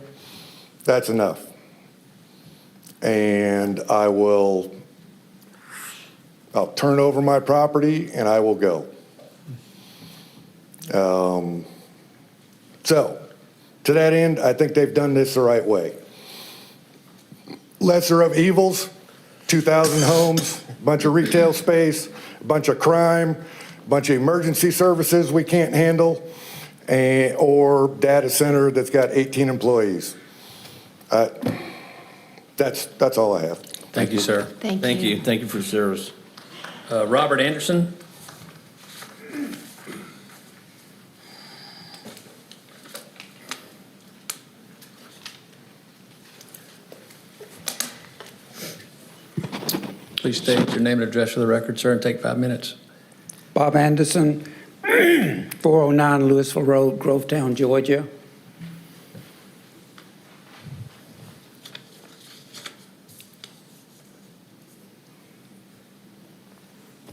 that's enough. And I'll turn over my property and I will go. So to that end, I think they've done this the right way. Lesser of evils, 2,000 homes, a bunch of retail space, a bunch of crime, a bunch of emergency services we can't handle, or data center that's got 18 employees. That's all I have. Thank you, sir. Thank you. Thank you for your service. Robert Anderson? Please state your name and address for the record, sir, and take 5 minutes. Bob Anderson, 409 Louisville Road, Grovetown, Georgia.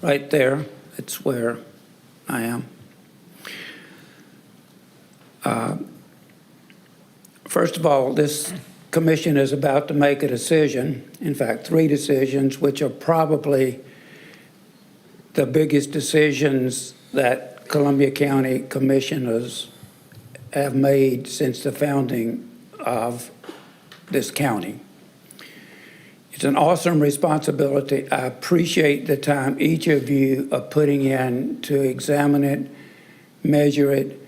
Right there, it's where I am. First of all, this commission is about to make a decision, in fact, 3 decisions, which are probably the biggest decisions that Columbia County commissioners have made since the founding of this county. It's an awesome responsibility. I appreciate the time each of you are putting in to examine it, measure it,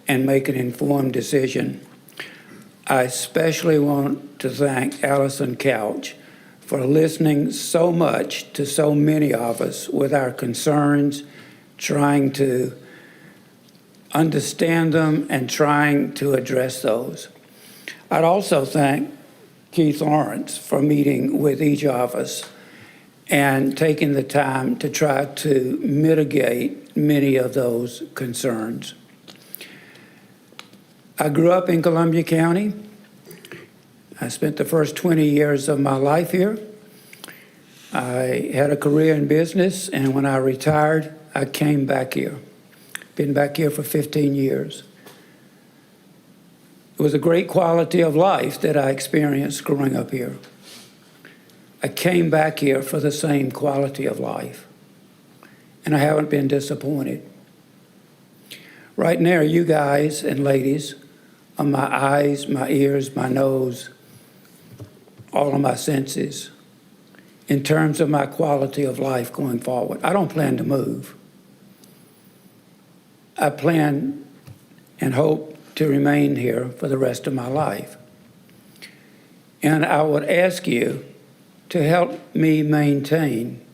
and make an informed decision. I especially want to thank Allison Couch for listening so much to so many of us with our concerns, trying to understand them and trying to address those. I'd also thank Keith Lawrence for meeting with each of us and taking the time to try to mitigate many of those concerns. I grew up in Columbia County. I spent the first 20 years of my life here. I had a career in business, and when I retired, I came back here. Been back here for 15 years. It was a great quality of life that I experienced growing up here. I came back here for the same quality of life, and I haven't been disappointed. Right now, you guys and ladies are my eyes, my ears, my nose, all of my senses in terms of my quality of life going forward. I don't plan to move. I plan and hope to remain here for the rest of my life. And I would ask you to help me maintain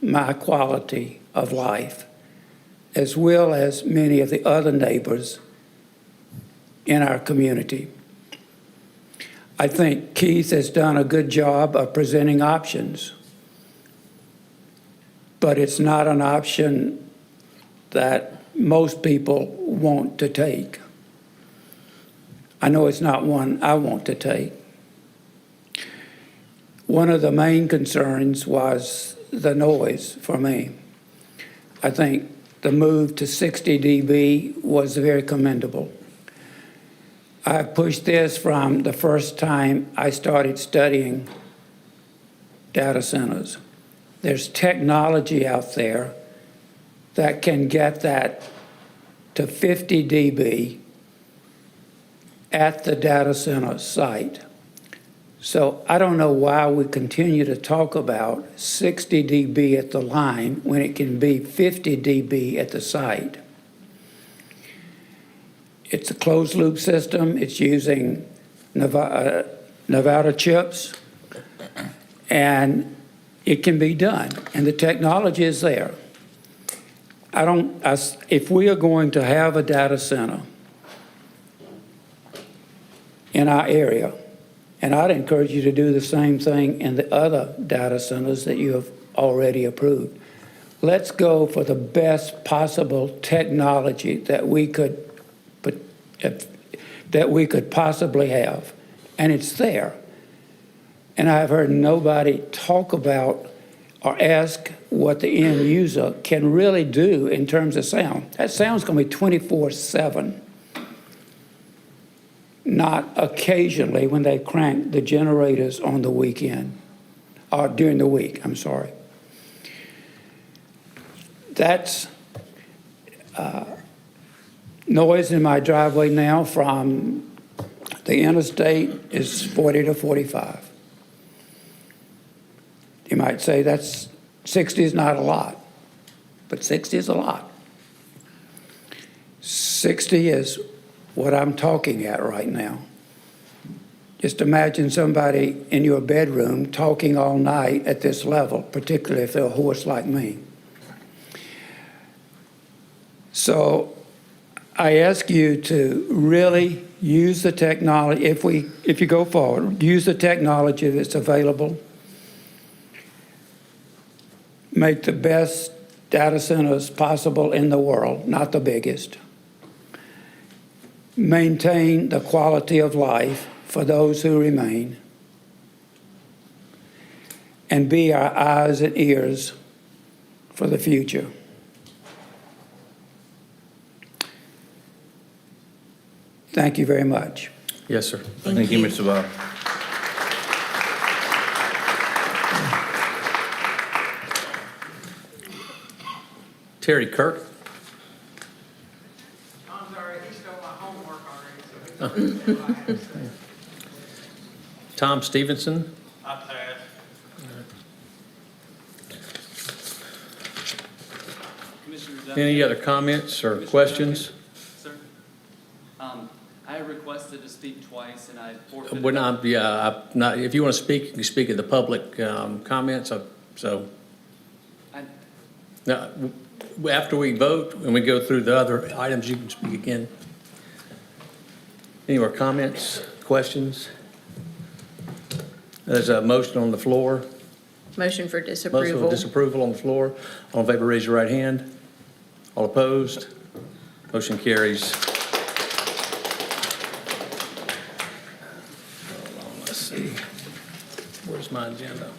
my quality of life, as well as many of the other neighbors in our community. I think Keith has done a good job of presenting options, but it's not an option that most people want to take. I know it's not one I want to take. One of the main concerns was the noise for me. I think the move to 60 dB was very commendable. I pushed this from the first time I started studying data centers. There's technology out there that can get that to 50 dB at the data center site. So I don't know why we continue to talk about 60 dB at the line when it can be 50 dB at the site. It's a closed loop system. It's using Nevada chips, and it can be done, and the technology is there. If we are going to have a data center in our area, and I'd encourage you to do the same thing in the other data centers that you have already approved. Let's go for the best possible technology that we could possibly have, and it's there. And I've heard nobody talk about or ask what the end user can really do in terms of sound. That sound's going to be 24/7, not occasionally when they crank the generators on the weekend, or during the week, I'm sorry. That's noise in my driveway now from the interstate is 40 to 45. You might say that's 60 is not a lot, but 60 is a lot. 60 is what I'm talking at right now. Just imagine somebody in your bedroom talking all night at this level, particularly if they're a horse like me. So I ask you to really use the technology, if you go forward, use the technology that's available. make the best data centers possible in the world, not the biggest. Maintain the quality of life for those who remain. And be our eyes and ears for the future. Thank you very much. Yes, sir. Thank you, Mr. Bob. Terry Kirk. I'm sorry, he stole my homework already, so Tom Stevenson. I passed. Any other comments or questions? Sir, I requested to speak twice, and I forfeited. When if you want to speak, you can speak at the public comments, so. Now, after we vote and we go through the other items, you can speak again. Any more comments, questions? There's a motion on the floor. Motion for Motion disapproval. for disapproval on the floor. All in favor, raise your right hand. All opposed? Motion carries. Hold on, let's see. Where's my agenda?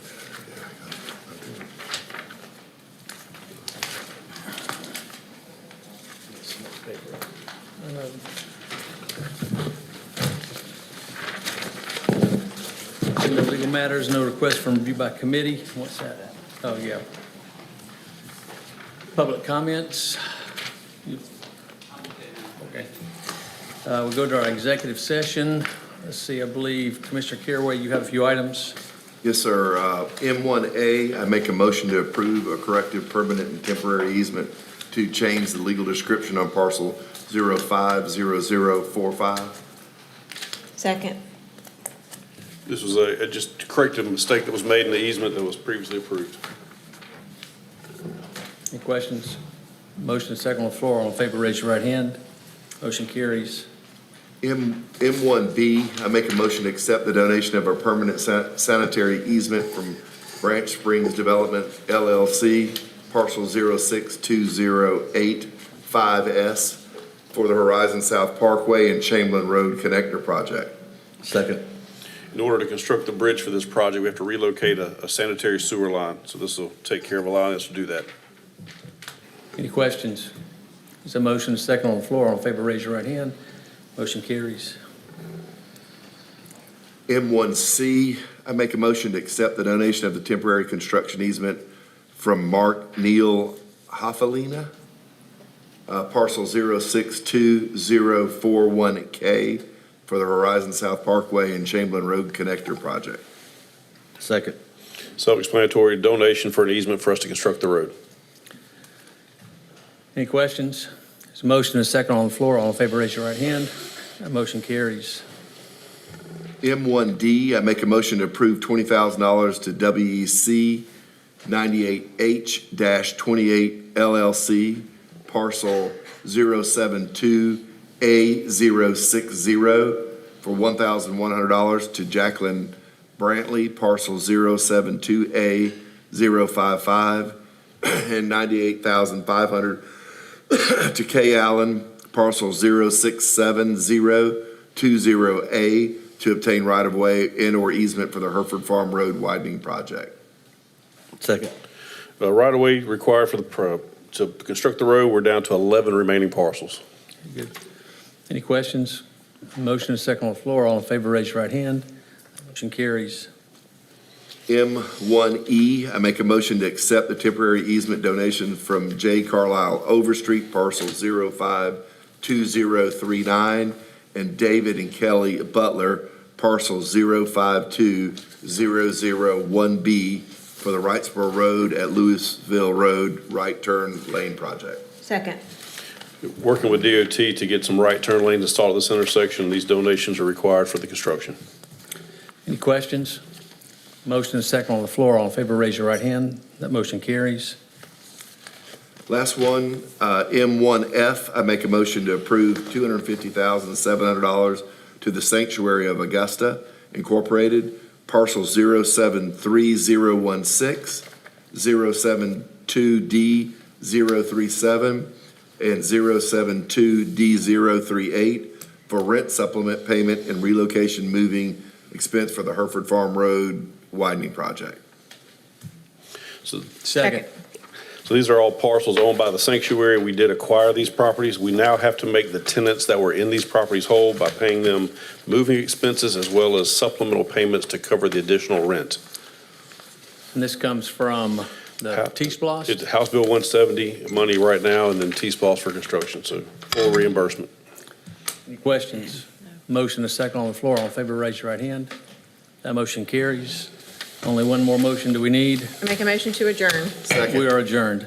No legal matters, no request from review by committee. What's that? Oh, yeah. Public comments? Okay. We'll go to our executive session. Let's see, I believe Commissioner Caraway, you have a few items. Yes, sir. M1A, I make a motion to approve a corrective permanent and temporary easement to change the legal description on parcel 050045. Second. This was just to correct a mistake that was made in the easement that was previously approved. Any questions? Motion second on the floor. All in favor, raise your right hand. Motion carries. M1B, I make a motion to accept the donation of a permanent sanitary easement from Branch Springs Development LLC, parcel 06208-5S, for the Horizon South Parkway and Chamberlain Road Connector Project. Second. In order to construct the bridge for this project, we have to relocate a sanitary sewer line. So this will take care of allowing us to do that. Any questions? There's a motion second on the floor. All in favor, raise your right hand. Motion carries. M1C, I make a motion to accept the donation of the temporary construction easement from Mark Neal Hoffelina, parcel 0624041K, for the Horizon South Parkway and Chamberlain Road Connector Project. Second. Self-explanatory donation for an easement for us to construct the road. Any questions? There's a motion and a second on the floor. All in favor, raise your right hand. That motion carries. M1D, I make a motion to approve $20,000 to WEC 98H-28 LLC, parcel 072A060, for $1,100 to Jacqueline Brantley, parcel 072A055, and $98,500 to Kay Allen, parcel 0670220A, to obtain right-of-way and/or easement for the Hereford Farm Road widening project. Second. Right-of-way required for to construct the road, we're down to 11 remaining parcels. Good. Any questions? Motion is second on the floor. All in favor, raise your right hand. Motion carries. M1E, I make a motion to accept the temporary easement donation from J. Carlisle Overstreet, parcel 052039, and David and Kelly Butler, parcel 052001B, for the Wrightsboro Road at Louisville Road right turn lane project. Second. Working with DOT to get some right turn lanes installed at this intersection. These donations are required for the construction. Any questions? Motion is second on the floor. All in favor, raise your right hand. That motion carries. Last one, M1F, I make a motion to approve $250,700 to the Sanctuary of Augusta Incorporated, parcel 073016, 07 072D037 and 072D038 for rent supplement payment and relocation moving expense for the Hereford Farm Road widening project. Second. So these are all parcels owned by the sanctuary. We did acquire these properties. We now have to make the tenants that were in these properties whole by paying them moving expenses as well as supplemental payments to cover the additional rent. And this comes from the T-Splosh? It's House Bill 170 money right now, and then T-Splosh for construction, so full reimbursement. Any questions? Motion is second on the floor. All in favor, raise your right hand. That motion carries. Only one more motion do we need. I make a motion to adjourn. Second. We are adjourned.